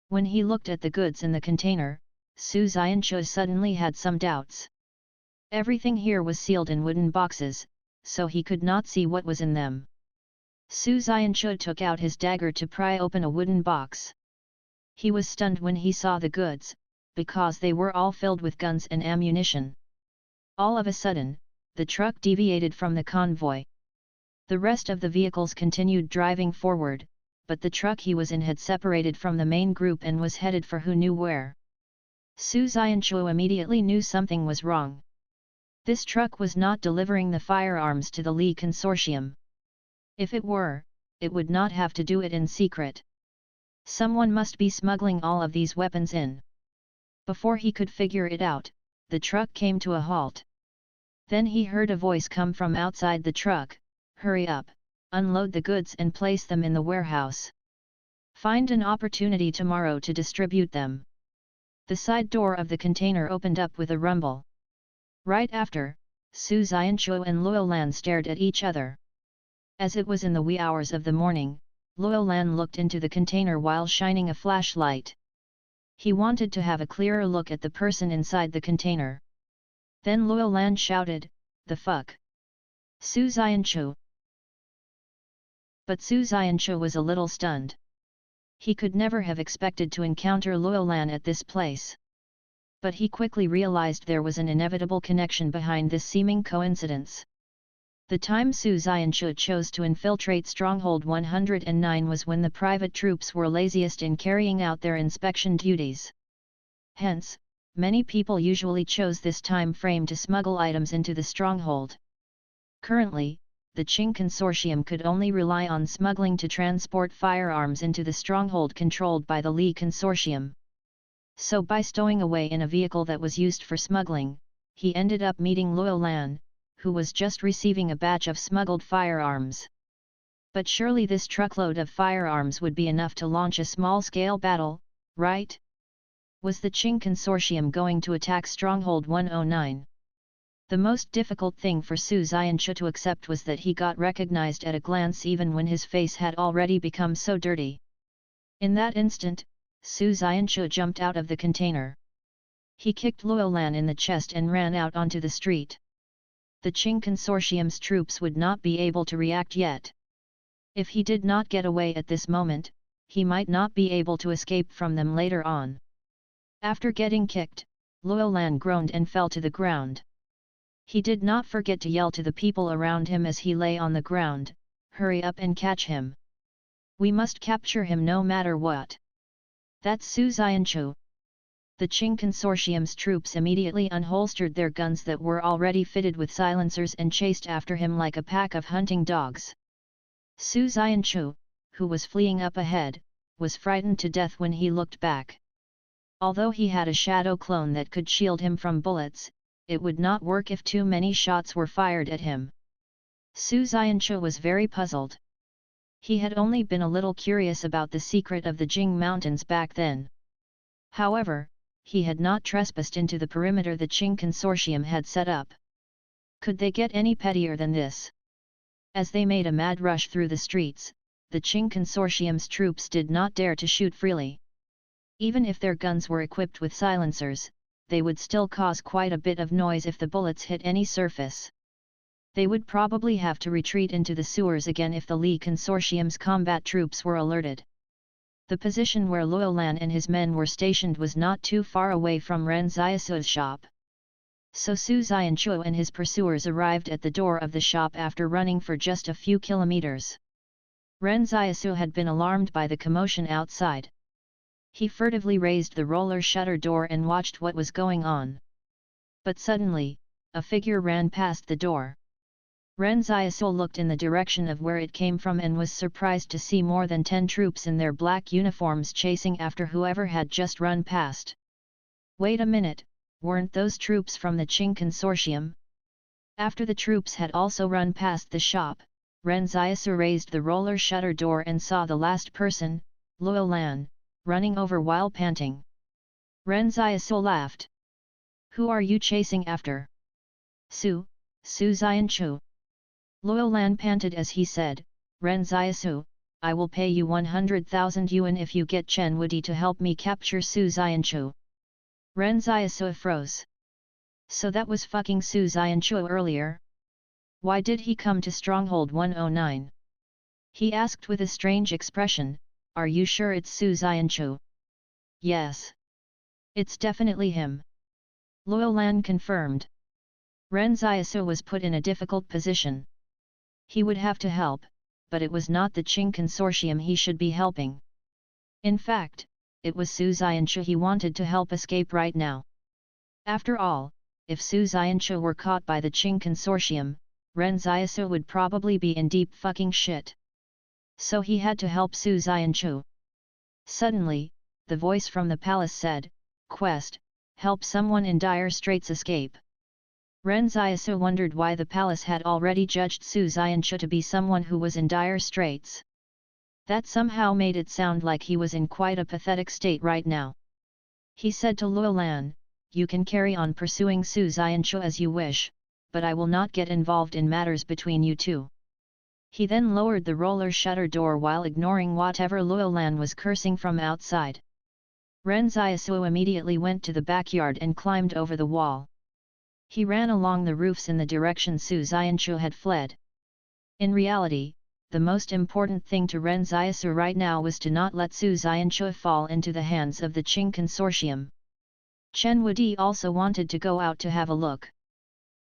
When he looked at the goods in the container, Su Xianchu suddenly had some doubts. Everything here was sealed in wooden boxes, so he could not see what was in them. Su Xianchu took out his dagger to pry open a wooden box. He was stunned when he saw the goods, because they were all filled with guns and ammunition. All of a sudden, the truck deviated from the convoy. The rest of the vehicles continued driving forward, but the truck he was in had separated from the main group and was headed for who knew where. Su Xianchu immediately knew something was wrong. This truck was not delivering the firearms to the Li Consortium. If it were, it would not have to do it in secret. Someone must be smuggling all of these weapons in. Before he could figure it out, the truck came to a halt. Then he heard a voice come from outside the truck, "Hurry up, unload the goods and place them in the warehouse. Find an opportunity tomorrow to distribute them." The side door of the container opened up with a rumble. Right after, Su Xianchu and Luolan stared at each other. As it was in the wee hours of the morning, Luolan looked into the container while shining a flashlight. He wanted to have a clearer look at the person inside the container. Then Luolan shouted, "The fuck? Su Xianchu!" But Su Xianchu was a little stunned. He could never have expected to encounter Luolan at this place. But he quickly realized there was an inevitable connection behind this seeming coincidence. The time Su Xianchu chose to infiltrate Stronghold 109 was when the private troops were laziest in carrying out their inspection duties. Hence, many people usually chose this time frame to smuggle items into the stronghold. Currently, the Qing Consortium could only rely on smuggling to transport firearms into the stronghold controlled by the Li Consortium. So by stowing away in a vehicle that was used for smuggling, he ended up meeting Luolan, who was just receiving a batch of smuggled firearms. But surely this truckload of firearms would be enough to launch a small-scale battle, right? Was the Qing Consortium going to attack Stronghold 109? The most difficult thing for Su Xianchu to accept was that he got recognized at a glance even when his face had already become so dirty. In that instant, Su Xianchu jumped out of the container. He kicked Luolan in the chest and ran out onto the street. The Qing Consortium's troops would not be able to react yet. If he did not get away at this moment, he might not be able to escape from them later on. After getting kicked, Luolan groaned and fell to the ground. He did not forget to yell to the people around him as he lay on the ground, "Hurry up and catch him. We must capture him no matter what." That's Su Xianchu. The Qing Consortium's troops immediately unholstered their guns that were already fitted with silencers and chased after him like a pack of hunting dogs. Su Xianchu, who was fleeing up ahead, was frightened to death when he looked back. Although he had a shadow clone that could shield him from bullets, it would not work if too many shots were fired at him. Su Xianchu was very puzzled. He had only been a little curious about the secret of the Jing Mountains back then. However, he had not trespassed into the perimeter the Qing Consortium had set up. Could they get any pettier than this? As they made a mad rush through the streets, the Qing Consortium's troops did not dare to shoot freely. Even if their guns were equipped with silencers, they would still cause quite a bit of noise if the bullets hit any surface. They would probably have to retreat into the sewers again if the Li Consortium's combat troops were alerted. The position where Luolan and his men were stationed was not too far away from Ren Xiaosu's shop. So Su Xianchu and his pursuers arrived at the door of the shop after running for just a few kilometers. Ren Xiaosu had been alarmed by the commotion outside. He furtively raised the roller shutter door and watched what was going on. But suddenly, a figure ran past the door. Ren Xiaosu looked in the direction of where it came from and was surprised to see more than 10 troops in their black uniforms chasing after whoever had just run past. Wait a minute, weren't those troops from the Qing Consortium? After the troops had also run past the shop, Ren Xiaosu raised the roller shutter door and saw the last person, Luolan, running over while panting. Ren Xiaosu laughed. Who are you chasing after? Su Xianchu. Luolan panted as he said, Ren Xiaosu, I will pay you 100,000 yuan if you get Chen Wudi to help me capture Su Xianchu. Ren Xiaosu froze. So that was fucking Su Xianchu earlier? Why did he come to Stronghold 109? He asked with a strange expression, are you sure it's Su Xianchu? Yes. It's definitely him. Luolan confirmed. Ren Xiaosu was put in a difficult position. He would have to help, but it was not the Qing Consortium he should be helping. In fact, it was Su Xianchu he wanted to help escape right now. After all, if Su Xianchu were caught by the Qing Consortium, Ren Xiaosu would probably be in deep fucking shit. So he had to help Su Xianchu. Suddenly, the voice from the palace said, Quest, help someone in dire straits escape. Ren Xiaosu wondered why the palace had already judged Su Xianchu to be someone who was in dire straits. That somehow made it sound like he was in quite a pathetic state right now. He said to Luolan, you can carry on pursuing Su Xianchu as you wish, but I will not get involved in matters between you two. He then lowered the roller shutter door while ignoring whatever Luolan was cursing from outside. Ren Xiaosu immediately went to the backyard and climbed over the wall. He ran along the roofs in the direction Su Xianchu had fled. In reality, the most important thing to Ren Xiaosu right now was to not let Su Xianchu fall into the hands of the Qing Consortium. Chen Wudi also wanted to go out to have a look.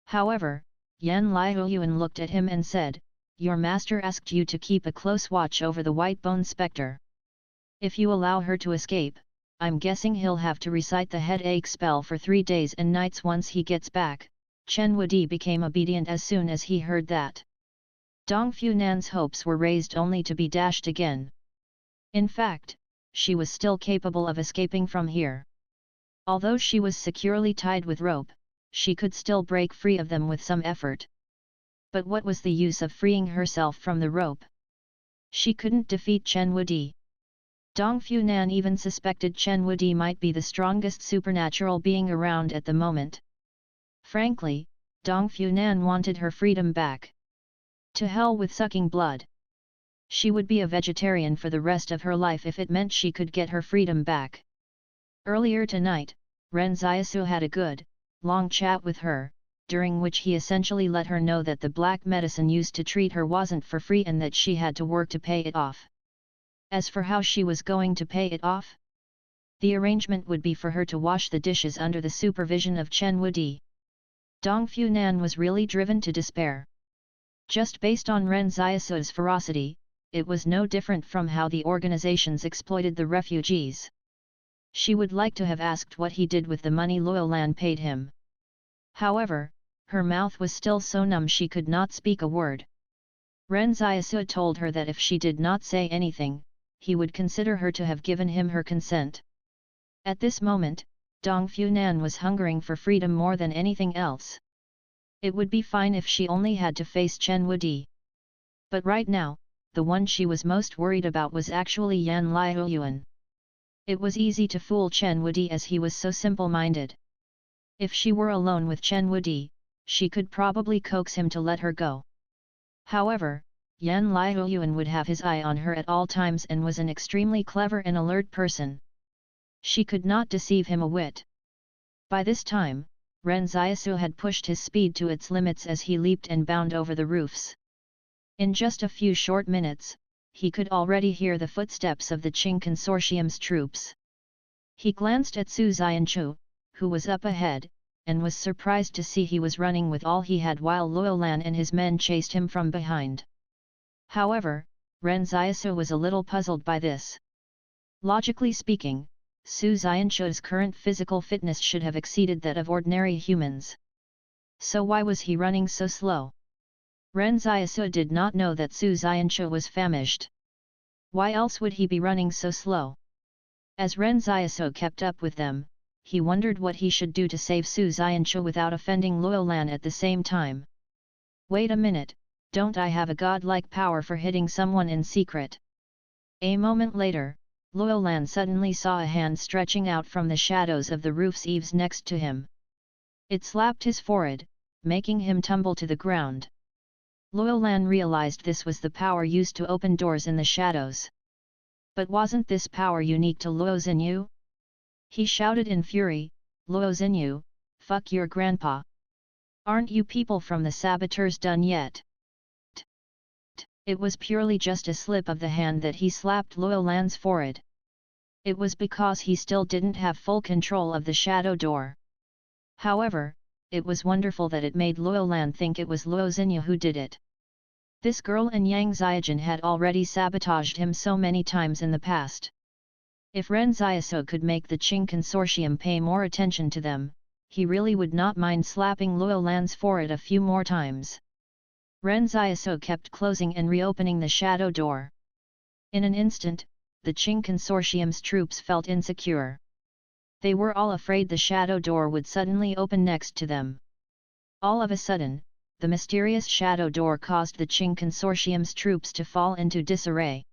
However, Yan Liuyuan looked at him and said, your master asked you to keep a close watch over the White Bone Spectre. If you allow her to escape, I'm guessing he'll have to recite the headache spell for 3 days and nights once he gets back. Chen Wudi became obedient as soon as he heard that. Dong Funan's hopes were raised only to be dashed again. In fact, she was still capable of escaping from here. Although she was securely tied with rope, she could still break free of them with some effort. But what was the use of freeing herself from the rope? She couldn't defeat Chen Wudi. Dong Funan even suspected Chen Wudi might be the strongest supernatural being around at the moment. Frankly, Dong Funan wanted her freedom back. To hell with sucking blood. She would be a vegetarian for the rest of her life if it meant she could get her freedom back. Earlier tonight, Ren Xiaosu had a good, long chat with her, during which he essentially let her know that the black medicine used to treat her wasn't for free and that she had to work to pay it off. As for how she was going to pay it off? The arrangement would be for her to wash the dishes under the supervision of Chen Wudi. Dong Funan was really driven to despair. Just based on Ren Xiaosu's ferocity, it was no different from how the organizations exploited the refugees. She would like to have asked what he did with the money Luolan paid him. However, her mouth was still so numb she could not speak a word. Ren Xiaosu told her that if she did not say anything, he would consider her to have given him her consent. At this moment, Dong Funan was hungering for freedom more than anything else. It would be fine if she only had to face Chen Wudi. But right now, the one she was most worried about was actually Yan Liuyuan. It was easy to fool Chen Wudi as he was so simple-minded. If she were alone with Chen Wudi, she could probably coax him to let her go. However, Yan Liuyuan would have his eye on her at all times and was an extremely clever and alert person. She could not deceive him a whit. By this time, Ren Xiaosu had pushed his speed to its limits as he leaped and bounded over the roofs. In just a few short minutes, he could already hear the footsteps of the Qing Consortium's troops. He glanced at Su Xianchu, who was up ahead, and was surprised to see he was running with all he had while Luolan and his men chased him from behind. However, Ren Xiaosu was a little puzzled by this. Logically speaking, Su Xianchu's current physical fitness should have exceeded that of ordinary humans. So why was he running so slow? Ren Xiaosu did not know that Su Xianchu was famished. Why else would he be running so slow? As Ren Xiaosu kept up with them, he wondered what he should do to save Su Xianchu without offending Luolan at the same time. Wait a minute, don't I have a godlike power for hitting someone in secret? A moment later, Luolan suddenly saw a hand stretching out from the shadows of the roof's eaves next to him. It slapped his forehead, making him tumble to the ground. Luolan realized this was the power used to open doors in the shadows. But wasn't this power unique to Luo Xinyu? He shouted in fury, "Luo Xinyu, fuck your grandpa! Aren't you people from the saboteurs done yet?" It was purely just a slip of the hand that he slapped Luolan's forehead. It was because he still didn't have full control of the shadow door. However, it was wonderful that it made Luolan think it was Luo Xinyu who did it. This girl and Yang Xiaojun had already sabotaged him so many times in the past. If Ren Xiaosu could make the Qing Consortium pay more attention to them, he really would not mind slapping Luolan's forehead a few more times. Ren Xiaosu kept closing and reopening the shadow door. In an instant, the Qing Consortium's troops felt insecure. They were all afraid the shadow door would suddenly open next to them. All of a sudden, the mysterious shadow door caused the Qing Consortium's troops to fall into disarray.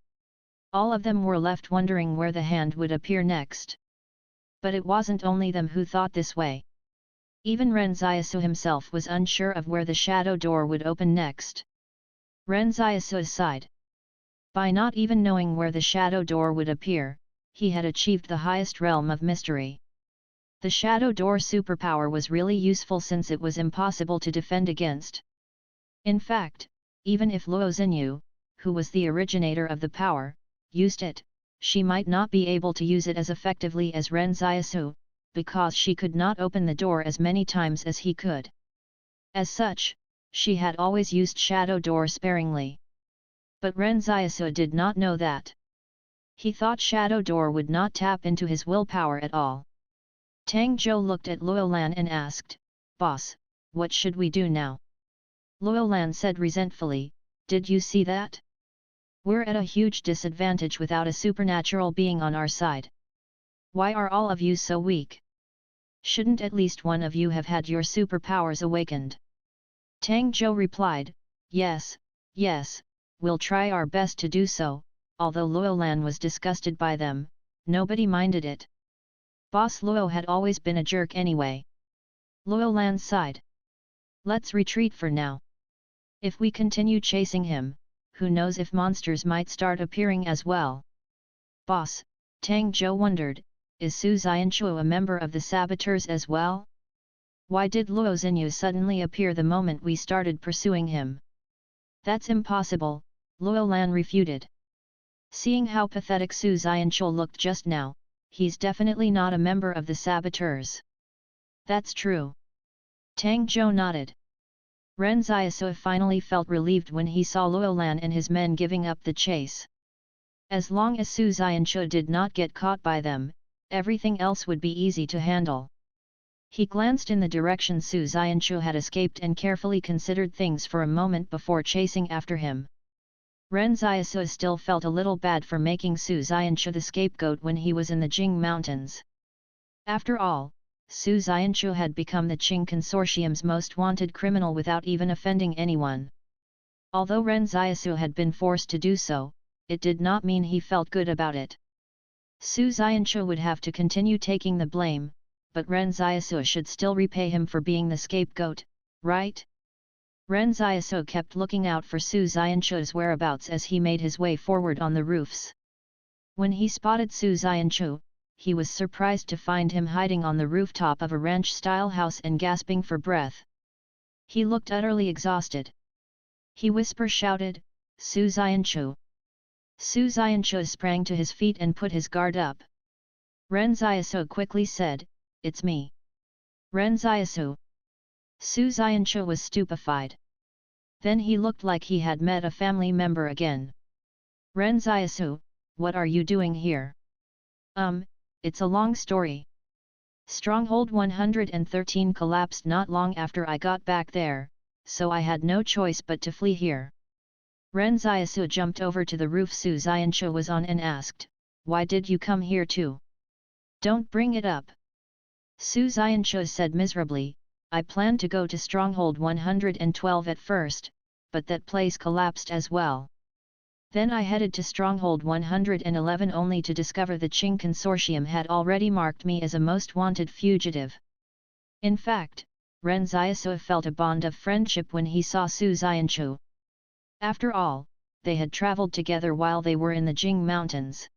All of them were left wondering where the hand would appear next. But it wasn't only them who thought this way. Even Ren Xiaosu himself was unsure of where the shadow door would open next. Ren Xiaosu sighed. By not even knowing where the shadow door would appear, he had achieved the highest realm of mystery. The shadow door superpower was really useful since it was impossible to defend against. In fact, even if Luo Xinyu, who was the originator of the power, used it, she might not be able to use it as effectively as Ren Xiaosu, because she could not open the door as many times as he could. As such, she had always used shadow door sparingly. But Ren Xiaosu did not know that. He thought shadow door would not tap into his willpower at all. Tang Zhou looked at Luolan and asked, "Boss, what should we do now?" Luolan said resentfully, "Did you see that? We're at a huge disadvantage without a supernatural being on our side. Why are all of you so weak? Shouldn't at least one of you have had your superpowers awakened?" Tang Zhou replied, Yes, we'll try our best to do so." Although Luolan was disgusted by them, nobody minded it. Boss Luo had always been a jerk anyway. Luolan sighed. "Let's retreat for now. If we continue chasing him, who knows if monsters might start appearing as well." "Boss," Tang Zhou wondered, "is Su Xianchu a member of the saboteurs as well? Why did Luo Xinyu suddenly appear the moment we started pursuing him?" "That's impossible," Luolan refuted. "Seeing how pathetic Su Xianchu looked just now, he's definitely not a member of the saboteurs." "That's true." Tang Zhou nodded. Ren Xiaosu finally felt relieved when he saw Luolan and his men giving up the chase. As long as Su Xianchu did not get caught by them, everything else would be easy to handle. He glanced in the direction Su Xianchu had escaped and carefully considered things for a moment before chasing after him. Ren Xiaosu still felt a little bad for making Su Xianchu the scapegoat when he was in the Jing Mountains. After all, Su Xianchu had become the Qing Consortium's most wanted criminal without even offending anyone. Although Ren Xiaosu had been forced to do so, it did not mean he felt good about it. Su Xianchu would have to continue taking the blame, but Ren Xiaosu should still repay him for being the scapegoat, right? Ren Xiaosu kept looking out for Su Xianchu's whereabouts as he made his way forward on the roofs. When he spotted Su Xianchu, he was surprised to find him hiding on the rooftop of a ranch-style house and gasping for breath. He looked utterly exhausted. He shouted, "Su Xianchu! Su Xianchu sprang to his feet and put his guard up. Ren Xiaosu quickly said, "It's me." Ren Xiaosu. Su Xianchu was stupefied. Then he looked like he had met a family member again. "Ren Xiaosu, what are you doing here?" It's a long story. Stronghold 113 collapsed not long after I got back there, so I had no choice but to flee here." Ren Xiaosu jumped over to the roof Su Xianchu was on and asked, "Why did you come here too? Don't bring it up." Su Xianchu said miserably, "I planned to go to Stronghold 112 at first, but that place collapsed as well. Then I headed to Stronghold 111 only to discover the Qing Consortium had already marked me as a most wanted fugitive." In fact, Ren Xiaosu felt a bond of friendship when he saw Su Xianchu. After all, they had traveled together while they were in the Jing Mountains.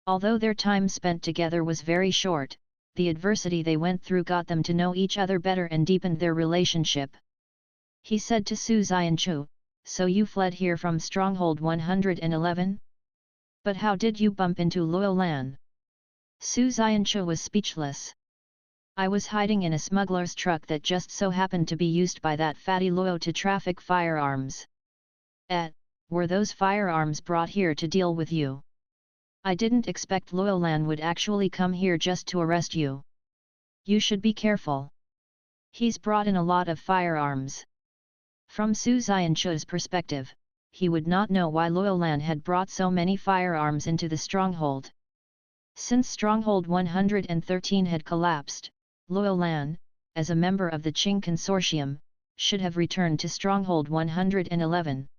Although their time spent together was very short, the adversity they went through got them to know each other better and deepened their relationship. He said to Su Xianchu, "So you fled here from Stronghold 111? But how did you bump into Luo Lan?" Su Xianchu was speechless. "I was hiding in a smuggler's truck that just so happened to be used by that fatty Luo to traffic firearms." Were those firearms brought here to deal with you? I didn't expect Luo Lan would actually come here just to arrest you. You should be careful. He's brought in a lot of firearms." From Su Xianchu's perspective, he would not know why Luo Lan had brought so many firearms into the stronghold. Since Stronghold 113 had collapsed, Luo Lan, as a member of the Qing Consortium, should have returned to Stronghold 111.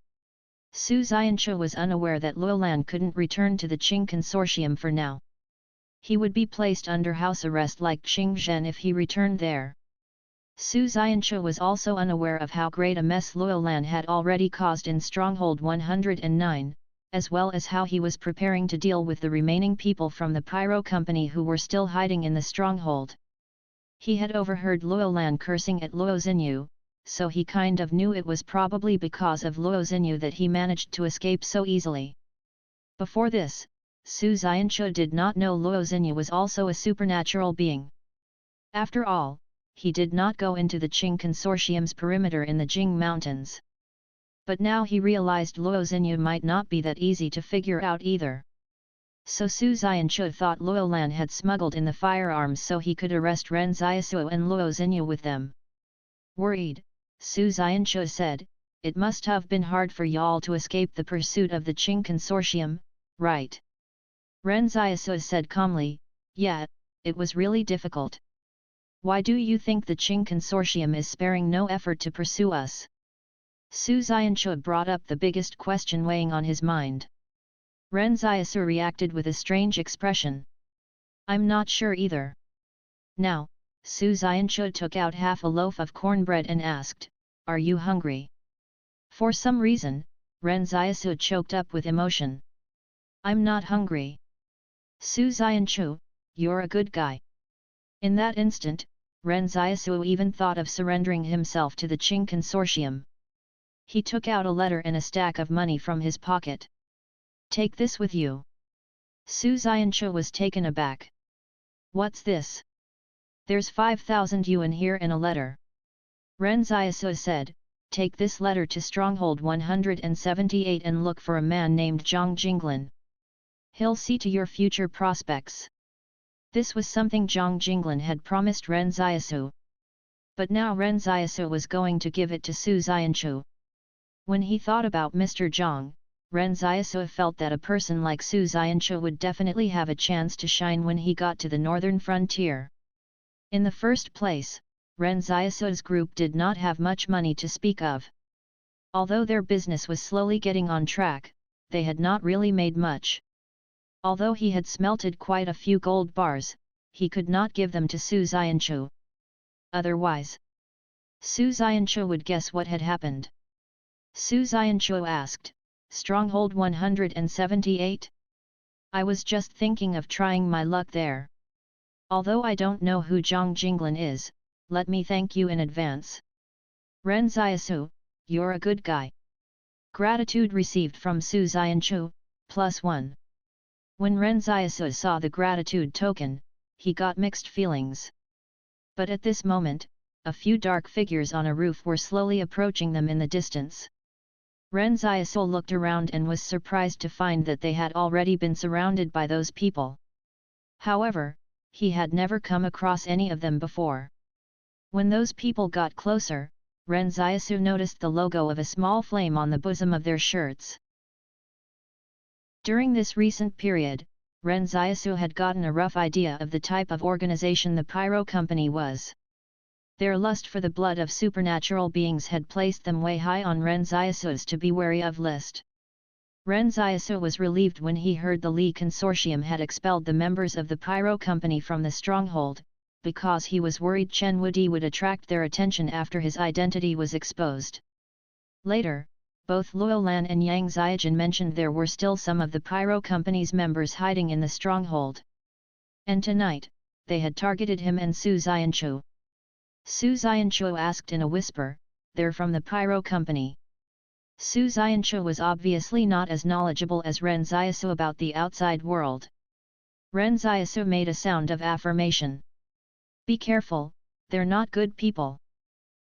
Su Xianchu was unaware that Luo Lan couldn't return to the Qing Consortium for now. He would be placed under house arrest like Qing Zhen if he returned there. Su Xianchu was also unaware of how great a mess Luo Lan had already caused in Stronghold 109, as well as how he was preparing to deal with the remaining people from the Pyro Company who were still hiding in the stronghold. He had overheard Luo Lan cursing at Luo Xinyu, so he kind of knew it was probably because of Luo Xinyu that he managed to escape so easily. Before this, Su Xianchu did not know Luo Xinyu was also a supernatural being. After all, he did not go into the Qing Consortium's perimeter in the Jing Mountains. But now he realized Luo Xinyu might not be that easy to figure out either. So Su Xianchu thought Luo Lan had smuggled in the firearms so he could arrest Ren Xiaosu and Luo Xinyu with them. Worried, Su Xianchu said, "It must have been hard for y'all to escape the pursuit of the Qing Consortium, right?" Ren Xiaosu said calmly, "Yeah, it was really difficult." "Why do you think the Qing Consortium is sparing no effort to pursue us?" Su Xianchu brought up the biggest question weighing on his mind. Ren Xiaosu reacted with a strange expression. "I'm not sure either." Now, Su Xianchu took out half a loaf of cornbread and asked, "Are you hungry?" For some reason, Ren Xiaosu choked up with emotion. "I'm not hungry." "Su Xianchu, you're a good guy." In that instant, Ren Xiaosu even thought of surrendering himself to the Qing Consortium. He took out a letter and a stack of money from his pocket. "Take this with you." Su Xianchu was taken aback. "What's this?" "There's 5,000 yuan here in a letter." Ren Xiaosu said, "Take this letter to Stronghold 178 and look for a man named Zhang Jinglin. He'll see to your future prospects." This was something Zhang Jinglin had promised Ren Xiaosu. But now Ren Xiaosu was going to give it to Su Xianchu. When he thought about Mr. Zhang, Ren Xiaosu felt that a person like Su Xianchu would definitely have a chance to shine when he got to the northern frontier. In the first place, Ren Xiaosu's group did not have much money to speak of. Although their business was slowly getting on track, they had not really made much. Although he had smelted quite a few gold bars, he could not give them to Su Xianchu. Otherwise, Su Xianchu would guess what had happened. Su Xianchu asked, "Stronghold 178? I was just thinking of trying my luck there. Although I don't know who Zhang Jinglin is, let me thank you in advance." "Ren Xiaosu, you're a good guy." Gratitude received from Su Xianchu, +1. When Ren Xiaosu saw the gratitude token, he got mixed feelings. But at this moment, a few dark figures on a roof were slowly approaching them in the distance. Ren Xiaosu looked around and was surprised to find that they had already been surrounded by those people. However, he had never come across any of them before. When those people got closer, Ren Xiaosu noticed the logo of a small flame on the bosom of their shirts. During this recent period, Ren Xiaosu had gotten a rough idea of the type of organization the Pyro Company was. Their lust for the blood of supernatural beings had placed them way high on Ren Xiaosu's to be wary of list. Ren Xiaosu was relieved when he heard the Li Consortium had expelled the members of the Pyro Company from the stronghold, because he was worried Chen Wudi would attract their attention after his identity was exposed. Later, both Luolan and Yang Xiaojun mentioned there were still some of the Pyro Company's members hiding in the stronghold. And tonight, they had targeted him and Su Xianchu. Su Xianchu asked in a whisper, "They're from the Pyro Company." Su Xianchu was obviously not as knowledgeable as Ren Xiaosu about the outside world. Ren Xiaosu made a sound of affirmation. "Be careful, they're not good people.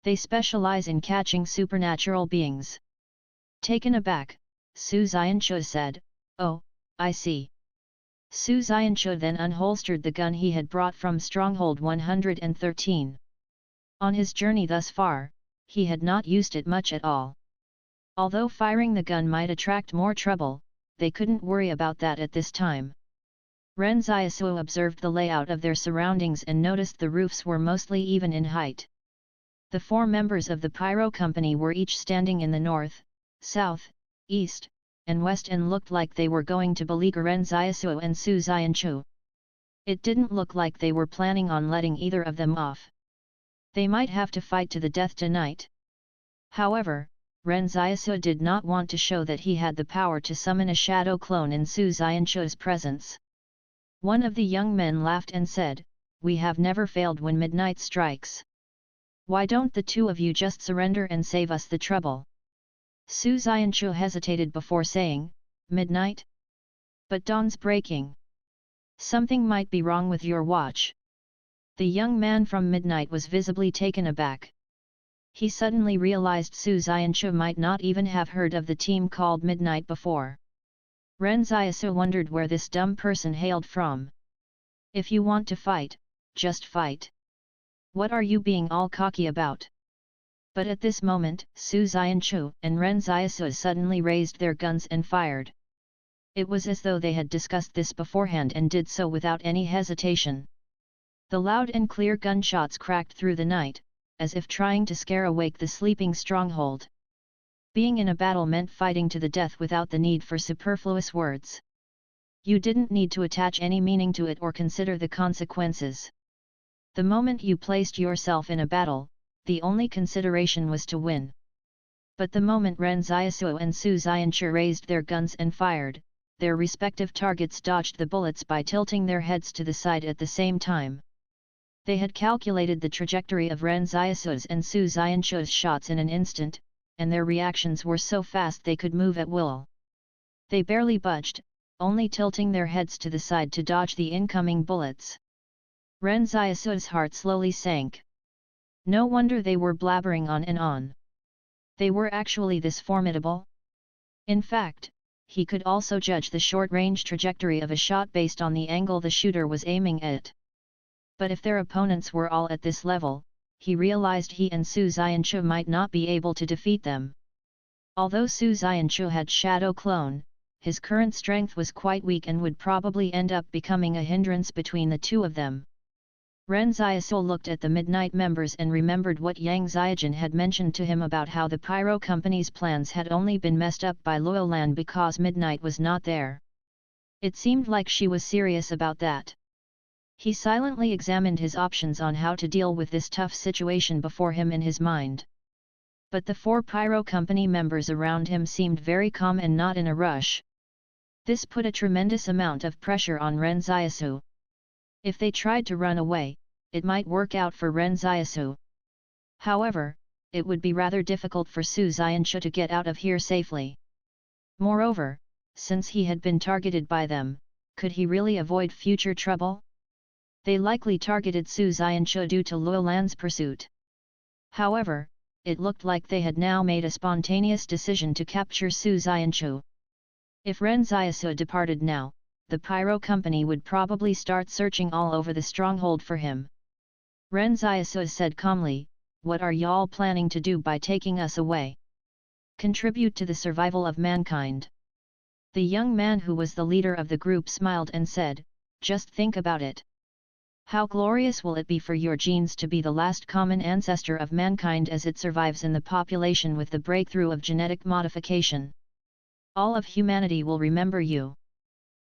They specialize in catching supernatural beings." Taken aback, Su Xianchu said, "Oh, I see." Su Xianchu then unholstered the gun he had brought from Stronghold 113. On his journey thus far, he had not used it much at all. Although firing the gun might attract more trouble, they couldn't worry about that at this time. Ren Xiaosu observed the layout of their surroundings and noticed the roofs were mostly even in height. The four members of the Pyro Company were each standing in the north, south, east, and west and looked like they were going to beleaguer Ren Xiaosu and Su Xianchu. It didn't look like they were planning on letting either of them off. They might have to fight to the death tonight. However, Ren Xiaosu did not want to show that he had the power to summon a shadow clone in Su Xianchu's presence. One of the young men laughed and said, "We have never failed when midnight strikes. Why don't the two of you just surrender and save us the trouble?" Su Xianchu hesitated before saying, "Midnight? But dawn's breaking. Something might be wrong with your watch." The young man from Midnight was visibly taken aback. He suddenly realized Su Xianchu might not even have heard of the team called Midnight before. Ren Xiaosu wondered where this dumb person hailed from. "If you want to fight, just fight. What are you being all cocky about?" But at this moment, Su Xianchu and Ren Xiaosu suddenly raised their guns and fired. It was as though they had discussed this beforehand and did so without any hesitation. The loud and clear gunshots cracked through the night, as if trying to scare awake the sleeping stronghold. Being in a battle meant fighting to the death without the need for superfluous words. You didn't need to attach any meaning to it or consider the consequences. The moment you placed yourself in a battle, the only consideration was to win. But the moment Ren Xiaosu and Su Xianchu raised their guns and fired, their respective targets dodged the bullets by tilting their heads to the side at the same time. They had calculated the trajectory of Ren Xiaosu's and Su Xianchu's shots in an instant, and their reactions were so fast they could move at will. They barely budged, only tilting their heads to the side to dodge the incoming bullets. Ren Xiaosu's heart slowly sank. No wonder they were blabbering on and on. They were actually this formidable? In fact, he could also judge the short-range trajectory of a shot based on the angle the shooter was aiming at. But if their opponents were all at this level, he realized he and Su Xianchu might not be able to defeat them. Although Su Xianchu had Shadow Clone, his current strength was quite weak and would probably end up becoming a hindrance between the two of them. Ren Xiaosu looked at the Midnight members and remembered what Yang Xiaojun had mentioned to him about how the Pyro Company's plans had only been messed up by Luolan because Midnight was not there. It seemed like she was serious about that. He silently examined his options on how to deal with this tough situation before him in his mind. But the four Pyro Company members around him seemed very calm and not in a rush. This put a tremendous amount of pressure on Ren Xiaosu. If they tried to run away, it might work out for Ren Xiaosu. However, it would be rather difficult for Su Xianchu to get out of here safely. Moreover, since he had been targeted by them, could he really avoid future trouble? They likely targeted Su Xianchu due to Luo Lan's pursuit. However, it looked like they had now made a spontaneous decision to capture Su Xianchu. If Ren Xiaosu departed now, the Pyro Company would probably start searching all over the stronghold for him. Ren Xiaosu said calmly, "What are y'all planning to do by taking us away? Contribute to the survival of mankind?" The young man who was the leader of the group smiled and said, "Just think about it. How glorious will it be for your genes to be the last common ancestor of mankind as it survives in the population with the breakthrough of genetic modification. All of humanity will remember you."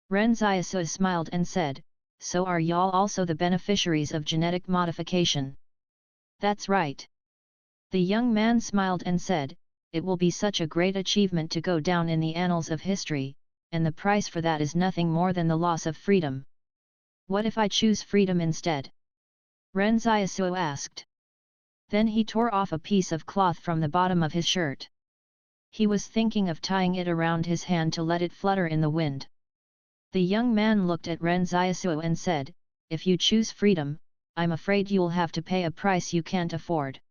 Ren Xiaosu smiled and said, "So are y'all also the beneficiaries of genetic modification?" "That's right." The young man smiled and said, "It will be such a great achievement to go down in the annals of history, and the price for that is nothing more than the loss of freedom." "What if I choose freedom instead?" Ren Xiaosu asked. Then he tore off a piece of cloth from the bottom of his shirt. He was thinking of tying it around his hand to let it flutter in the wind. The young man looked at Ren Xiaosu and said, "If you choose freedom, I'm afraid you'll have to pay a price you can't afford."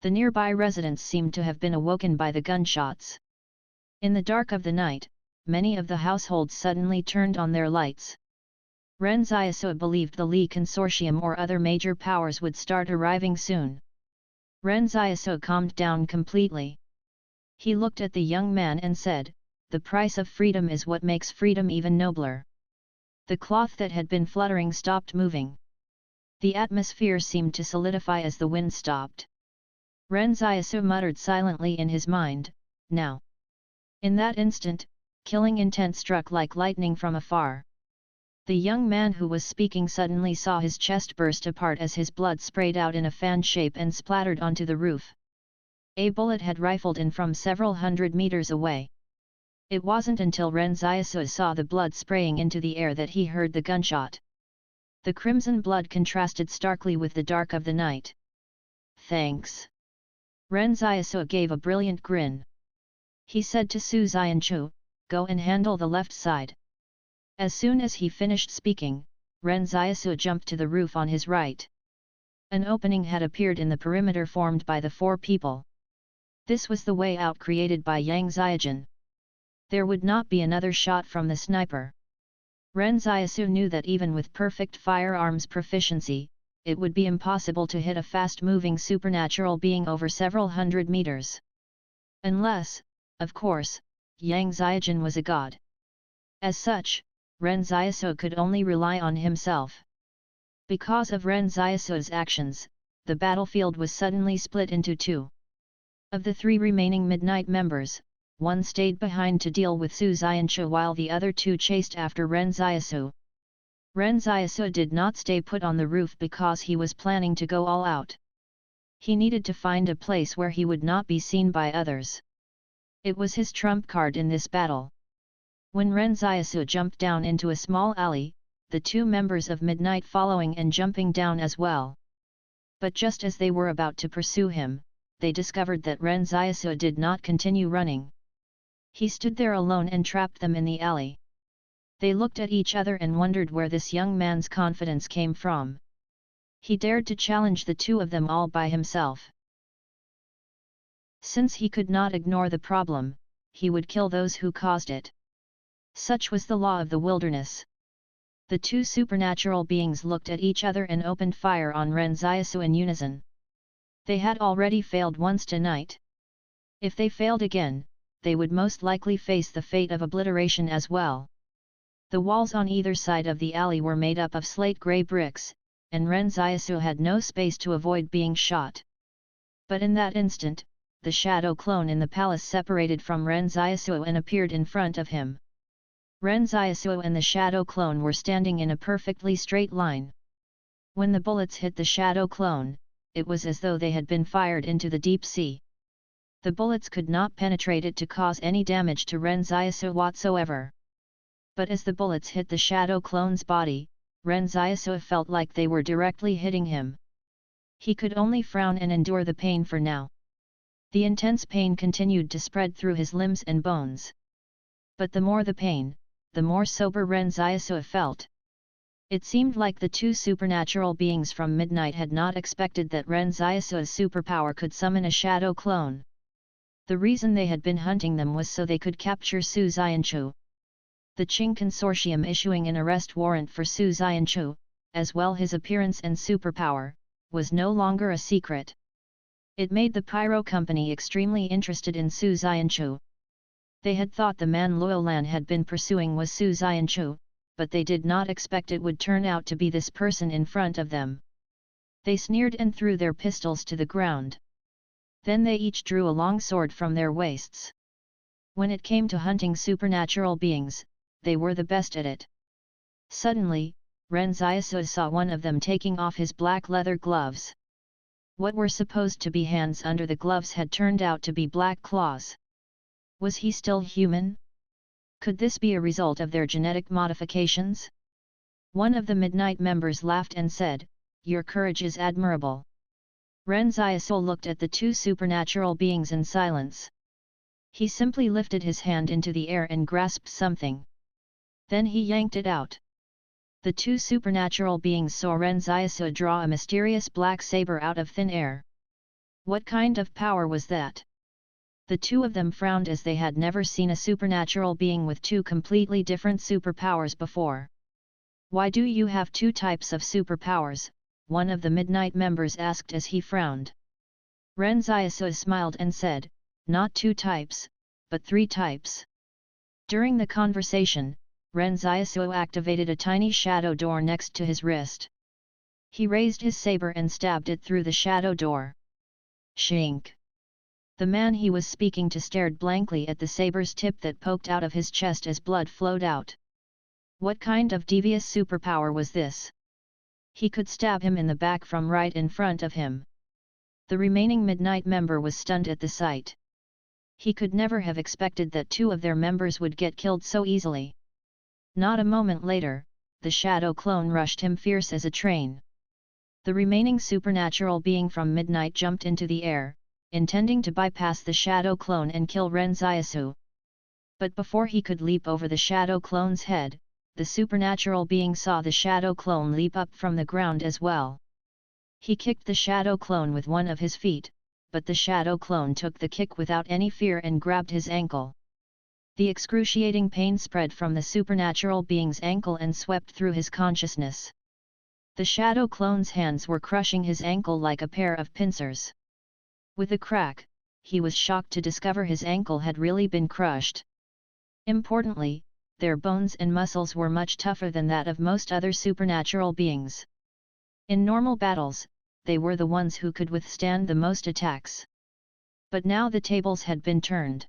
The nearby residents seemed to have been awoken by the gunshots. In the dark of the night, many of the households suddenly turned on their lights. Ren Xiaosu believed the Li Consortium or other major powers would start arriving soon. Ren Xiaosu calmed down completely. He looked at the young man and said, "The price of freedom is what makes freedom even nobler." The cloth that had been fluttering stopped moving. The atmosphere seemed to solidify as the wind stopped. Ren Xiaosu muttered silently in his mind, "Now." In that instant, killing intent struck like lightning from afar. The young man who was speaking suddenly saw his chest burst apart as his blood sprayed out in a fan shape and splattered onto the roof. A bullet had rifled in from several hundred meters away. It wasn't until Ren Xiaosu saw the blood spraying into the air that he heard the gunshot. The crimson blood contrasted starkly with the dark of the night. "Thanks." Ren Xiaosu gave a brilliant grin. He said to Su Xianchu, "Go and handle the left side." As soon as he finished speaking, Ren Xiaosu jumped to the roof on his right. An opening had appeared in the perimeter formed by the four people. This was the way out created by Yang Xiaojun. There would not be another shot from the sniper. Ren Xiaosu knew that even with perfect firearms proficiency, it would be impossible to hit a fast-moving supernatural being over several hundred meters. Unless, of course, Yang Xiaojun was a god. As such, Ren Xiaosu could only rely on himself. Because of Ren Xiaosu's actions, the battlefield was suddenly split into two. Of the three remaining Midnight members, one stayed behind to deal with Su Xianchu while the other two chased after Ren Xiaosu. Ren Xiaosu did not stay put on the roof because he was planning to go all out. He needed to find a place where he would not be seen by others. It was his trump card in this battle. When Ren Xiaosu jumped down into a small alley, the two members of Midnight following and jumping down as well. But just as they were about to pursue him, they discovered that Ren Xiaosu did not continue running. He stood there alone and trapped them in the alley. They looked at each other and wondered where this young man's confidence came from. He dared to challenge the two of them all by himself. Since he could not ignore the problem, he would kill those who caused it. Such was the law of the wilderness. The two supernatural beings looked at each other and opened fire on Ren Xiaosu in unison. They had already failed once tonight. If they failed again, they would most likely face the fate of obliteration as well. The walls on either side of the alley were made up of slate-grey bricks, and Ren Xiaosu had no space to avoid being shot. But in that instant, the shadow clone in the palace separated from Ren Xiaosu and appeared in front of him. Ren Xiaosu and the shadow clone were standing in a perfectly straight line. When the bullets hit the shadow clone, it was as though they had been fired into the deep sea. The bullets could not penetrate it to cause any damage to Ren Xiaosu whatsoever. But as the bullets hit the shadow clone's body, Ren Xiaosu felt like they were directly hitting him. He could only frown and endure the pain for now. The intense pain continued to spread through his limbs and bones. But the more the pain, the more sober Ren Xiaosu felt. It seemed like the two supernatural beings from midnight had not expected that Ren Xiaosu's superpower could summon a shadow clone. The reason they had been hunting them was so they could capture Su Xianchu. The Qing Consortium issuing an arrest warrant for Su Xianchu, as well his appearance and superpower, was no longer a secret. It made the Pyro Company extremely interested in Su Xianchu. They had thought the man Luolan had been pursuing was Su Xianchu, but they did not expect it would turn out to be this person in front of them. They sneered and threw their pistols to the ground. Then they each drew a long sword from their waists. When it came to hunting supernatural beings, they were the best at it. Suddenly, Ren Xiaosu saw one of them taking off his black leather gloves. What were supposed to be hands under the gloves had turned out to be black claws. Was he still human? Could this be a result of their genetic modifications? One of the Midnight members laughed and said, "Your courage is admirable." Ren Xiaosu looked at the two supernatural beings in silence. He simply lifted his hand into the air and grasped something. Then he yanked it out. The two supernatural beings saw Ren Xiaosu draw a mysterious black saber out of thin air. What kind of power was that? The two of them frowned as they had never seen a supernatural being with two completely different superpowers before. "Why do you have two types of superpowers?" one of the Midnight members asked as he frowned. Ren Xiaosu smiled and said, "Not two types, but three types." During the conversation, Ren Xiaosu activated a tiny shadow door next to his wrist. He raised his saber and stabbed it through the shadow door. Shink! The man he was speaking to stared blankly at the saber's tip that poked out of his chest as blood flowed out. What kind of devious superpower was this? He could stab him in the back from right in front of him. The remaining Midnight member was stunned at the sight. He could never have expected that two of their members would get killed so easily. Not a moment later, the shadow clone rushed him fierce as a train. The remaining supernatural being from Midnight jumped into the air, intending to bypass the shadow clone and kill Ren Xiaosu. But before he could leap over the shadow clone's head, the supernatural being saw the shadow clone leap up from the ground as well. He kicked the shadow clone with one of his feet, but the shadow clone took the kick without any fear and grabbed his ankle. The excruciating pain spread from the supernatural being's ankle and swept through his consciousness. The shadow clone's hands were crushing his ankle like a pair of pincers. With a crack, he was shocked to discover his ankle had really been crushed. Importantly, their bones and muscles were much tougher than that of most other supernatural beings. In normal battles, they were the ones who could withstand the most attacks. But now the tables had been turned.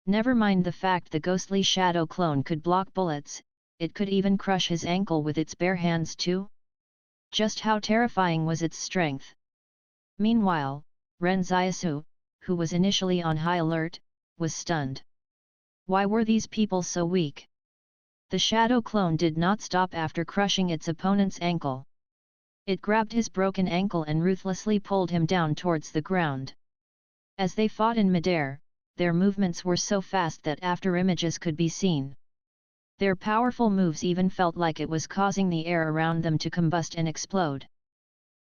Never mind the fact the ghostly shadow clone could block bullets, it could even crush his ankle with its bare hands too. Just how terrifying was its strength? Meanwhile, Ren Xiaosu, who was initially on high alert, was stunned. Why were these people so weak? The shadow clone did not stop after crushing its opponent's ankle. It grabbed his broken ankle and ruthlessly pulled him down towards the ground. As they fought in midair, their movements were so fast that after-images could be seen. Their powerful moves even felt like it was causing the air around them to combust and explode.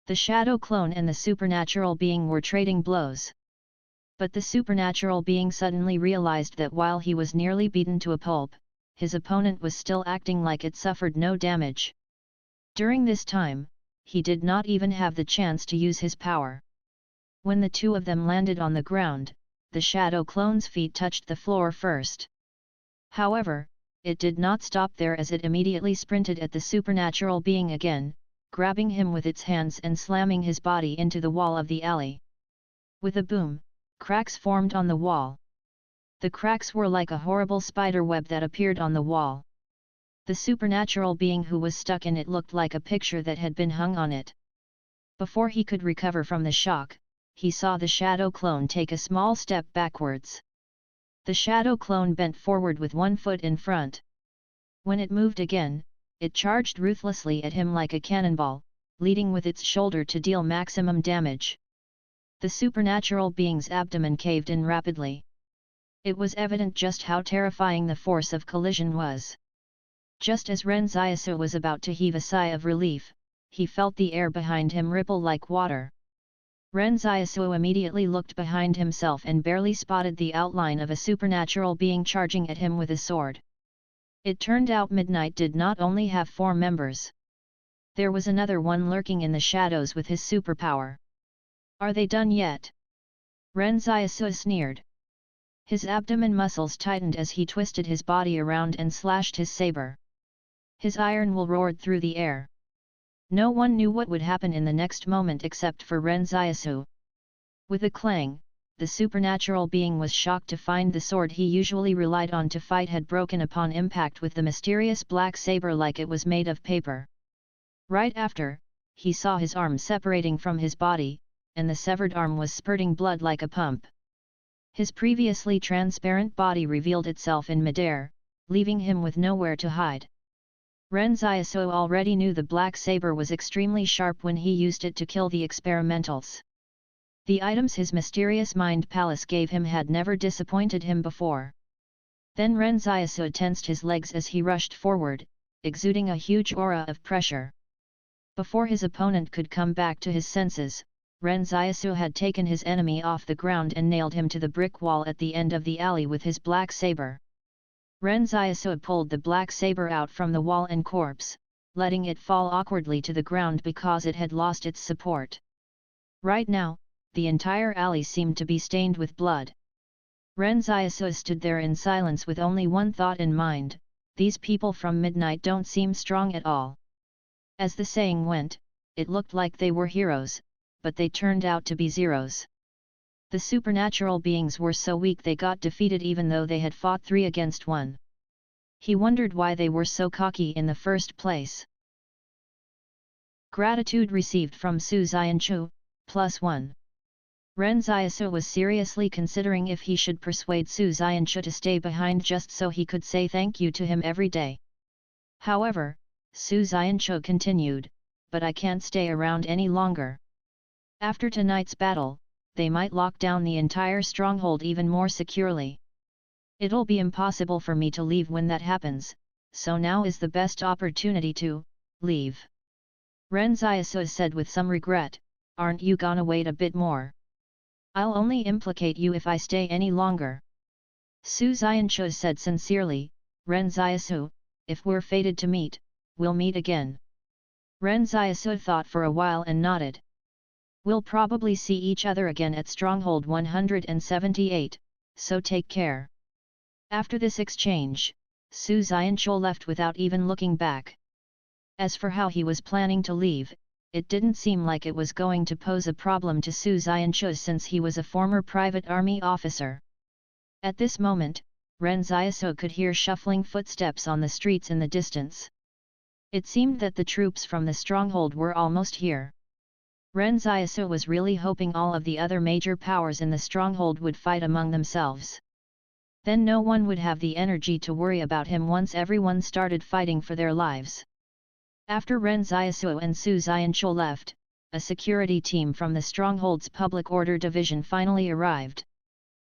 The shadow clone and the supernatural being were trading blows. But the supernatural being suddenly realized that while he was nearly beaten to a pulp, his opponent was still acting like it suffered no damage. During this time, he did not even have the chance to use his power. When the two of them landed on the ground, the shadow clone's feet touched the floor first. However, it did not stop there as it immediately sprinted at the supernatural being again, grabbing him with its hands and slamming his body into the wall of the alley. With a boom, cracks formed on the wall. The cracks were like a horrible spider web that appeared on the wall. The supernatural being who was stuck in it looked like a picture that had been hung on it. Before he could recover from the shock, he saw the shadow clone take a small step backwards. The shadow clone bent forward with one foot in front. When it moved again, it charged ruthlessly at him like a cannonball, leading with its shoulder to deal maximum damage. The supernatural being's abdomen caved in rapidly. It was evident just how terrifying the force of collision was. Just as Ren Xiaosu was about to heave a sigh of relief, he felt the air behind him ripple like water. Ren Xiaosu immediately looked behind himself and barely spotted the outline of a supernatural being charging at him with a sword. It turned out Midnight did not only have 4 members. There was another one lurking in the shadows with his superpower. Are they done yet? Ren Xiaosu sneered. His abdomen muscles tightened as he twisted his body around and slashed his saber. His iron will roared through the air. No one knew what would happen in the next moment except for Ren Xiaosu. With a clang, the supernatural being was shocked to find the sword he usually relied on to fight had broken upon impact with the mysterious black saber like it was made of paper. Right after, he saw his arm separating from his body, and the severed arm was spurting blood like a pump. His previously transparent body revealed itself in midair, leaving him with nowhere to hide. Ren Xiaosu already knew the black saber was extremely sharp when he used it to kill the experimentals. The items his mysterious mind palace gave him had never disappointed him before. Then Ren Xiaosu tensed his legs as he rushed forward, exuding a huge aura of pressure. Before his opponent could come back to his senses, Ren Xiaosu had taken his enemy off the ground and nailed him to the brick wall at the end of the alley with his black saber. Ren Xiaosu pulled the black saber out from the wall and corpse, letting it fall awkwardly to the ground because it had lost its support. Right now, the entire alley seemed to be stained with blood. Ren Xiaosu stood there in silence with only one thought in mind: these people from Midnight don't seem strong at all. As the saying went, it looked like they were heroes, but they turned out to be zeros. The supernatural beings were so weak they got defeated even though they had fought 3 against 1. He wondered why they were so cocky in the first place. Gratitude received from Su Xianchu, +1. Ren Xiaosu was seriously considering if he should persuade Su Xianchu to stay behind just so he could say thank you to him every day. However, Su Xianchu continued, "But I can't stay around any longer. After tonight's battle, they might lock down the entire stronghold even more securely. It'll be impossible for me to leave when that happens, so now is the best opportunity to leave." Ren Xiaosu said with some regret, "Aren't you gonna wait a bit more? I'll only implicate you if I stay any longer." Su Xianchu said sincerely, "Ren Xiaosu, if we're fated to meet, we'll meet again." Ren Xiaosu thought for a while and nodded. "We'll probably see each other again at Stronghold 178, so take care." After this exchange, Su Xianchu left without even looking back. As for how he was planning to leave, it didn't seem like it was going to pose a problem to Su Xianchu since he was a former private army officer. At this moment, Ren Xiaosu could hear shuffling footsteps on the streets in the distance. It seemed that the troops from the stronghold were almost here. Ren Xiaosu was really hoping all of the other major powers in the stronghold would fight among themselves. Then no one would have the energy to worry about him once everyone started fighting for their lives. After Ren Xiaosu and Su Xianchu left, a security team from the stronghold's public order division finally arrived.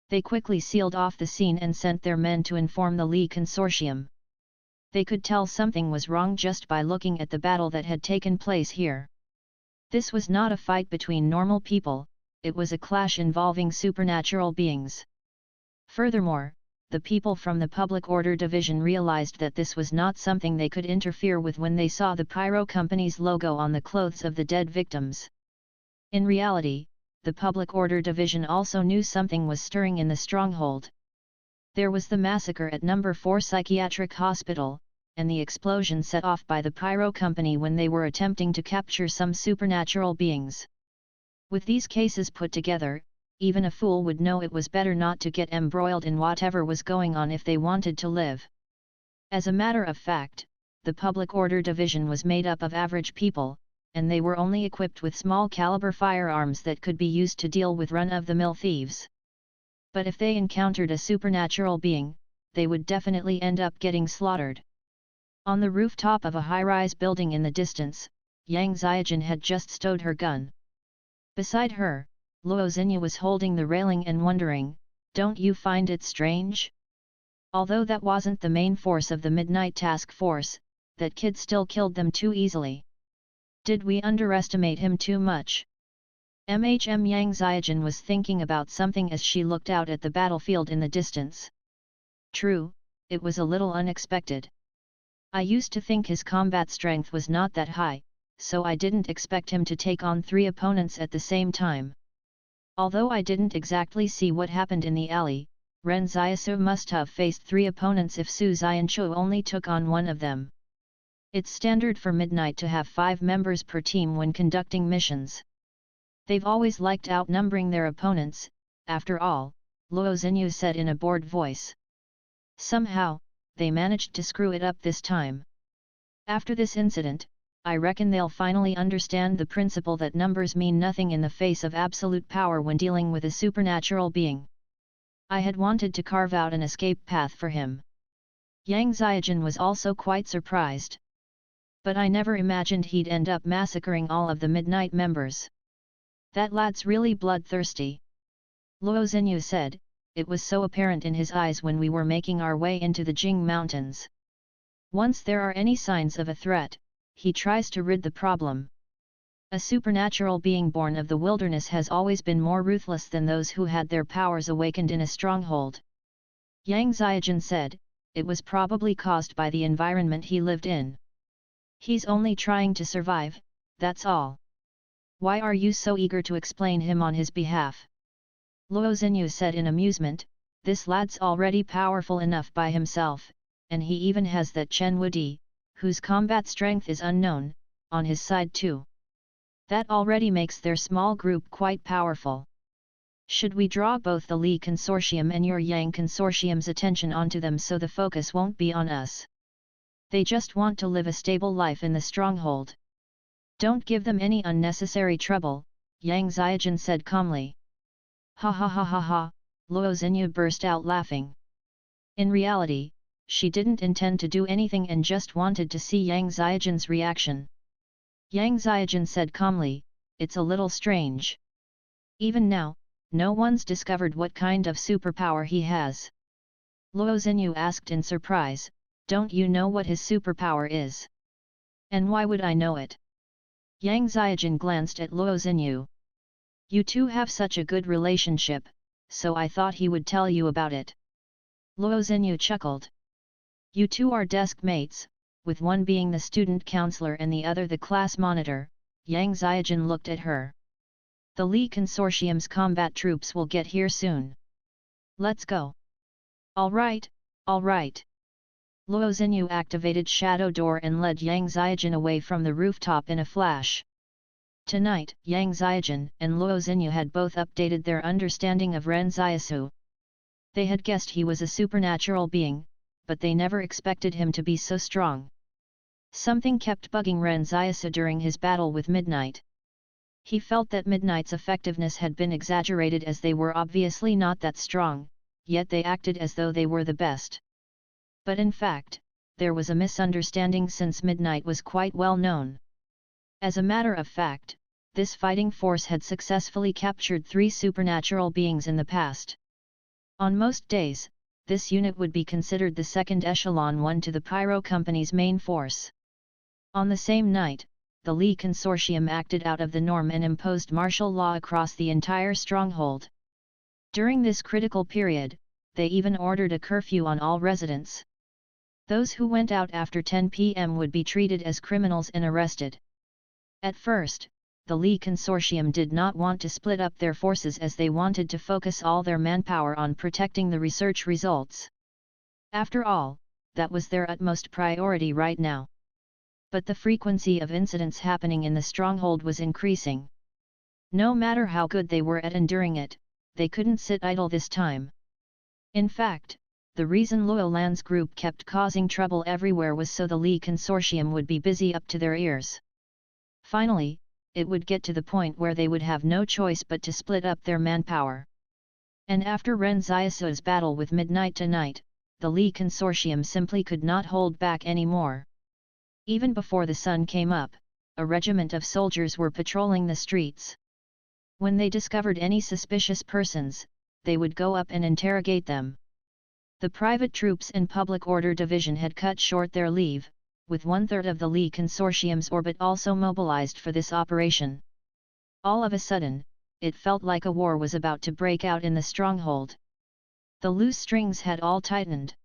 They quickly sealed off the scene and sent their men to inform the Li Consortium. They could tell something was wrong just by looking at the battle that had taken place here. This was not a fight between normal people, it was a clash involving supernatural beings. Furthermore, the people from the Public Order Division realized that this was not something they could interfere with when they saw the Pyro Company's logo on the clothes of the dead victims. In reality, the Public Order Division also knew something was stirring in the stronghold. There was the massacre at No. 4 Psychiatric Hospital, and the explosion set off by the Pyro Company when they were attempting to capture some supernatural beings. With these cases put together, even a fool would know it was better not to get embroiled in whatever was going on if they wanted to live. As a matter of fact, the Public Order Division was made up of average people, and they were only equipped with small-caliber firearms that could be used to deal with run-of-the-mill thieves. But if they encountered a supernatural being, they would definitely end up getting slaughtered. On the rooftop of a high-rise building in the distance, Yang Xiaojin had just stowed her gun. Beside her, Luo Xinyu was holding the railing and wondering, Don't you find it strange? Although that wasn't the main force of the Midnight Task Force, that kid still killed them too easily. Did we underestimate him too much? Yang Ziajin was thinking about something as she looked out at the battlefield in the distance. True, it was a little unexpected. I used to think his combat strength was not that high, so I didn't expect him to take on 3 opponents at the same time. Although I didn't exactly see what happened in the alley, Ren Xiaosu must have faced 3 opponents if Su Xianqiu only took on one of them. It's standard for Midnight to have 5 members per team when conducting missions. They've always liked outnumbering their opponents, after all, Luo Xinyu said in a bored voice. Somehow, they managed to screw it up this time. After this incident, I reckon they'll finally understand the principle that numbers mean nothing in the face of absolute power when dealing with a supernatural being. I had wanted to carve out an escape path for him. Yang Ziajin was also quite surprised. But I never imagined he'd end up massacring all of the Midnight members. That lad's really bloodthirsty. Luo Xinyu said, it was so apparent in his eyes when we were making our way into the Jing Mountains. Once there are any signs of a threat, he tries to rid the problem. A supernatural being born of the wilderness has always been more ruthless than those who had their powers awakened in a stronghold. Yang Ziajin said, it was probably caused by the environment he lived in. He's only trying to survive, that's all. Why are you so eager to explain him on his behalf? Luo Xinyu said in amusement, this lad's already powerful enough by himself, and he even has that Chen Wudi, whose combat strength is unknown, on his side too. That already makes their small group quite powerful. Should we draw both the Li Consortium and your Yang Consortium's attention onto them so the focus won't be on us? They just want to live a stable life in the stronghold. Don't give them any unnecessary trouble, Yang Ziajin said calmly. Ha ha ha ha ha, Luo Xinyu burst out laughing. In reality, she didn't intend to do anything and just wanted to see Yang Ziajin's reaction. Yang Ziajin said calmly, it's a little strange. Even now, no one's discovered what kind of superpower he has. Luo Xinyu asked in surprise, don't you know what his superpower is? And why would I know it? Yang Ziajin glanced at Luo Xinyu. You two have such a good relationship, so I thought he would tell you about it. Luo Xinyu chuckled. You two are desk mates, with one being the student counselor and the other the class monitor. Yang Ziajin looked at her. The Li Consortium's combat troops will get here soon. Let's go. All right, all right. Luo Xinyu activated Shadow Door and led Yang Ziajin away from the rooftop in a flash. Tonight, Yang Ziajin and Luo Xinyu had both updated their understanding of Ren Xiaosu. They had guessed he was a supernatural being, but they never expected him to be so strong. Something kept bugging Ren Xiaosu during his battle with Midnight. He felt that Midnight's effectiveness had been exaggerated as they were obviously not that strong, yet they acted as though they were the best. But in fact, there was a misunderstanding since Midnight was quite well known. As a matter of fact, this fighting force had successfully captured 3 supernatural beings in the past. On most days, this unit would be considered the second echelon one to the Pyro Company's main force. On the same night, the Li Consortium acted out of the norm and imposed martial law across the entire stronghold. During this critical period, they even ordered a curfew on all residents. Those who went out after 10 p.m. would be treated as criminals and arrested. At first, the Li Consortium did not want to split up their forces as they wanted to focus all their manpower on protecting the research results. After all, that was their utmost priority right now. But the frequency of incidents happening in the stronghold was increasing. No matter how good they were at enduring it, they couldn't sit idle this time. In fact, the reason Luo Lan's group kept causing trouble everywhere was so the Li Consortium would be busy up to their ears. Finally, it would get to the point where they would have no choice but to split up their manpower. And after Ren Xiaosu's battle with Midnight tonight, the Li Consortium simply could not hold back anymore. Even before the sun came up, a regiment of soldiers were patrolling the streets. When they discovered any suspicious persons, they would go up and interrogate them. The private troops and public order division had cut short their leave, with 1/3 of the Li Consortium's orbit also mobilized for this operation. All of a sudden, it felt like a war was about to break out in the stronghold. The loose strings had all tightened.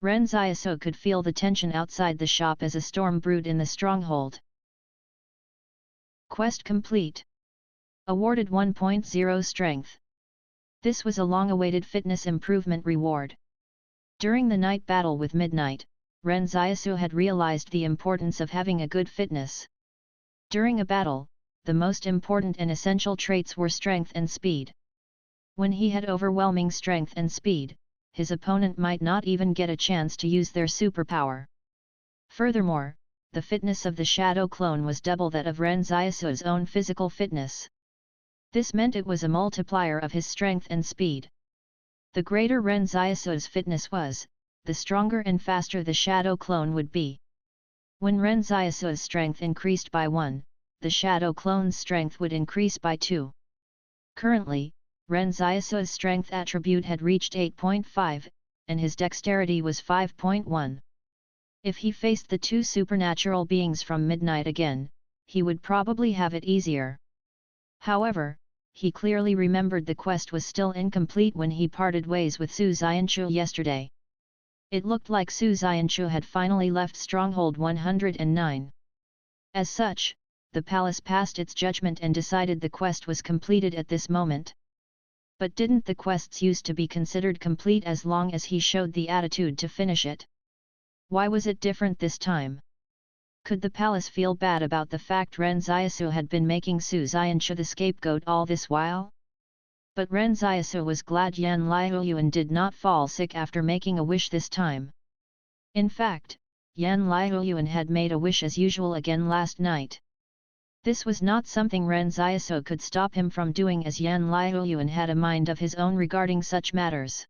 Ren Xiaosu could feel the tension outside the shop as a storm brewed in the stronghold. Quest complete. Awarded 1.0 strength. This was a long-awaited fitness improvement reward. During the night battle with Midnight, Ren Xiaosu had realized the importance of having a good fitness. During a battle, the most important and essential traits were strength and speed. When he had overwhelming strength and speed, his opponent might not even get a chance to use their superpower. Furthermore, the fitness of the shadow clone was double that of Ren Xiaosu's own physical fitness. This meant it was a multiplier of his strength and speed. The greater Ren Xiaosu's fitness was, the stronger and faster the shadow clone would be. When Ren Xiaosu's strength increased by 1, the shadow clone's strength would increase by 2. Currently, Ren Xiaosu's strength attribute had reached 8.5, and his dexterity was 5.1. If he faced the two supernatural beings from Midnight again, he would probably have it easier. However, he clearly remembered the quest was still incomplete when he parted ways with Su Xianchu yesterday. It looked like Su Xianchu had finally left Stronghold 109. As such, the palace passed its judgment and decided the quest was completed at this moment. But didn't the quests used to be considered complete as long as he showed the attitude to finish it? Why was it different this time? Could the palace feel bad about the fact Ren Xiaosu had been making Su Xianchu the scapegoat all this while? But Ren Xiaosu was glad Yan Liuyuan did not fall sick after making a wish this time. In fact, Yan Liuyuan had made a wish as usual again last night. This was not something Ren Xiaosu could stop him from doing, as Yan Liuyuan had a mind of his own regarding such matters.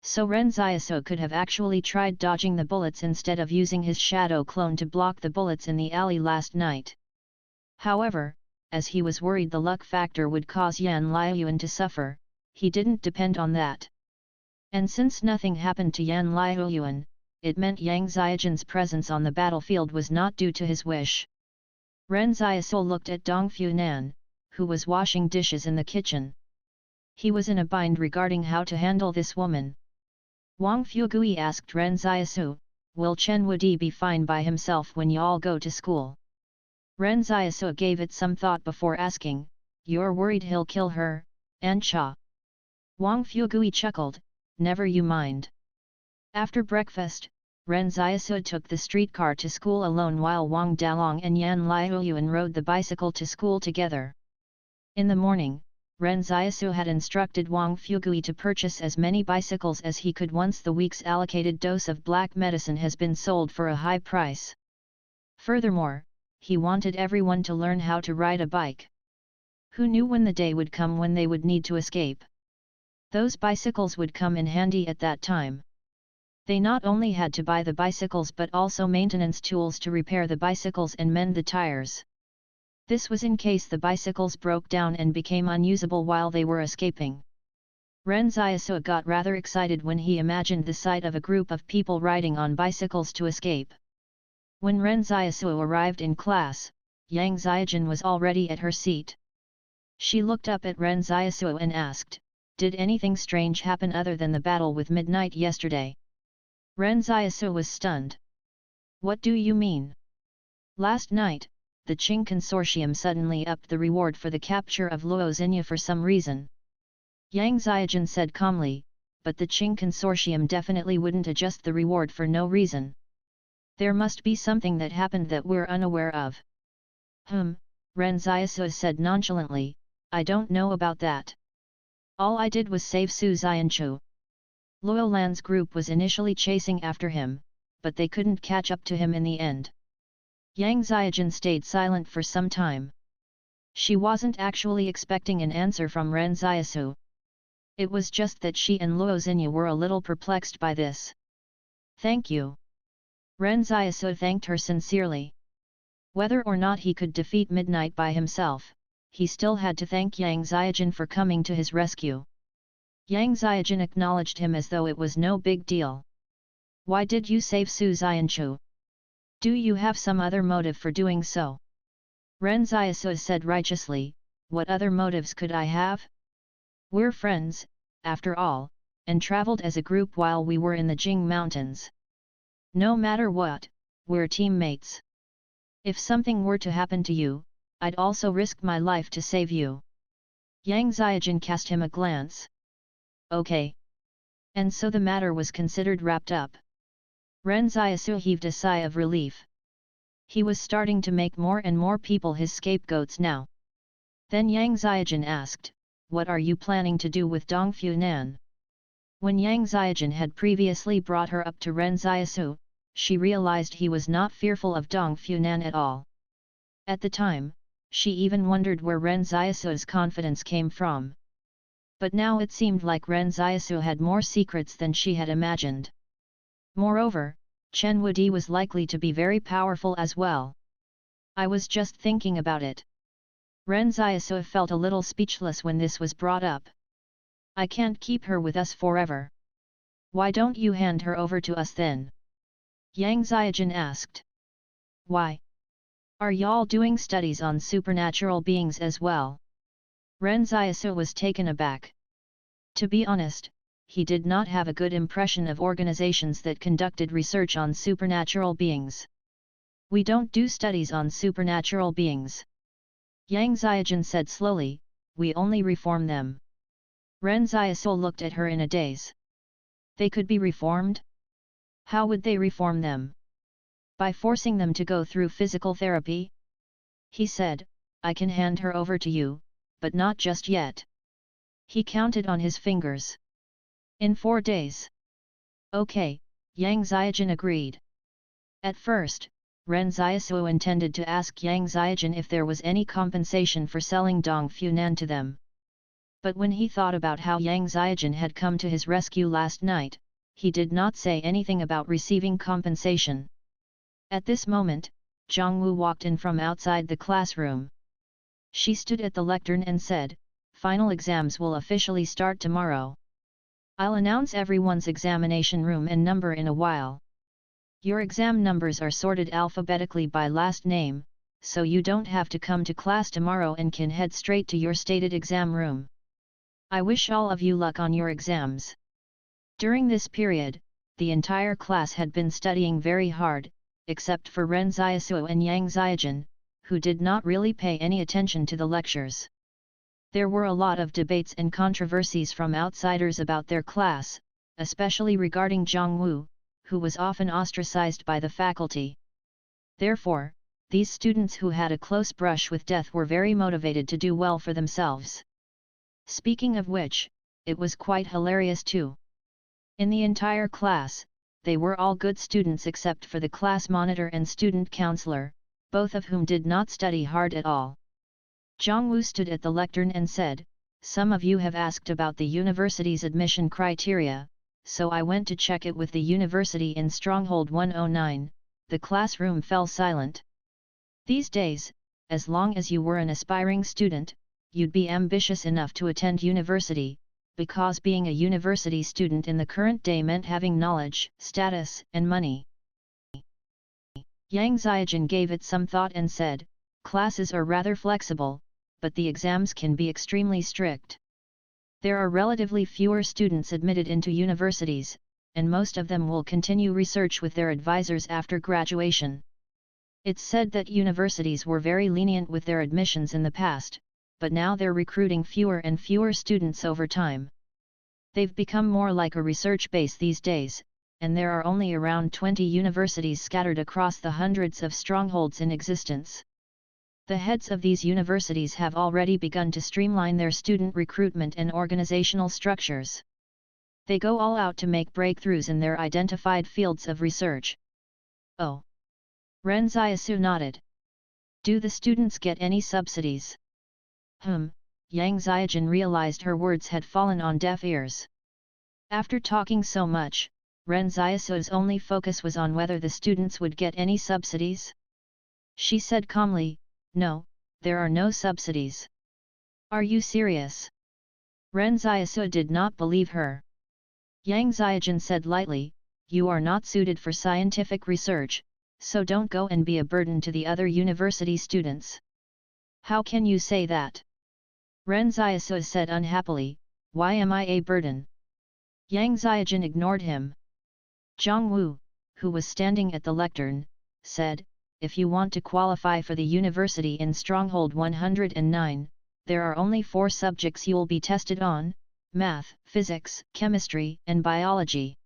So Ren Xiaosu could have actually tried dodging the bullets instead of using his shadow clone to block the bullets in the alley last night. However, as he was worried the luck factor would cause Yan Liuyuan to suffer, he didn't depend on that. And since nothing happened to Yan Liuyuan, it meant Yang Xiaojin's presence on the battlefield was not due to his wish. Ren Xiaosu looked at Dong Funan, who was washing dishes in the kitchen. He was in a bind regarding how to handle this woman. Wang Fugui asked Ren Xiaosu, "Will Chen Wudi be fine by himself when y'all go to school?" Ren Xiaosu gave it some thought before asking, "You're worried he'll kill her, Ancha?" Wang Fugui chuckled, "Never you mind." After breakfast, Ren Xiaosu took the streetcar to school alone while Wang Dalong and Yan Liuyuan rode the bicycle to school together. In the morning, Ren Xiaosu had instructed Wang Fugui to purchase as many bicycles as he could once the week's allocated dose of black medicine has been sold for a high price. Furthermore, he wanted everyone to learn how to ride a bike. Who knew when the day would come when they would need to escape? Those bicycles would come in handy at that time. They not only had to buy the bicycles but also maintenance tools to repair the bicycles and mend the tires. This was in case the bicycles broke down and became unusable while they were escaping. Ren Xiaosu got rather excited when he imagined the sight of a group of people riding on bicycles to escape. When Ren Xiaosu arrived in class, Yang Xiaojin was already at her seat. She looked up at Ren Xiaosu and asked, "Did anything strange happen other than the battle with Midnight yesterday?" Ren Xiaosu was stunned. "What do you mean?" "Last night, the Qing Consortium suddenly upped the reward for the capture of Luo Xinyu for some reason." Yang Xiaojin said calmly, "But the Qing Consortium definitely wouldn't adjust the reward for no reason. There must be something that happened that we're unaware of." Ren Xiaosu said nonchalantly, "I don't know about that. All I did was save Su Xianchu." Luo Lan's group was initially chasing after him, but they couldn't catch up to him in the end. Yang Xiaojin stayed silent for some time. She wasn't actually expecting an answer from Ren Xiaosu. It was just that she and Luo Xinyu were a little perplexed by this. "Thank you." Ren Xiaosu thanked her sincerely. Whether or not he could defeat Midnight by himself, he still had to thank Yang Xiaojin for coming to his rescue. Yang Ziajin acknowledged him as though it was no big deal. Why did you save Su Xianchu? Do you have some other motive for doing so? Ren Xiaosu said righteously, what other motives could I have? We're friends, after all, and traveled as a group while we were in the Jing Mountains. No matter what, we're teammates. If something were to happen to you, I'd also risk my life to save you. Yang Ziajin cast him a glance. Okay. And so the matter was considered wrapped up. Ren Xiaosu heaved a sigh of relief. He was starting to make more and more people his scapegoats now. Then Yang Ziajin asked, what are you planning to do with Dong Funan? When Yang Ziajin had previously brought her up to Ren Xiaosu, she realized he was not fearful of Dong Funan at all. At the time, she even wondered where Ren Xiaosu's confidence came from. But now it seemed like Ren Xiaosu had more secrets than she had imagined. Moreover, Chen Wudi was likely to be very powerful as well. I was just thinking about it. Ren Xiaosu felt a little speechless when this was brought up. I can't keep her with us forever. Why don't you hand her over to us then? Yang Ziajin asked. Why? Are y'all doing studies on supernatural beings as well? Ren Xiaosu was taken aback. To be honest, he did not have a good impression of organizations that conducted research on supernatural beings. We don't do studies on supernatural beings. Yang Ziajin said slowly, we only reform them. Ren Xiaosu looked at her in a daze. They could be reformed? How would they reform them? By forcing them to go through physical therapy? He said, I can hand her over to you, but not just yet. He counted on his fingers. In 4 days. Okay, Yang Ziajin agreed. At first, Ren Xiaosu intended to ask Yang Ziajin if there was any compensation for selling Dong Funan to them. But when he thought about how Yang Ziajin had come to his rescue last night, he did not say anything about receiving compensation. At this moment, Zhang Wu walked in from outside the classroom. She stood at the lectern and said, final exams will officially start tomorrow. I'll announce everyone's examination room and number in a while. Your exam numbers are sorted alphabetically by last name, so you don't have to come to class tomorrow and can head straight to your stated exam room. I wish all of you luck on your exams. During this period, the entire class had been studying very hard, except for Ren Xiaosu and Yang Ziajin, who did not really pay any attention to the lectures. There were a lot of debates and controversies from outsiders about their class, especially regarding Zhang Wu, who was often ostracized by the faculty. Therefore, these students who had a close brush with death were very motivated to do well for themselves. Speaking of which, it was quite hilarious too. In the entire class, they were all good students except for the class monitor and student counselor, both of whom did not study hard at all. Zhang Wu stood at the lectern and said, some of you have asked about the university's admission criteria, so I went to check it with the university in Stronghold 109, the classroom fell silent. These days, as long as you were an aspiring student, you'd be ambitious enough to attend university, because being a university student in the current day meant having knowledge, status, and money. Yang Ziajin gave it some thought and said, classes are rather flexible, but the exams can be extremely strict. There are relatively fewer students admitted into universities, and most of them will continue research with their advisors after graduation. It's said that universities were very lenient with their admissions in the past, but now they're recruiting fewer and fewer students over time. They've become more like a research base these days, and there are only around 20 universities scattered across the hundreds of strongholds in existence. The heads of these universities have already begun to streamline their student recruitment and organizational structures. They go all out to make breakthroughs in their identified fields of research. Oh! Ren Xiaosu nodded. Do the students get any subsidies? Yang Ziajin realized her words had fallen on deaf ears. After talking so much, Ren Xiaosu's only focus was on whether the students would get any subsidies. She said calmly, no, there are no subsidies. Are you serious? Ren Xiaosu did not believe her. Yang Xiaojun said lightly, "You are not suited for scientific research, so don't go and be a burden to the other university students." "How can you say that?" Ren Xiaosu said unhappily, "Why am I a burden?" Yang Xiaojun ignored him. Zhang Wu, who was standing at the lectern, said, "If you want to qualify for the university in Stronghold 109, there are only 4 subjects you'll be tested on: math, physics, chemistry, and biology.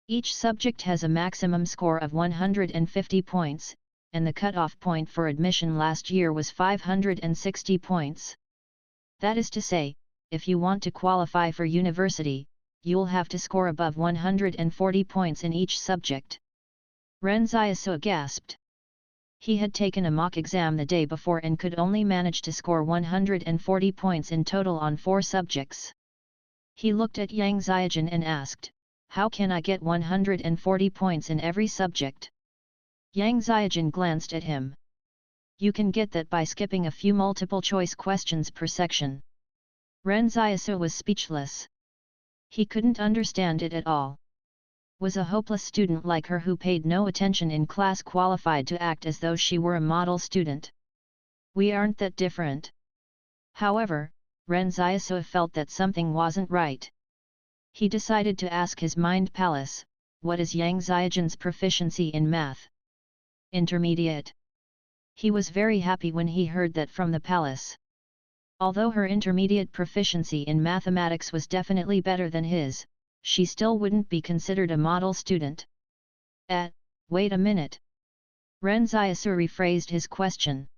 Each subject has a maximum score of 150 points, and the cutoff point for admission last year was 560 points. That is to say, if you want to qualify for university, you'll have to score above 140 points in each subject." Ren Xiaosu gasped. He had taken a mock exam the day before and could only manage to score 140 points in total on 4 subjects. He looked at Yang Xiaojun and asked, "How can I get 140 points in every subject?" Yang Xiaojun glanced at him. "You can get that by skipping a few multiple-choice questions per section." Ren Xiaosu was speechless. He couldn't understand it at all. Was a hopeless student like her who paid no attention in class qualified to act as though she were a model student? We aren't that different. However, Ren Xiaosu felt that something wasn't right. He decided to ask his mind palace, "What is Yang Xiaojun's proficiency in math?" "Intermediate." He was very happy when he heard that from the palace. Although her intermediate proficiency in mathematics was definitely better than his, she still wouldn't be considered a model student. Wait a minute. Ren Xiaosu rephrased his question.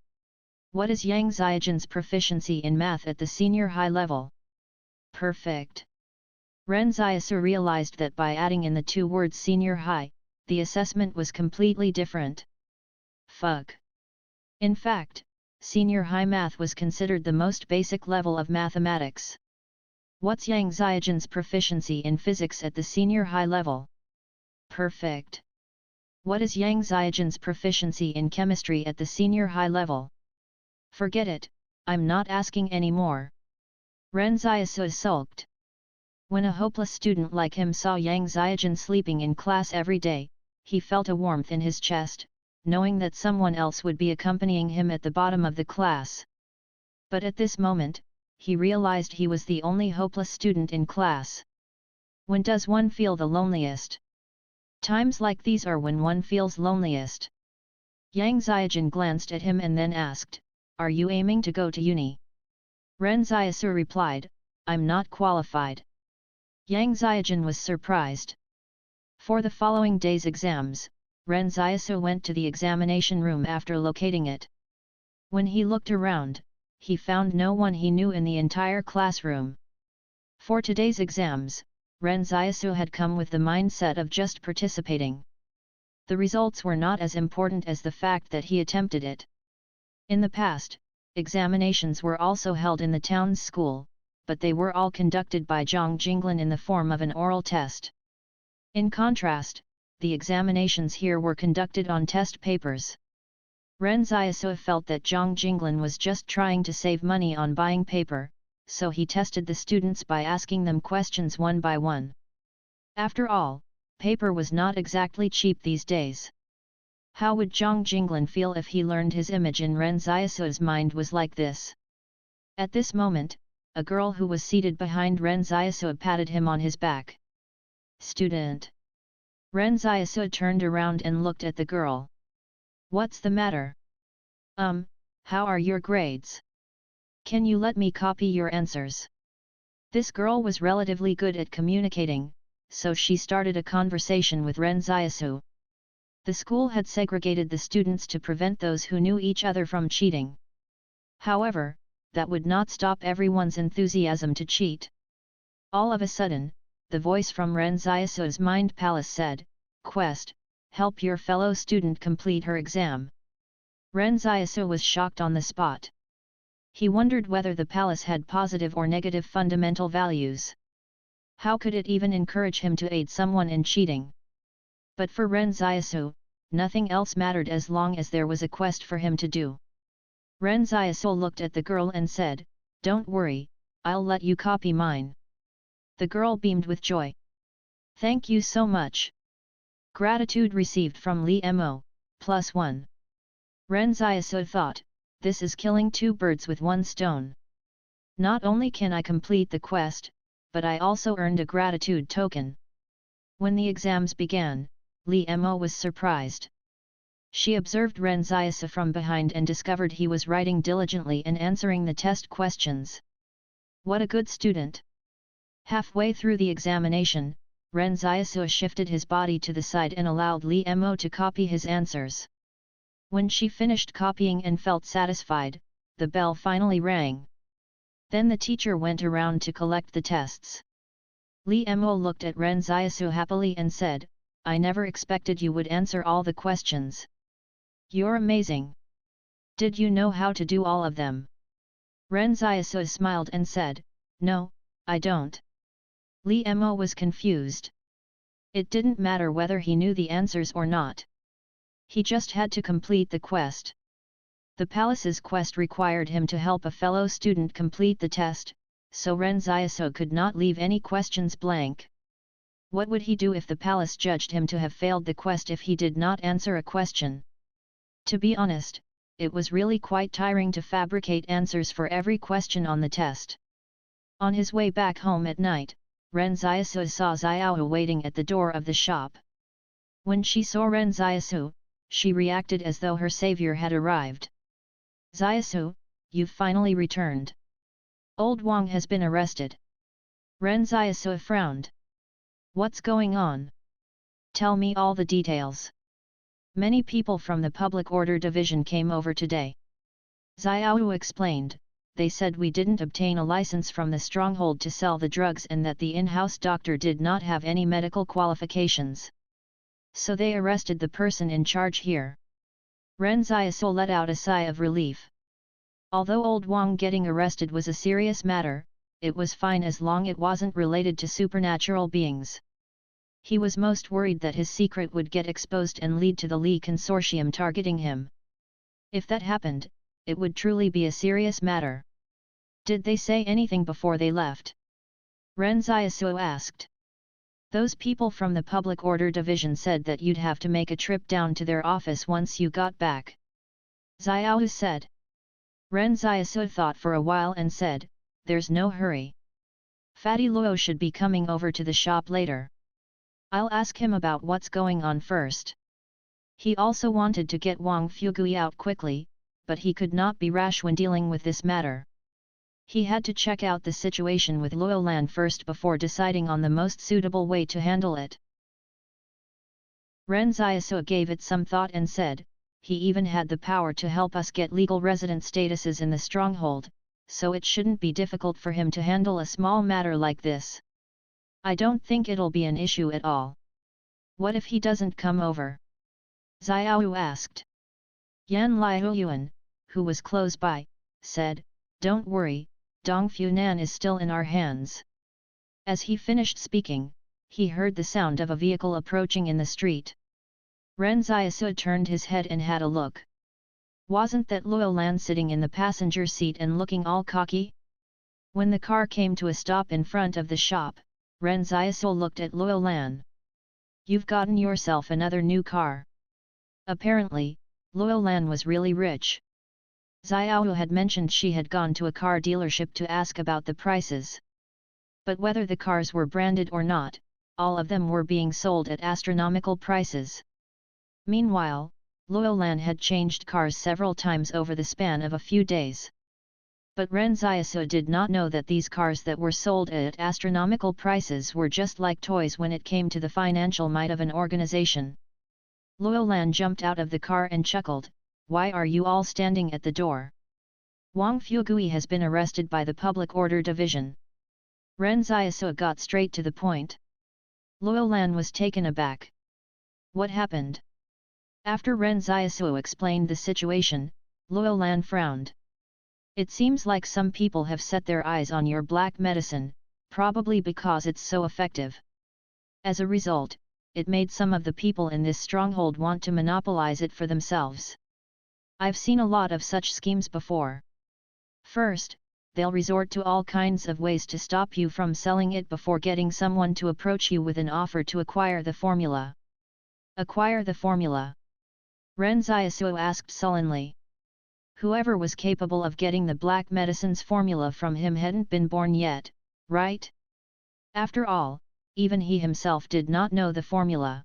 "What is Yang Xiaojun's proficiency in math at the senior high level?" "Perfect." Ren Xiaosu realized that by adding in the 2 words senior high, the assessment was completely different. Fuck. In fact, senior high math was considered the most basic level of mathematics. What's Yang Xiaojun's proficiency in physics at the senior high level? Perfect. What is Yang Xiaojun's proficiency in chemistry at the senior high level? Forget it, I'm not asking any more. Ren Xiaosu sulked. When a hopeless student like him saw Yang Xiaojun sleeping in class every day, he felt a warmth in his chest, knowing that someone else would be accompanying him at the bottom of the class. But at this moment, he realized he was the only hopeless student in class. When does one feel the loneliest? Times like these are when one feels loneliest. Yang Xiaojun glanced at him and then asked, "Are you aiming to go to uni?" Ren Xiaosu replied, "I'm not qualified." Yang Xiaojun was surprised. For the following day's exams, Ren Xiaosu went to the examination room after locating it. When he looked around, he found no one he knew in the entire classroom. For today's exams, Ren Xiaosu had come with the mindset of just participating. The results were not as important as the fact that he attempted it. In the past, examinations were also held in the town's school, but they were all conducted by Zhang Jinglan in the form of an oral test. In contrast, the examinations here were conducted on test papers. Ren Xiaosu felt that Zhang Jinglan was just trying to save money on buying paper, so he tested the students by asking them questions one by one. After all, paper was not exactly cheap these days. How would Zhang Jinglan feel if he learned his image in Ren Xiaosu's mind was like this? At this moment, a girl who was seated behind Ren Xiaosu patted him on his back. "Student." Ren Xiaosu turned around and looked at the girl. "What's the matter? How are your grades? Can you let me copy your answers?" This girl was relatively good at communicating, so she started a conversation with Ren Xiaosu. The school had segregated the students to prevent those who knew each other from cheating. However, that would not stop everyone's enthusiasm to cheat. All of a sudden, the voice from Ren Xiaosu's mind palace said, "Quest, help your fellow student complete her exam." Ren Xiaosu was shocked on the spot. He wondered whether the palace had positive or negative fundamental values. How could it even encourage him to aid someone in cheating? But for Ren Xiaosu, nothing else mattered as long as there was a quest for him to do. Ren Xiaosu looked at the girl and said, "Don't worry, I'll let you copy mine." The girl beamed with joy. "Thank you so much." Gratitude received from Li Mo, +1. Ren Xiaosu thought, this is killing two birds with one stone. Not only can I complete the quest, but I also earned a gratitude token. When the exams began, Li Mo was surprised. She observed Ren Xiaosu from behind and discovered he was writing diligently and answering the test questions. What a good student! Halfway through the examination, Ren Xiaosu shifted his body to the side and allowed Li Mo to copy his answers. When she finished copying and felt satisfied, the bell finally rang. Then the teacher went around to collect the tests. Li Mo looked at Ren Xiaosu happily and said, "I never expected you would answer all the questions. You're amazing. Did you know how to do all of them?" Ren Xiaosu smiled and said, "No, I don't." Li Mo was confused. It didn't matter whether he knew the answers or not. He just had to complete the quest. The palace's quest required him to help a fellow student complete the test, so Ren Xiaosu could not leave any questions blank. What would he do if the palace judged him to have failed the quest if he did not answer a question? To be honest, it was really quite tiring to fabricate answers for every question on the test. On his way back home at night, Ren Xiaosu saw Xiao waiting at the door of the shop. When she saw Ren Xiaosu, she reacted as though her savior had arrived. "Xiaosu, you've finally returned. Old Wang has been arrested." Ren Xiaosu frowned. "What's going on? Tell me all the details." "Many people from the Public Order Division came over today," Xiao explained. "They said we didn't obtain a license from the stronghold to sell the drugs and that the in-house doctor did not have any medical qualifications. So they arrested the person in charge here." Ren Xiaosu let out a sigh of relief. Although Old Wang getting arrested was a serious matter, it was fine as long it wasn't related to supernatural beings. He was most worried that his secret would get exposed and lead to the Li Consortium targeting him. If that happened, it would truly be a serious matter. "Did they say anything before they left?" Ren Xiaosu asked. "Those people from the Public Order Division said that you'd have to make a trip down to their office once you got back," Xiao said. Ren Xiaosu thought for a while and said, "There's no hurry. Fatty Luo should be coming over to the shop later. I'll ask him about what's going on first." He also wanted to get Wang Fugui out quickly, but he could not be rash when dealing with this matter. He had to check out the situation with Luolan first before deciding on the most suitable way to handle it. Ren Xiaosu gave it some thought and said, "He even had the power to help us get legal resident statuses in the stronghold, so it shouldn't be difficult for him to handle a small matter like this. I don't think it'll be an issue at all." "What if he doesn't come over?" Xiao asked. Yan Liuyuan, who was close by, said, "Don't worry, Dongfu Nan is still in our hands." As he finished speaking, he heard the sound of a vehicle approaching in the street. Ren Xiaosu turned his head and had a look. Wasn't that Luolan sitting in the passenger seat and looking all cocky? When the car came to a stop in front of the shop, Ren Xiaosu looked at Luolan. "You've gotten yourself another new car." Apparently, Luolan was really rich. Xiao had mentioned she had gone to a car dealership to ask about the prices. But whether the cars were branded or not, all of them were being sold at astronomical prices. Meanwhile, Luolan had changed cars several times over the span of a few days. But Ren Xiaosu did not know that these cars that were sold at astronomical prices were just like toys when it came to the financial might of an organization. Luolan jumped out of the car and chuckled, "Why are you all standing at the door? Wang Fugui has been arrested by the Public Order Division." Ren Xiaosu got straight to the point. Luolan was taken aback. "What happened?" After Ren Xiaosu explained the situation, Luolan frowned. "It seems like some people have set their eyes on your black medicine, probably because it's so effective. As a result, it made some of the people in this stronghold want to monopolize it for themselves. I've seen a lot of such schemes before. First, they'll resort to all kinds of ways to stop you from selling it before getting someone to approach you with an offer to acquire the formula. Acquire the formula? Ren Xiaosu asked sullenly. Whoever was capable of getting the black medicine's formula from him hadn't been born yet, right? After all, even he himself did not know the formula.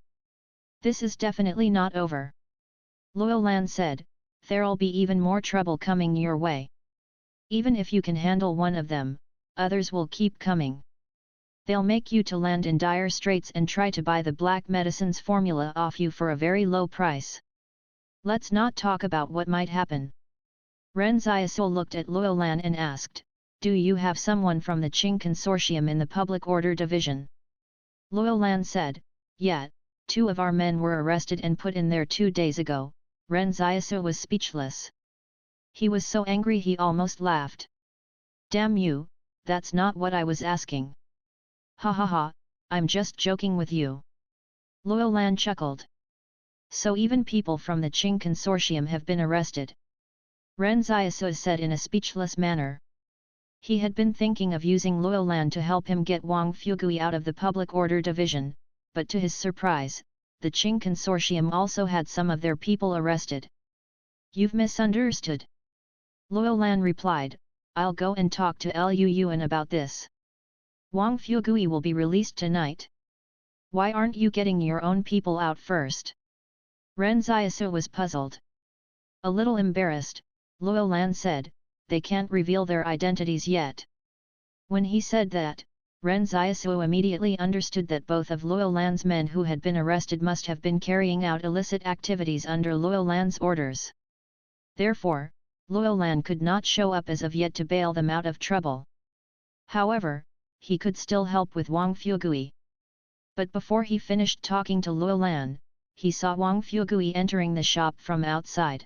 This is definitely not over. Luo Lan said, there'll be even more trouble coming your way. Even if you can handle one of them, others will keep coming. They'll make you to land in dire straits and try to buy the black medicine's formula off you for a very low price. Let's not talk about what might happen. Ren Xiaosu looked at Luo Lan and asked, do you have someone from the Qing Consortium in the Public Order Division? Luo Lan said, yeah, 2 of our men were arrested and put in there 2 days ago. Ren Xiaosu was speechless. He was so angry he almost laughed. Damn you, that's not what I was asking. Ha ha ha, I'm just joking with you. Luo Lan chuckled. So even people from the Qing Consortium have been arrested? Ren Xiaosu said in a speechless manner. He had been thinking of using Luo Lan to help him get Wang Fugui out of the Public Order Division, but to his surprise, the Qing Consortium also had some of their people arrested. You've misunderstood. Luo Lan replied, I'll go and talk to Lu Yuan about this. Wang Fugui will be released tonight. Why aren't you getting your own people out first? Ren Xiaosu was puzzled. A little embarrassed, Luo Lan said, they can't reveal their identities yet. When he said that, Ren Xiaosu immediately understood that both of Luo Lan's men who had been arrested must have been carrying out illicit activities under Luo Lan's orders. Therefore, Luo Lan could not show up as of yet to bail them out of trouble. However, he could still help with Wang Fugui. But before he finished talking to Luo Lan, he saw Wang Fugui entering the shop from outside.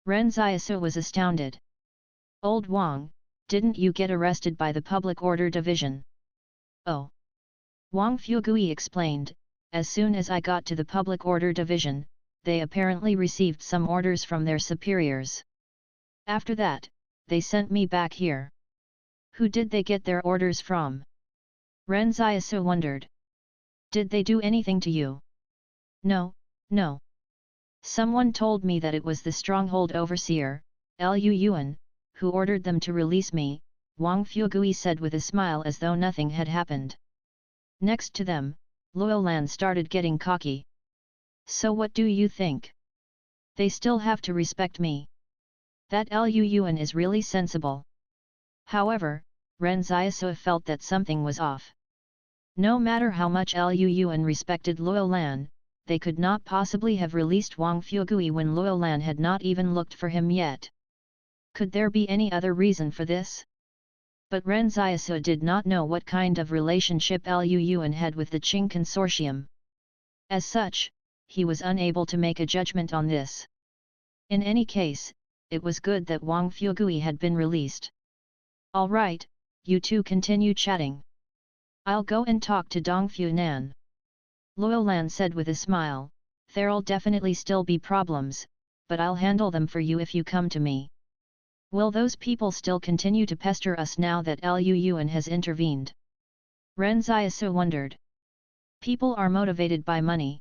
Ren Xiaosu was astounded. Old Wang, didn't you get arrested by the Public Order Division? Oh. Wang Fugui explained, as soon as I got to the Public Order Division, they apparently received some orders from their superiors. After that, they sent me back here. Who did they get their orders from? Ren Xiaosu wondered. Did they do anything to you? No, no. Someone told me that it was the stronghold overseer, Lu Yuan, who ordered them to release me, Wang Fugui said with a smile as though nothing had happened. Next to them, Luo Lan started getting cocky. So what do you think? They still have to respect me. That Lu Yuan is really sensible. However, Ren Xiaosu felt that something was off. No matter how much Lu Yuan respected Luo Lan, they could not possibly have released Wang Fugui when Luo Lan had not even looked for him yet. Could there be any other reason for this? But Ren Xiaosu did not know what kind of relationship Lu Yuan had with the Qing Consortium. As such, he was unable to make a judgment on this. In any case, it was good that Wang Fugui had been released. All right, you two continue chatting. I'll go and talk to Dongfu Nan. Luo Lan said with a smile, there'll definitely still be problems, but I'll handle them for you if you come to me. Will those people still continue to pester us now that Lu Yuan has intervened? Ren Xiaosu wondered. People are motivated by money.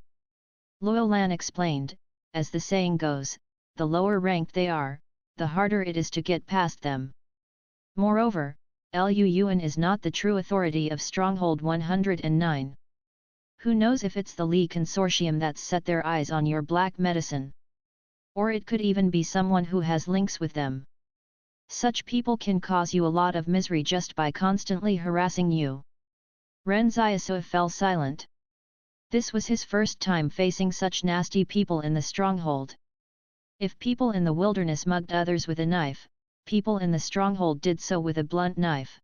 Luo Lan explained, as the saying goes, the lower ranked they are, the harder it is to get past them. Moreover, Lu Yuan is not the true authority of Stronghold 109. Who knows if it's the Li Consortium that's set their eyes on your black medicine? Or it could even be someone who has links with them. Such people can cause you a lot of misery just by constantly harassing you. Ren Xiaosu fell silent. This was his first time facing such nasty people in the stronghold. If people in the wilderness mugged others with a knife, people in the stronghold did so with a blunt knife.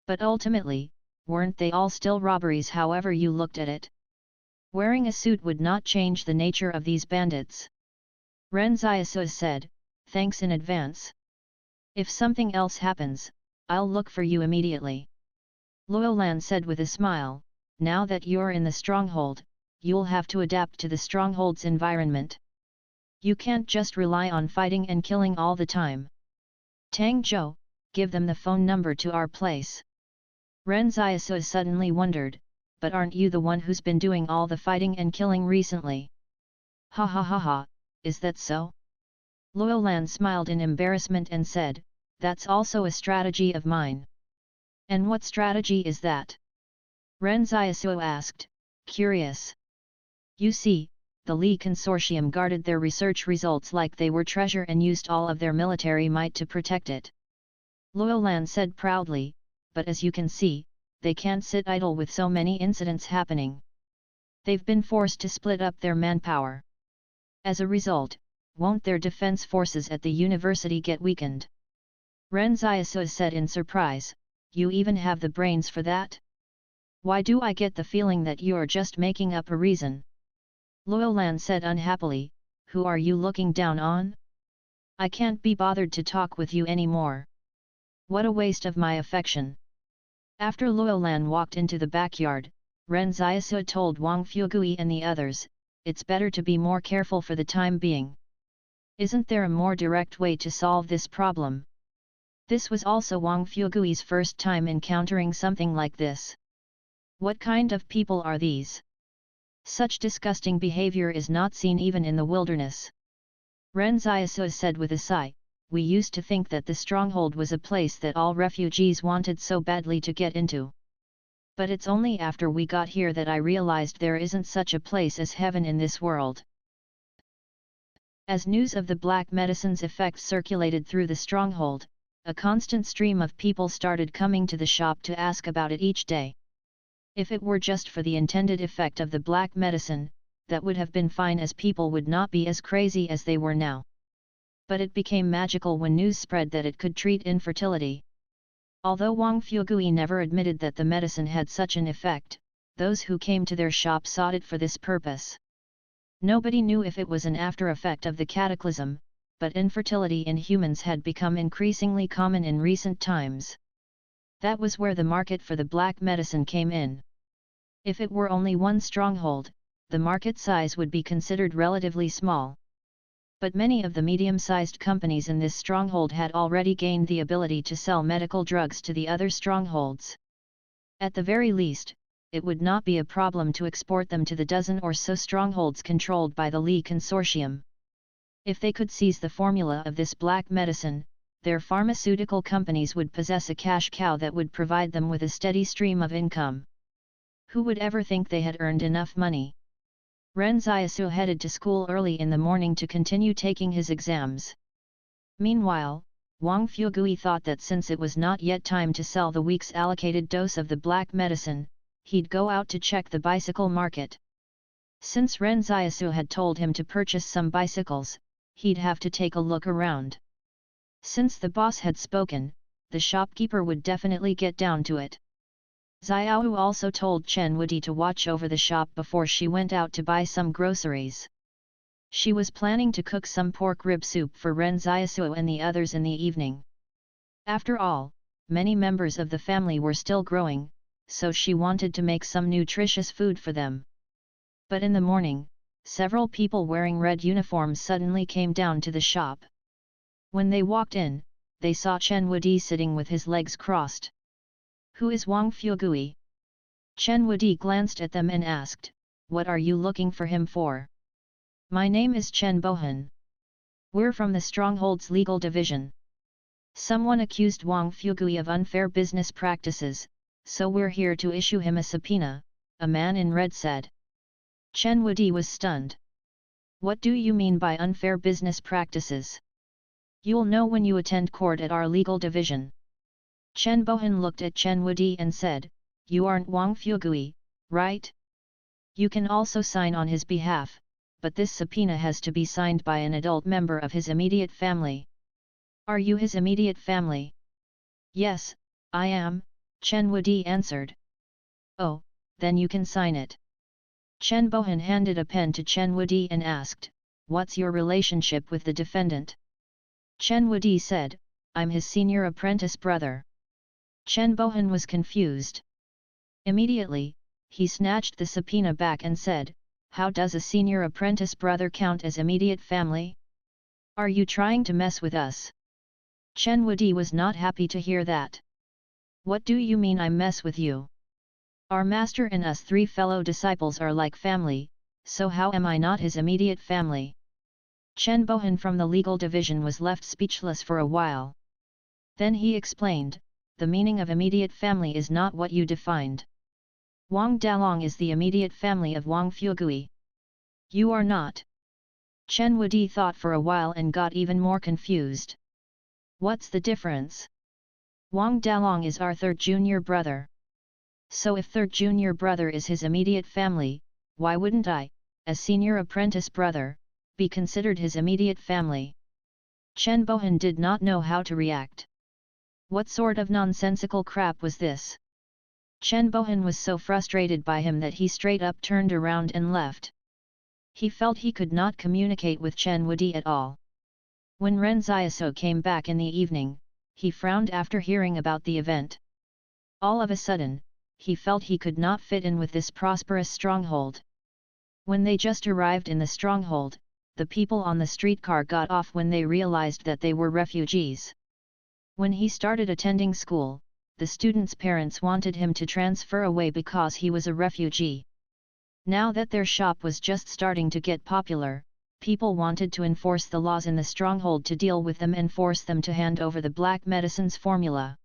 But ultimately, weren't they all still robberies however you looked at it? Wearing a suit would not change the nature of these bandits. Ren Xiaosu said, thanks in advance. If something else happens, I'll look for you immediately. Luo Lan said with a smile, now that you're in the stronghold, you'll have to adapt to the stronghold's environment. You can't just rely on fighting and killing all the time. Tang Zhou, give them the phone number to our place. Ren Xiaosu suddenly wondered, but aren't you the one who's been doing all the fighting and killing recently? Ha ha ha ha, is that so? Luo Lan smiled in embarrassment and said, that's also a strategy of mine. And what strategy is that? Ren Xiaosu asked, curious. You see, the Li Consortium guarded their research results like they were treasure and used all of their military might to protect it. Luo Lan said proudly, but as you can see, they can't sit idle with so many incidents happening. They've been forced to split up their manpower. As a result, won't their defense forces at the university get weakened? Ren Xiaosu said in surprise, you even have the brains for that? Why do I get the feeling that you're just making up a reason? Luo Lan said unhappily, who are you looking down on? I can't be bothered to talk with you anymore. What a waste of my affection. After Luo Lan walked into the backyard, Ren Xiaosu told Wang Fugui and the others, it's better to be more careful for the time being. Isn't there a more direct way to solve this problem? This was also Wang Fugui's first time encountering something like this. What kind of people are these? Such disgusting behavior is not seen even in the wilderness. Ren Xiaosu said with a sigh, we used to think that the stronghold was a place that all refugees wanted so badly to get into. But it's only after we got here that I realized there isn't such a place as heaven in this world. As news of the black medicine's effects circulated through the stronghold, a constant stream of people started coming to the shop to ask about it each day. If it were just for the intended effect of the black medicine, that would have been fine as people would not be as crazy as they were now. But it became magical when news spread that it could treat infertility. Although Wang Fugui never admitted that the medicine had such an effect, those who came to their shop sought it for this purpose. Nobody knew if it was an after effect of the cataclysm, but infertility in humans had become increasingly common in recent times. That was where the market for the black medicine came in. If it were only one stronghold, the market size would be considered relatively small. But many of the medium-sized companies in this stronghold had already gained the ability to sell medical drugs to the other strongholds. At the very least, it would not be a problem to export them to the dozen or so strongholds controlled by the Li Consortium. If they could seize the formula of this black medicine, their pharmaceutical companies would possess a cash cow that would provide them with a steady stream of income. Who would ever think they had earned enough money? Ren Xiaosu headed to school early in the morning to continue taking his exams. Meanwhile, Wang Fugui thought that since it was not yet time to sell the week's allocated dose of the black medicine, he'd go out to check the bicycle market. Since Ren Xiaosu had told him to purchase some bicycles, he'd have to take a look around. Since the boss had spoken, the shopkeeper would definitely get down to it. Xiaoyu also told Chen Wudi to watch over the shop before she went out to buy some groceries. She was planning to cook some pork rib soup for Ren Xiaosu and the others in the evening. After all, many members of the family were still growing, so she wanted to make some nutritious food for them. But in the morning, several people wearing red uniforms suddenly came down to the shop. When they walked in, they saw Chen Wudi sitting with his legs crossed. Who is Wang Fugui? Chen Wudi glanced at them and asked, what are you looking for him for? My name is Chen Bohan. We're from the Stronghold's legal division. Someone accused Wang Fugui of unfair business practices, so we're here to issue him a subpoena, a man in red said. Chen Wudi was stunned. What do you mean by unfair business practices? You'll know when you attend court at our legal division. Chen Bohan looked at Chen Wudi and said, you aren't Wang Fugui, right? You can also sign on his behalf, but this subpoena has to be signed by an adult member of his immediate family. Are you his immediate family? Yes, I am, Chen Wudi answered. Oh, then you can sign it. Chen Bohan handed a pen to Chen Wudi and asked, what's your relationship with the defendant? Chen Wudi said, I'm his senior apprentice brother. Chen Bohan was confused. Immediately, he snatched the subpoena back and said, how does a senior apprentice brother count as immediate family? Are you trying to mess with us? Chen Wudi was not happy to hear that. What do you mean I mess with you? Our master and us 3 fellow disciples are like family, so how am I not his immediate family? Chen Bohan from the legal division was left speechless for a while. Then he explained, the meaning of immediate family is not what you defined. Wang Dalong is the immediate family of Wang Fugui. You are not. Chen Wudi thought for a while and got even more confused. What's the difference? Wang Dalong is our 3rd junior brother. So if 3rd junior brother is his immediate family, why wouldn't I, as senior apprentice brother, be considered his immediate family? Chen Bohan did not know how to react. What sort of nonsensical crap was this? Chen Bohan was so frustrated by him that he straight up turned around and left. He felt he could not communicate with Chen Wudi at all. When Ren Xiaosu came back in the evening, he frowned after hearing about the event. All of a sudden, he felt he could not fit in with this prosperous stronghold. When they just arrived in the stronghold, the people on the streetcar got off when they realized that they were refugees. When he started attending school, the students' parents wanted him to transfer away because he was a refugee. Now that their shop was just starting to get popular, people wanted to enforce the laws in the stronghold to deal with them and force them to hand over the black medicine's formula.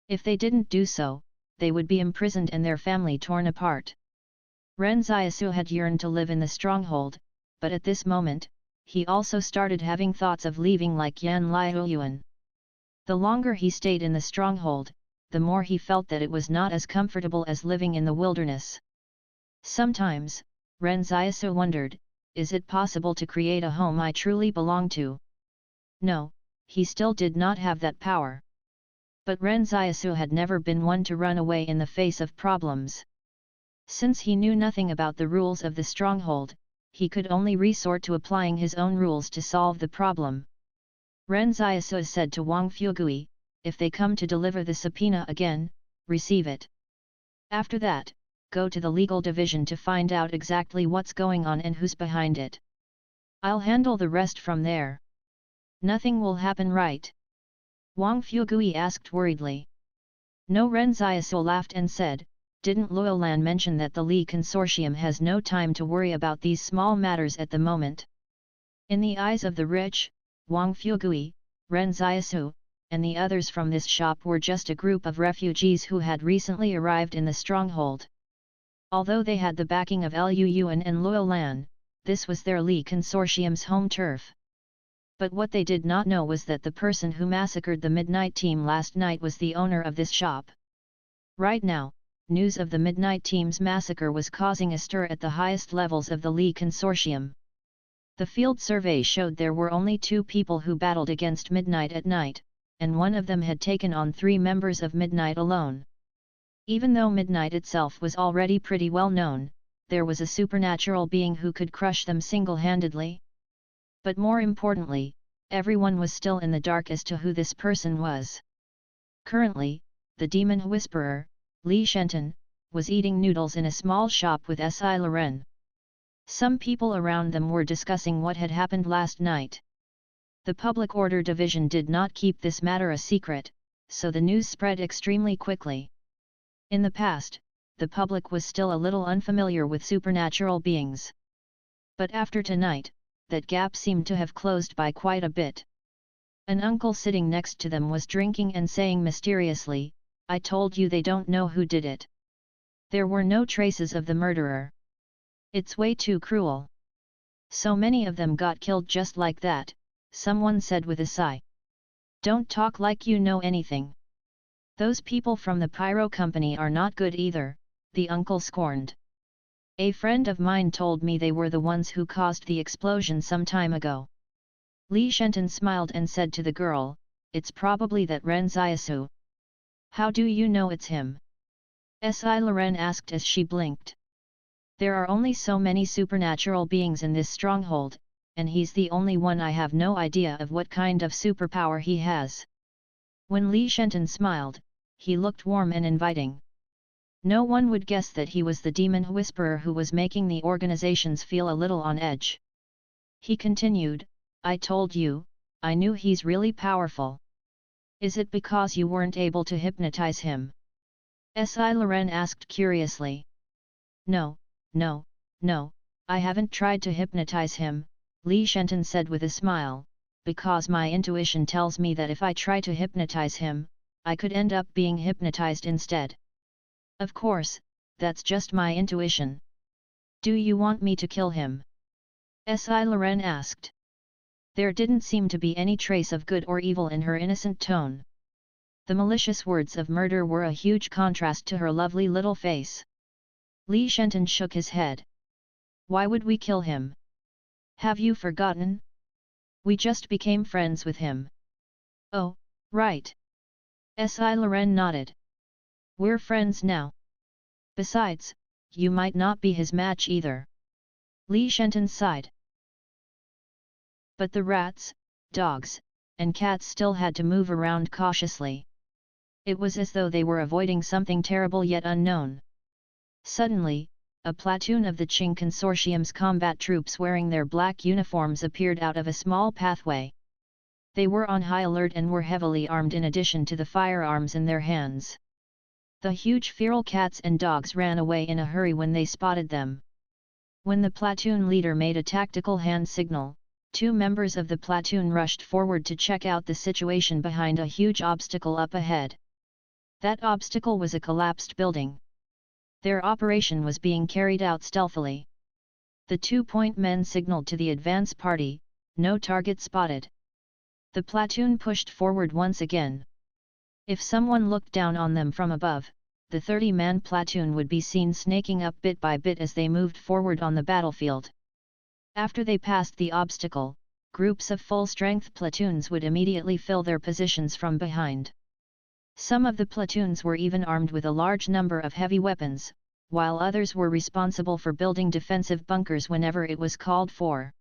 If they didn't do so, they would be imprisoned and their family torn apart. Ren Xiaosu had yearned to live in the stronghold, but at this moment, he also started having thoughts of leaving like Yan Liuyuan. The longer he stayed in the stronghold, the more he felt that it was not as comfortable as living in the wilderness. Sometimes, Ren Xiaosu wondered, is it possible to create a home I truly belong to? No, he still did not have that power. But Ren Xiaosu had never been one to run away in the face of problems. Since he knew nothing about the rules of the stronghold, he could only resort to applying his own rules to solve the problem. Ren Xiaosu said to Wang Fugui, if they come to deliver the subpoena again, receive it. After that, go to the legal division to find out exactly what's going on and who's behind it. I'll handle the rest from there. Nothing will happen, right? Wang Fugui asked worriedly. No. Ren Xiaosu laughed and said, didn't Luolan mention that the Li Consortium has no time to worry about these small matters at the moment? In the eyes of the rich, Wang Fugui, Ren Xiaosu, and the others from this shop were just a group of refugees who had recently arrived in the stronghold. Although they had the backing of Luoyuan and Luolan, this was their Li Consortium's home turf. But what they did not know was that the person who massacred the Midnight Team last night was the owner of this shop. Right now, news of the Midnight Team's massacre was causing a stir at the highest levels of the Li Consortium. The field survey showed there were only 2 people who battled against Midnight at night, and one of them had taken on 3 members of Midnight alone. Even though Midnight itself was already pretty well known, there was a supernatural being who could crush them single-handedly. But more importantly, everyone was still in the dark as to who this person was. Currently, the demon whisperer, Li Shenton, was eating noodles in a small shop with Si Loren. Some people around them were discussing what had happened last night. The Public Order Division did not keep this matter a secret, so the news spread extremely quickly. In the past, the public was still a little unfamiliar with supernatural beings. But after tonight, that gap seemed to have closed by quite a bit. An uncle sitting next to them was drinking and saying mysteriously, I told you they don't know who did it. There were no traces of the murderer. It's way too cruel. So many of them got killed just like that, someone said with a sigh. Don't talk like you know anything. Those people from the Pyro Company are not good either, the uncle scorned. A friend of mine told me they were the ones who caused the explosion some time ago. Li Shenton smiled and said to the girl, it's probably that Ren Xiaosu. How do you know it's him? Si Loren asked as she blinked. There are only so many supernatural beings in this stronghold, and he's the only one. I have no idea of what kind of superpower he has. When Li Shenton smiled, he looked warm and inviting. No one would guess that he was the demon whisperer who was making the organizations feel a little on edge. He continued, I told you, I knew he's really powerful. Is it because you weren't able to hypnotize him? Ren asked curiously. No, no, no, I haven't tried to hypnotize him, Li Shenton said with a smile, because my intuition tells me that if I try to hypnotize him, I could end up being hypnotized instead. Of course, that's just my intuition. Do you want me to kill him? Ren asked. There didn't seem to be any trace of good or evil in her innocent tone. The malicious words of murder were a huge contrast to her lovely little face. Li Shenton shook his head. Why would we kill him? Have you forgotten? We just became friends with him. Oh, right. Ren nodded. We're friends now. Besides, you might not be his match either. Li Shenton sighed. But the rats, dogs, and cats still had to move around cautiously. It was as though they were avoiding something terrible yet unknown. Suddenly, a platoon of the Qing Consortium's combat troops wearing their black uniforms appeared out of a small pathway. They were on high alert and were heavily armed in addition to the firearms in their hands. The huge feral cats and dogs ran away in a hurry when they spotted them. When the platoon leader made a tactical hand signal, 2 members of the platoon rushed forward to check out the situation behind a huge obstacle up ahead. That obstacle was a collapsed building. Their operation was being carried out stealthily. The 2-point men signaled to the advance party, no target spotted. The platoon pushed forward once again. If someone looked down on them from above, the 30-man platoon would be seen snaking up bit by bit as they moved forward on the battlefield. After they passed the obstacle, groups of full-strength platoons would immediately fill their positions from behind. Some of the platoons were even armed with a large number of heavy weapons, while others were responsible for building defensive bunkers whenever it was called for.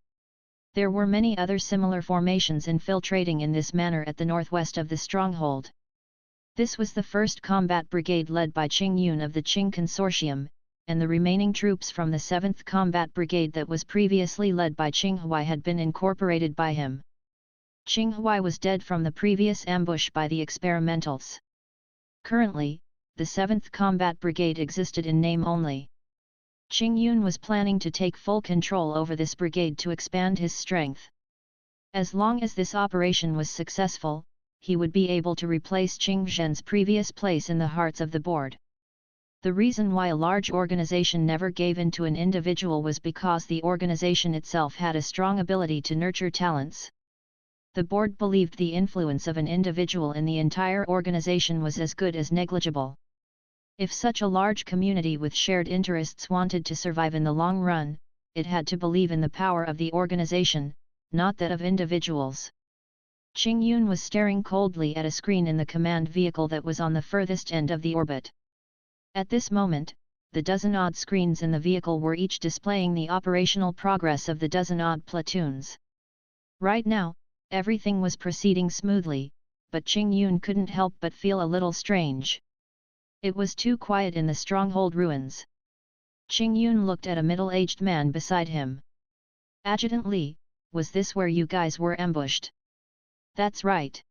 There were many other similar formations infiltrating in this manner at the northwest of the stronghold. This was the 1st Combat Brigade led by Qing Yun of the Qing Consortium, and the remaining troops from the 7th Combat Brigade that was previously led by Qing Huai had been incorporated by him. Qing Huai was dead from the previous ambush by the experimentals. Currently, the 7th Combat Brigade existed in name only. Qing Yun was planning to take full control over this brigade to expand his strength. As long as this operation was successful, he would be able to replace Qing Zhen's previous place in the hearts of the board. The reason why a large organization never gave in to an individual was because the organization itself had a strong ability to nurture talents. The board believed the influence of an individual in the entire organization was as good as negligible. If such a large community with shared interests wanted to survive in the long run, it had to believe in the power of the organization, not that of individuals. Qing Yun was staring coldly at a screen in the command vehicle that was on the furthest end of the orbit. At this moment, the dozen-odd screens in the vehicle were each displaying the operational progress of the dozen-odd platoons. Right now, everything was proceeding smoothly, but Qing Yun couldn't help but feel a little strange. It was too quiet in the stronghold ruins. Qing Yun looked at a middle-aged man beside him. Adjutant Li, was this where you guys were ambushed? That's right.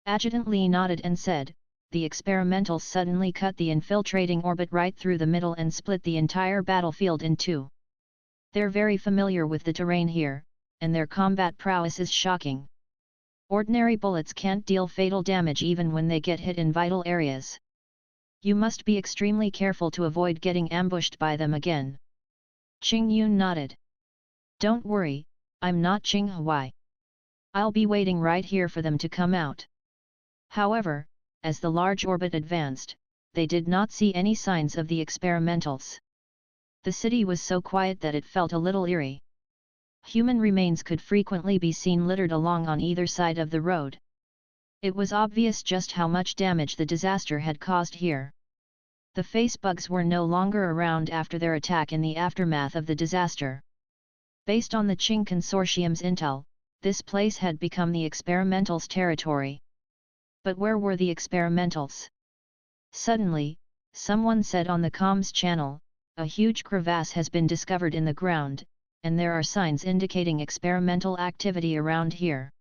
Adjutant Li nodded and said, the experimentals suddenly cut the infiltrating orbit right through the middle and split the entire battlefield in 2. They're very familiar with the terrain here, and their combat prowess is shocking. Ordinary bullets can't deal fatal damage even when they get hit in vital areas. You must be extremely careful to avoid getting ambushed by them again. Qing Yun nodded. Don't worry, I'm not Qing Huai. I'll be waiting right here for them to come out. However, as the large orbit advanced, they did not see any signs of the experimentals. The city was so quiet that it felt a little eerie. Human remains could frequently be seen littered along on either side of the road. It was obvious just how much damage the disaster had caused here. The face bugs were no longer around after their attack in the aftermath of the disaster. Based on the Qing Consortium's intel, this place had become the experimentals' territory. But where were the experimentals? Suddenly, someone said on the comms channel, a huge crevasse has been discovered in the ground, and there are signs indicating experimental activity around here.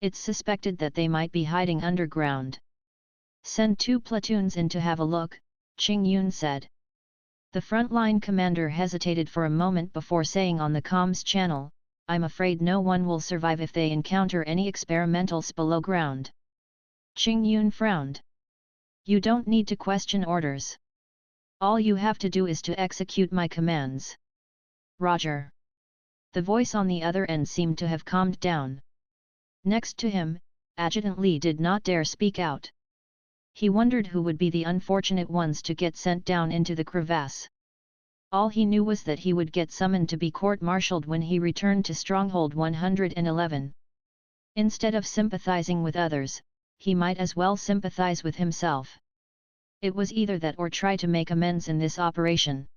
It's suspected that they might be hiding underground. Send 2 platoons in to have a look, Qing Yun said. The frontline commander hesitated for a moment before saying on the comms channel, I'm afraid no one will survive if they encounter any experimentals below ground. Qing Yun frowned. You don't need to question orders. All you have to do is to execute my commands. Roger. The voice on the other end seemed to have calmed down. Next to him, Adjutant Li did not dare speak out. He wondered who would be the unfortunate ones to get sent down into the crevasse. All he knew was that he would get summoned to be court-martialed when he returned to Stronghold 111. Instead of sympathizing with others, he might as well sympathize with himself. It was either that or try to make amends in this operation.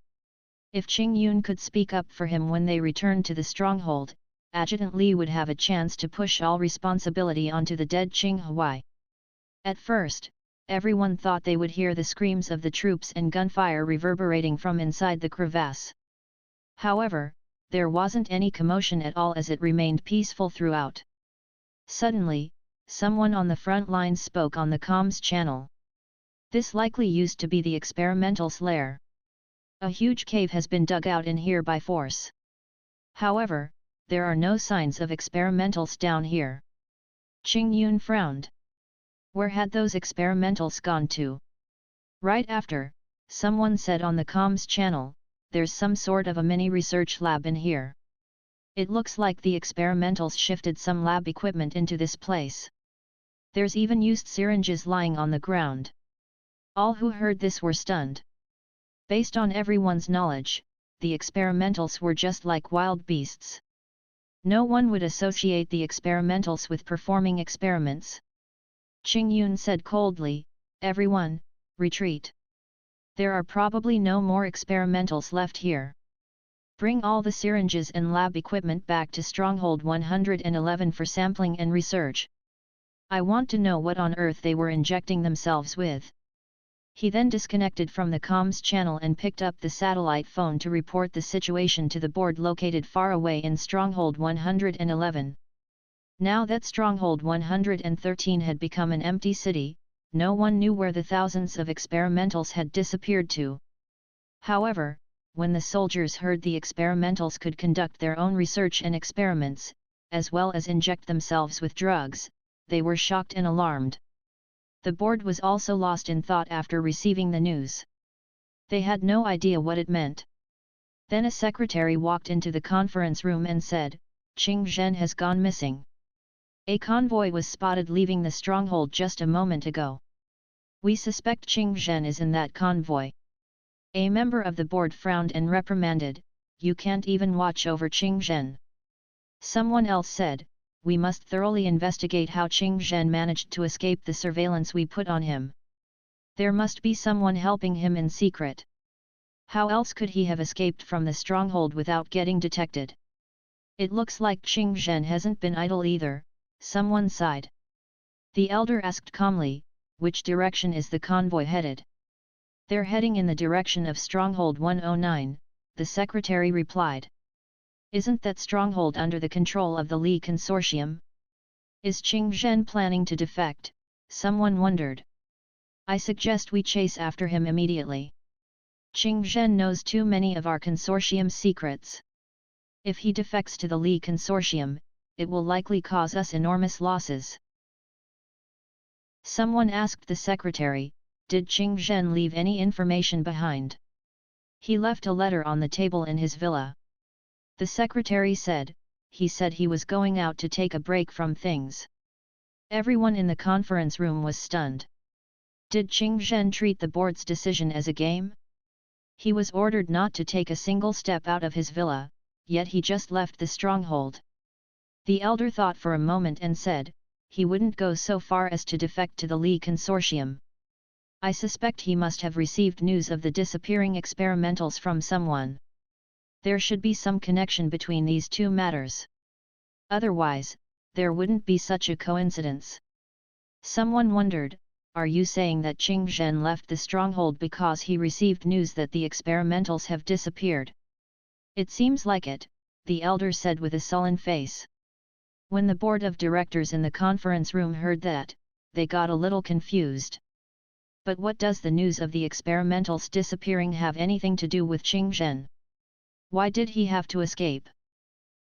If Qing Yun could speak up for him when they returned to the stronghold, Adjutant Li would have a chance to push all responsibility onto the dead Qing Huai. At first, everyone thought they would hear the screams of the troops and gunfire reverberating from inside the crevasse. However, there wasn't any commotion at all as it remained peaceful throughout. Suddenly, someone on the front lines spoke on the comms channel. This likely used to be the experimental's lair. A huge cave has been dug out in here by force. However, there are no signs of experimentals down here. Qing Yun frowned. Where had those experimentals gone to? Right after, someone said on the comms channel, there's some sort of a mini research lab in here. It looks like the experimentals shifted some lab equipment into this place. There's even used syringes lying on the ground. All who heard this were stunned. Based on everyone's knowledge, the experimentals were just like wild beasts. No one would associate the experimentals with performing experiments. Qing Yun said coldly, everyone, retreat. There are probably no more experimentals left here. Bring all the syringes and lab equipment back to Stronghold 111 for sampling and research. I want to know what on earth they were injecting themselves with. He then disconnected from the comms channel and picked up the satellite phone to report the situation to the board located far away in Stronghold 111. Now that Stronghold 113 had become an empty city, no one knew where the thousands of experimentals had disappeared to. However, when the soldiers heard the experimentals could conduct their own research and experiments, as well as inject themselves with drugs, they were shocked and alarmed. The board was also lost in thought after receiving the news. They had no idea what it meant. Then a secretary walked into the conference room and said, Qing Zhen has gone missing. A convoy was spotted leaving the stronghold just a moment ago. We suspect Qing Zhen is in that convoy. A member of the board frowned and reprimanded, you can't even watch over Qing Zhen. Someone else said, we must thoroughly investigate how Qing Zhen managed to escape the surveillance we put on him. There must be someone helping him in secret. How else could he have escaped from the stronghold without getting detected? It looks like Qing Zhen hasn't been idle either, someone sighed. The elder asked calmly, which direction is the convoy headed? They're heading in the direction of Stronghold 109, the secretary replied. Isn't that stronghold under the control of the Li Consortium? Is Qing Zhen planning to defect? Someone wondered. I suggest we chase after him immediately. Qing Zhen knows too many of our consortium's secrets. If he defects to the Li Consortium, it will likely cause us enormous losses. Someone asked the secretary, did Qing Zhen leave any information behind? He left a letter on the table in his villa. The secretary said, he said he was going out to take a break from things. Everyone in the conference room was stunned. Did Qing Zhen treat the board's decision as a game? He was ordered not to take a single step out of his villa, yet he just left the stronghold. The elder thought for a moment and said, he wouldn't go so far as to defect to the Li Consortium. I suspect he must have received news of the disappearing experimentals from someone. There should be some connection between these two matters. Otherwise, there wouldn't be such a coincidence. Someone wondered, are you saying that Qing Zhen left the stronghold because he received news that the experimentals have disappeared? It seems like it, the elder said with a sullen face. When the board of directors in the conference room heard that, they got a little confused. But what does the news of the experimentals disappearing have anything to do with Qing Zhen? Why did he have to escape?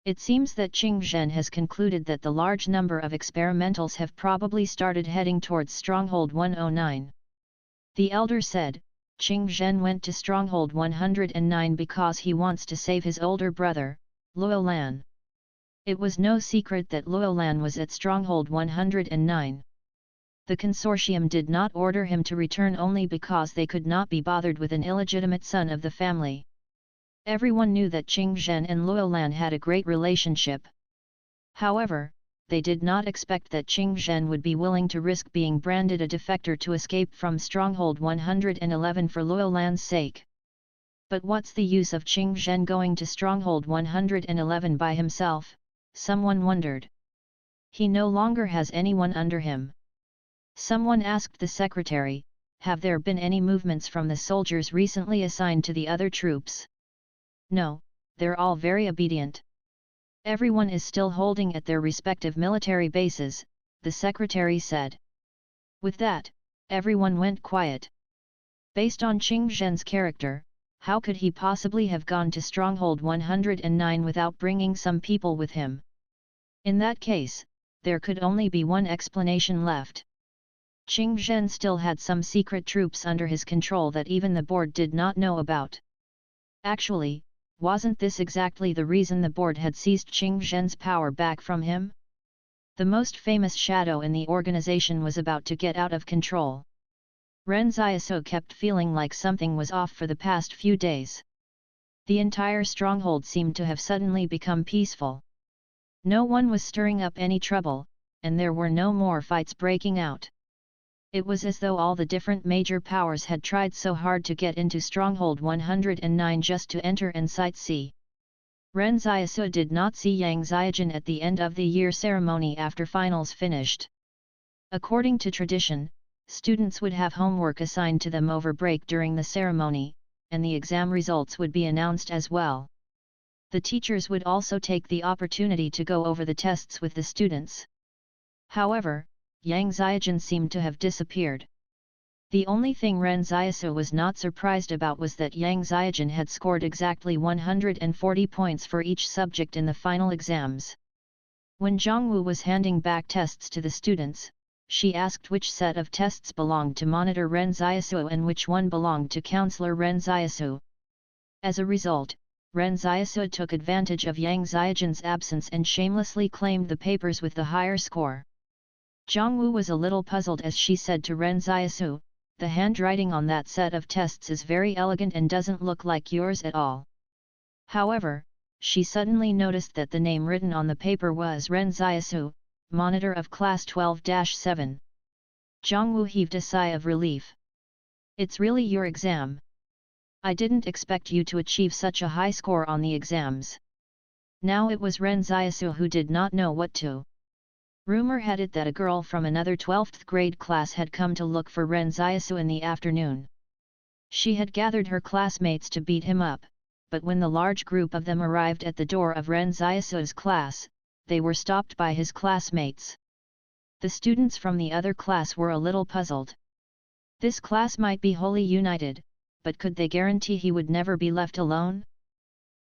It seems that Qing Zhen has concluded that the large number of experimentals have probably started heading towards Stronghold 109. The elder said, Qing Zhen went to Stronghold 109 because he wants to save his older brother, Luolan. It was no secret that Luolan was at Stronghold 109. The consortium did not order him to return only because they could not be bothered with an illegitimate son of the family. Everyone knew that Qing Zhen and Luolan had a great relationship. However, they did not expect that Qing Zhen would be willing to risk being branded a defector to escape from Stronghold 111 for Luolan's sake. But what's the use of Qing Zhen going to Stronghold 111 by himself, someone wondered. He no longer has anyone under him. Someone asked the secretary, have there been any movements from the soldiers recently assigned to the other troops? No, they're all very obedient. Everyone is still holding at their respective military bases, the secretary said. With that, everyone went quiet. Based on Qing Zhen's character, how could he possibly have gone to Stronghold 109 without bringing some people with him? In that case, there could only be one explanation left. Qing Zhen still had some secret troops under his control that even the board did not know about. Actually, wasn't this exactly the reason the board had seized Qing Zhen's power back from him? The most famous shadow in the organization was about to get out of control. Ren Xiaosu kept feeling like something was off for the past few days. The entire stronghold seemed to have suddenly become peaceful. No one was stirring up any trouble, and there were no more fights breaking out. It was as though all the different major powers had tried so hard to get into Stronghold 109 just to enter and sightsee. Ren Xiaosu did not see Yang Xiaojun at the end of the year ceremony after finals finished. According to tradition, students would have homework assigned to them over break during the ceremony, and the exam results would be announced as well. The teachers would also take the opportunity to go over the tests with the students. However, Yang Xiaojun seemed to have disappeared. The only thing Ren Xiaosu was not surprised about was that Yang Xiaojun had scored exactly 140 points for each subject in the final exams. When Zhongwu was handing back tests to the students, she asked which set of tests belonged to Monitor Ren Xiaosu and which one belonged to Counselor Ren Xiaosu. As a result, Ren Xiaosu took advantage of Yang Xiaojun's absence and shamelessly claimed the papers with the higher score. Zhongwu was a little puzzled as she said to Ren Xiaosu, the handwriting on that set of tests is very elegant and doesn't look like yours at all. However, she suddenly noticed that the name written on the paper was Ren Xiaosu, monitor of class 12-7. Zhongwu heaved a sigh of relief. It's really your exam. I didn't expect you to achieve such a high score on the exams. Now it was Ren Xiaosu who did not know what to. Rumor had it that a girl from another 12th grade class had come to look for Ren Xiaosu in the afternoon. She had gathered her classmates to beat him up, but when the large group of them arrived at the door of Ren Xiaosu's class, they were stopped by his classmates. The students from the other class were a little puzzled. This class might be wholly united, but could they guarantee he would never be left alone?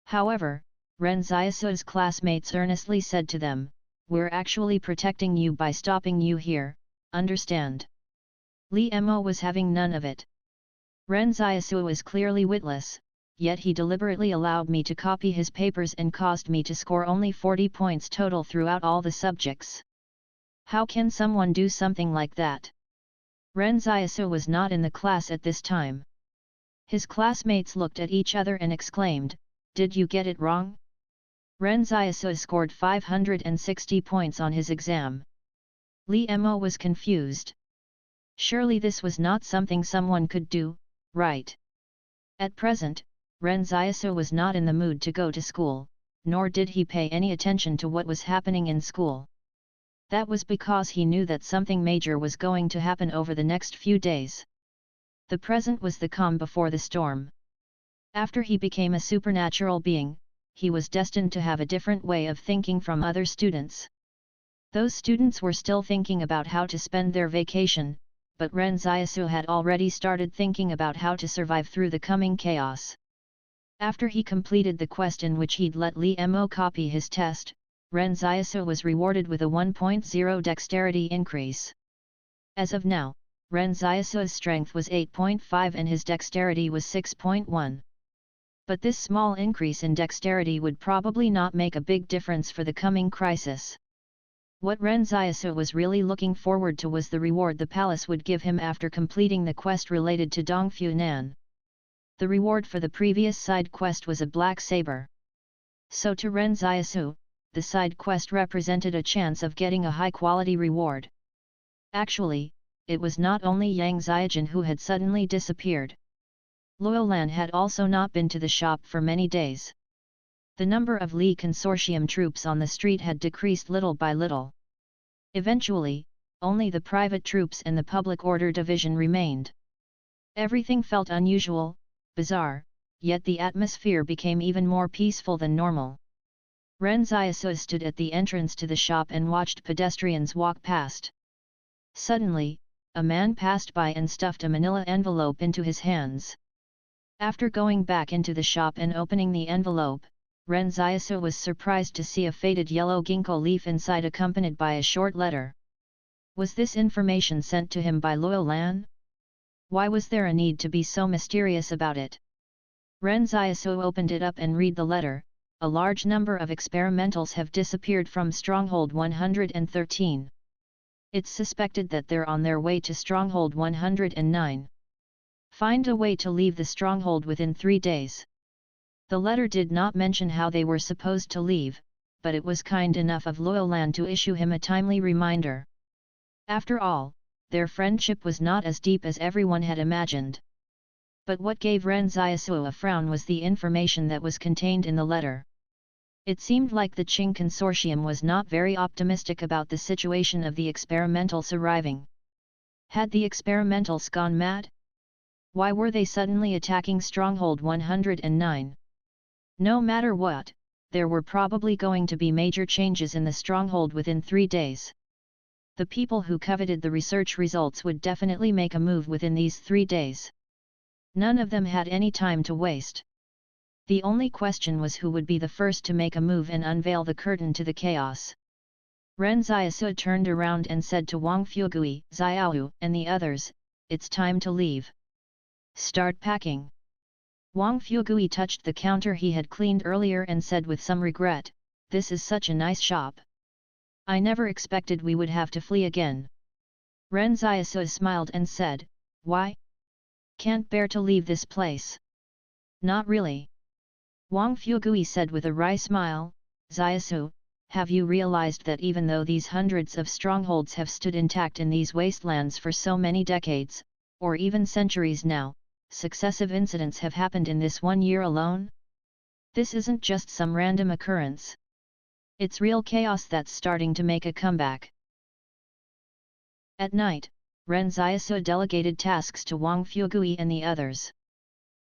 However, Ren Xiaosu's classmates earnestly said to them, we're actually protecting you by stopping you here, understand? Li Mo was having none of it. Ren Xiaosu is clearly witless, yet he deliberately allowed me to copy his papers and caused me to score only 40 points total throughout all the subjects. How can someone do something like that? Ren Xiaosu was not in the class at this time. His classmates looked at each other and exclaimed, did you get it wrong? Ren Xiaosu scored 560 points on his exam. Li Mo was confused. Surely this was not something someone could do, right? At present, Ren Xiaosu was not in the mood to go to school, nor did he pay any attention to what was happening in school. That was because he knew that something major was going to happen over the next few days. The present was the calm before the storm. After he became a supernatural being, he was destined to have a different way of thinking from other students. Those students were still thinking about how to spend their vacation, but Ren Xiaosu had already started thinking about how to survive through the coming chaos. After he completed the quest in which he'd let Li Mo copy his test, Ren Xiaosu was rewarded with a 1.0 dexterity increase. As of now, Ren Xiaosu's strength was 8.5 and his dexterity was 6.1. But this small increase in dexterity would probably not make a big difference for the coming crisis. What Ren Xiaosu was really looking forward to was the reward the palace would give him after completing the quest related to Dongfu Nan. The reward for the previous side quest was a black saber. So to Ren Xiaosu, the side quest represented a chance of getting a high-quality reward. Actually, it was not only Yang Xiaojun who had suddenly disappeared. Luo Lan had also not been to the shop for many days. The number of Li Consortium troops on the street had decreased little by little. Eventually, only the private troops and the public order division remained. Everything felt unusual, bizarre, yet the atmosphere became even more peaceful than normal. Ren Xiaosu stood at the entrance to the shop and watched pedestrians walk past. Suddenly, a man passed by and stuffed a manila envelope into his hands. After going back into the shop and opening the envelope, Ren Xiaosu was surprised to see a faded yellow ginkgo leaf inside accompanied by a short letter. Was this information sent to him by Luo Lan? Why was there a need to be so mysterious about it? Ren Xiaosu opened it up and read the letter. A large number of experimentals have disappeared from Stronghold 113. It's suspected that they're on their way to Stronghold 109. Find a way to leave the stronghold within 3 days. The letter did not mention how they were supposed to leave, but it was kind enough of Luo Lan to issue him a timely reminder. After all, their friendship was not as deep as everyone had imagined. But what gave Ren Xiaosu a frown was the information that was contained in the letter. It seemed like the Qing Consortium was not very optimistic about the situation of the experimentals arriving. Had the experimentals gone mad? Why were they suddenly attacking Stronghold 109? No matter what, there were probably going to be major changes in the stronghold within 3 days. The people who coveted the research results would definitely make a move within these 3 days. None of them had any time to waste. The only question was who would be the first to make a move and unveil the curtain to the chaos. Ren Xiaosu turned around and said to Wang Fugui, Xiaoyu, and the others, "It's time to leave. Start packing." Wang Fugui touched the counter he had cleaned earlier and said with some regret, "This is such a nice shop. I never expected we would have to flee again." Ren Xiaosu smiled and said, "Why? Can't bear to leave this place." "Not really." Wang Fugui said with a wry smile, "Xiaosu, have you realized that even though these hundreds of strongholds have stood intact in these wastelands for so many decades, or even centuries now, successive incidents have happened in this 1 year alone? This isn't just some random occurrence. It's real chaos that's starting to make a comeback." At night, Ren Xiaosu delegated tasks to Wang Fugui and the others.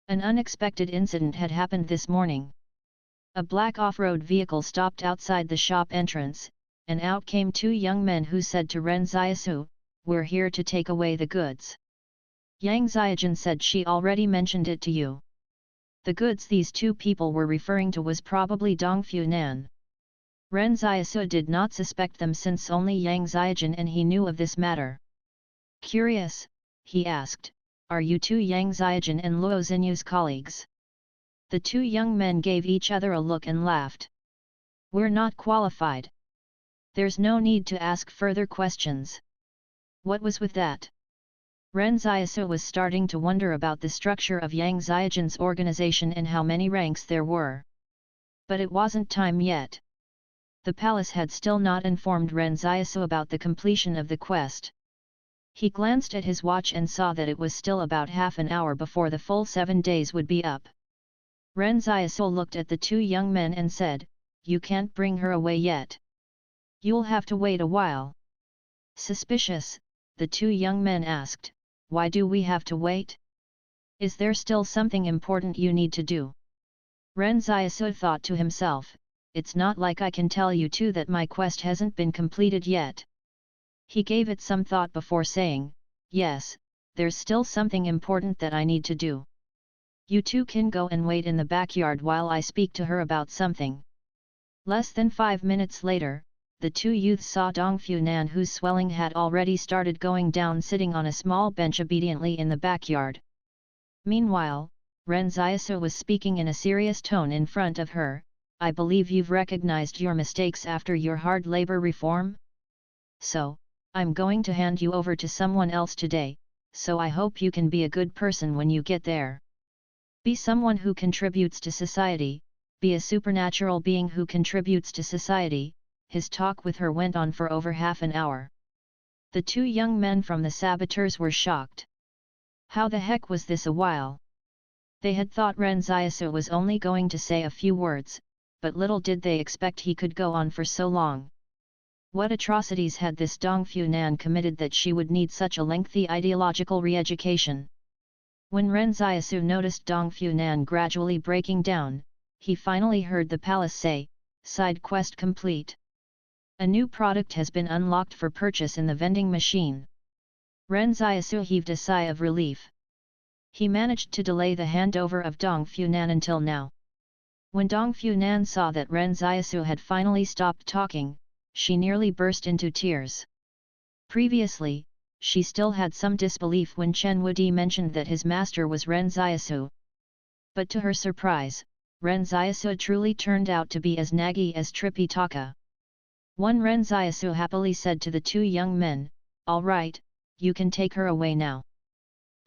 An unexpected incident had happened this morning. A black off-road vehicle stopped outside the shop entrance, and out came 2 young men who said to Ren Xiaosu, "We're here to take away the goods." Yang Xiaojun said she already mentioned it to you. The goods these 2 people were referring to was probably Dongfu Nan. Ren Xiaosu did not suspect them since only Yang Xiaojun and he knew of this matter. Curious, he asked, "Are you 2 Yang Xiaojun and Luo Xinyu's colleagues?" The 2 young men gave each other a look and laughed. "We're not qualified. There's no need to ask further questions." What was with that? Ren Xiaosu was starting to wonder about the structure of Yang Xiaojun's organization and how many ranks there were. But it wasn't time yet. The palace had still not informed Ren Xiaosu about the completion of the quest. He glanced at his watch and saw that it was still about half an hour before the full 7 days would be up. Ren Xiaosu looked at the 2 young men and said, "You can't bring her away yet. You'll have to wait a while." Suspicious, the 2 young men asked, "Why do we have to wait? Is there still something important you need to do?" Ren Xiaosu thought to himself, it's not like I can tell you two that my quest hasn't been completed yet. He gave it some thought before saying, yes, there's still something important that I need to do. You two can go and wait in the backyard while I speak to her about something. Less than 5 minutes later, the two youths saw Dong Funan, whose swelling had already started going down, sitting on a small bench obediently in the backyard. Meanwhile, Ren Xiaosu was speaking in a serious tone in front of her. I believe you've recognized your mistakes after your hard labor reform? So, I'm going to hand you over to someone else today, so I hope you can be a good person when you get there. Be someone who contributes to society, be a supernatural being who contributes to society. His talk with her went on for over half an hour. The two young men from the saboteurs were shocked. How the heck was this a while? They had thought Ren Xiaosu was only going to say a few words, but little did they expect he could go on for so long. What atrocities had this Dong Funan committed that she would need such a lengthy ideological re-education? When Ren Xiaosu noticed Dong Funan gradually breaking down, he finally heard the palace say, "Side quest complete. A new product has been unlocked for purchase in the vending machine." Ren Xiaosu heaved a sigh of relief. He managed to delay the handover of Dong Funan until now. When Dong Funan saw that Ren Xiaosu had finally stopped talking, she nearly burst into tears. Previously, she still had some disbelief when Chen Wudi mentioned that his master was Ren Xiaosu. But to her surprise, Ren Xiaosu truly turned out to be as naggy as Tripitaka. One Ren Xiaosu happily said to the two young men, "All right, you can take her away now."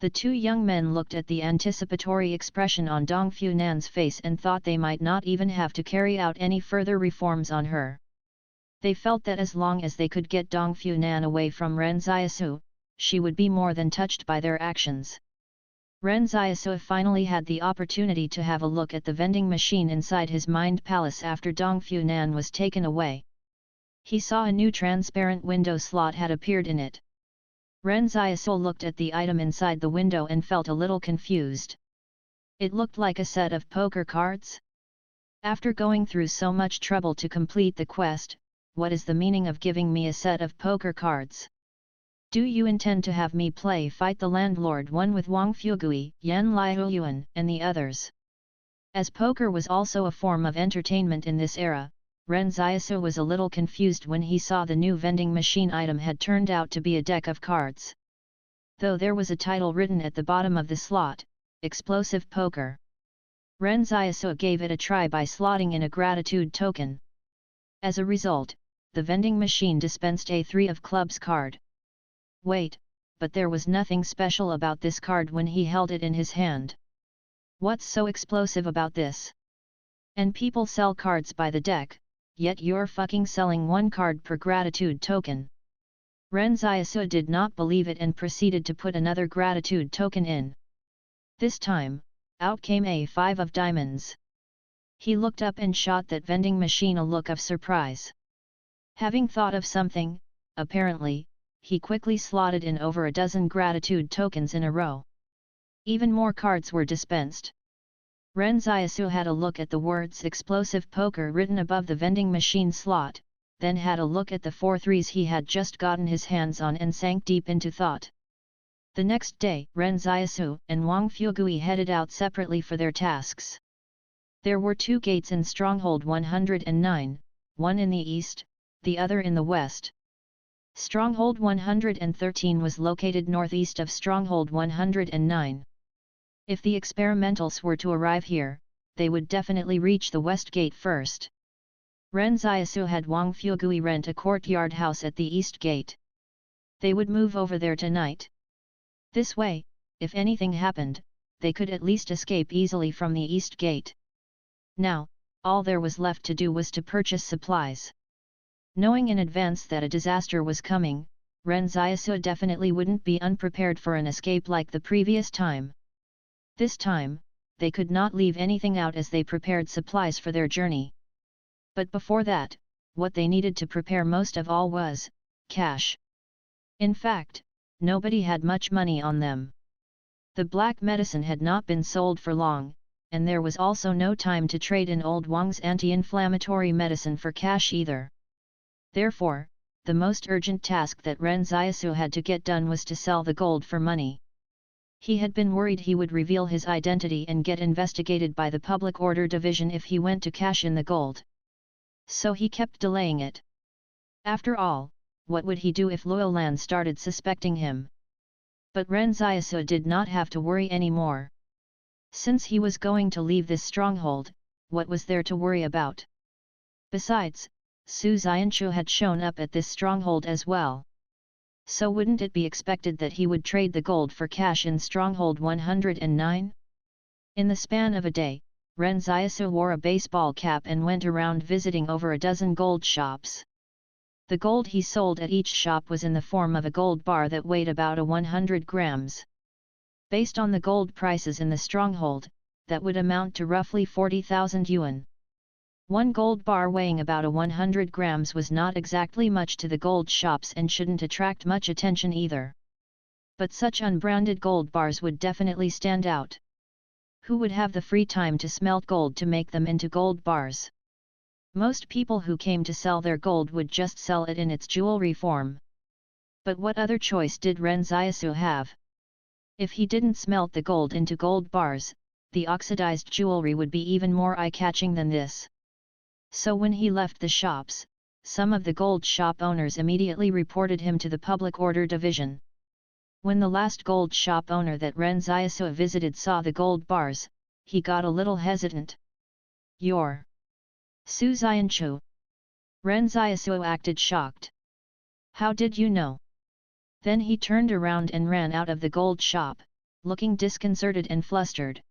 The two young men looked at the anticipatory expression on Dong Funan's face and thought they might not even have to carry out any further reforms on her. They felt that as long as they could get Dong Funan away from Ren Xiaosu, she would be more than touched by their actions. Ren Xiaosu finally had the opportunity to have a look at the vending machine inside his mind palace after Dong Funan was taken away. He saw a new transparent window slot had appeared in it. Ren Xiaosu looked at the item inside the window and felt a little confused. It looked like a set of poker cards. After going through so much trouble to complete the quest, what is the meaning of giving me a set of poker cards? Do you intend to have me play Fight the Landlord one with Wang Fugui, Yan Liuyuan, and the others? As poker was also a form of entertainment in this era, Ren Xiaosu was a little confused when he saw the new vending machine item had turned out to be a deck of cards. Though there was a title written at the bottom of the slot, Explosive Poker. Ren Xiaosu gave it a try by slotting in a gratitude token. As a result, the vending machine dispensed a 3 of clubs card. Wait, but there was nothing special about this card when he held it in his hand. What's so explosive about this? And people sell cards by the deck, yet you're fucking selling 1 card per gratitude token. Ren Xiaosu did not believe it and proceeded to put another gratitude token in. This time, out came a 5 of diamonds. He looked up and shot that vending machine a look of surprise. Having thought of something, apparently, he quickly slotted in over a dozen gratitude tokens in a row. Even more cards were dispensed. Ren Xiaosu had a look at the words Explosive Poker written above the vending machine slot, then had a look at the 4 threes he had just gotten his hands on and sank deep into thought. The next day, Ren Xiaosu and Wang Fugui headed out separately for their tasks. There were 2 gates in Stronghold 109, one in the east, the other in the west. Stronghold 113 was located northeast of Stronghold 109. If the experimentals were to arrive here, they would definitely reach the west gate first. Ren Xiaosu had Wang Fugui rent a courtyard house at the east gate. They would move over there tonight. This way, if anything happened, they could at least escape easily from the east gate. Now, all there was left to do was to purchase supplies. Knowing in advance that a disaster was coming, Ren Xiaosu definitely wouldn't be unprepared for an escape like the previous time. This time, they could not leave anything out as they prepared supplies for their journey. But before that, what they needed to prepare most of all was cash. In fact, nobody had much money on them. The black medicine had not been sold for long, and there was also no time to trade in old Wang's anti-inflammatory medicine for cash either. Therefore, the most urgent task that Ren Xiaosu had to get done was to sell the gold for money. He had been worried he would reveal his identity and get investigated by the Public Order Division if he went to cash in the gold. So he kept delaying it. After all, what would he do if Loyal Land started suspecting him? But Ren Xiaosu did not have to worry anymore. Since he was going to leave this stronghold, what was there to worry about? Besides, Su Xianchu had shown up at this stronghold as well. So wouldn't it be expected that he would trade the gold for cash in Stronghold 109? In the span of a day, Ren Xiaosu wore a baseball cap and went around visiting over a dozen gold shops. The gold he sold at each shop was in the form of a gold bar that weighed about 100 grams. Based on the gold prices in the stronghold, that would amount to roughly 40,000 yuan. One gold bar weighing about 100 grams was not exactly much to the gold shops and shouldn't attract much attention either. But such unbranded gold bars would definitely stand out. Who would have the free time to smelt gold to make them into gold bars? Most people who came to sell their gold would just sell it in its jewelry form. But what other choice did Ren Xiaosu have? If he didn't smelt the gold into gold bars, the oxidized jewelry would be even more eye-catching than this. So when he left the shops, some of the gold shop owners immediately reported him to the Public Order Division. When the last gold shop owner that Ren Xiaosu visited saw the gold bars, he got a little hesitant. "You're Su Xianchu?" Ren Xiaosu acted shocked. "How did you know?" Then he turned around and ran out of the gold shop, looking disconcerted and flustered.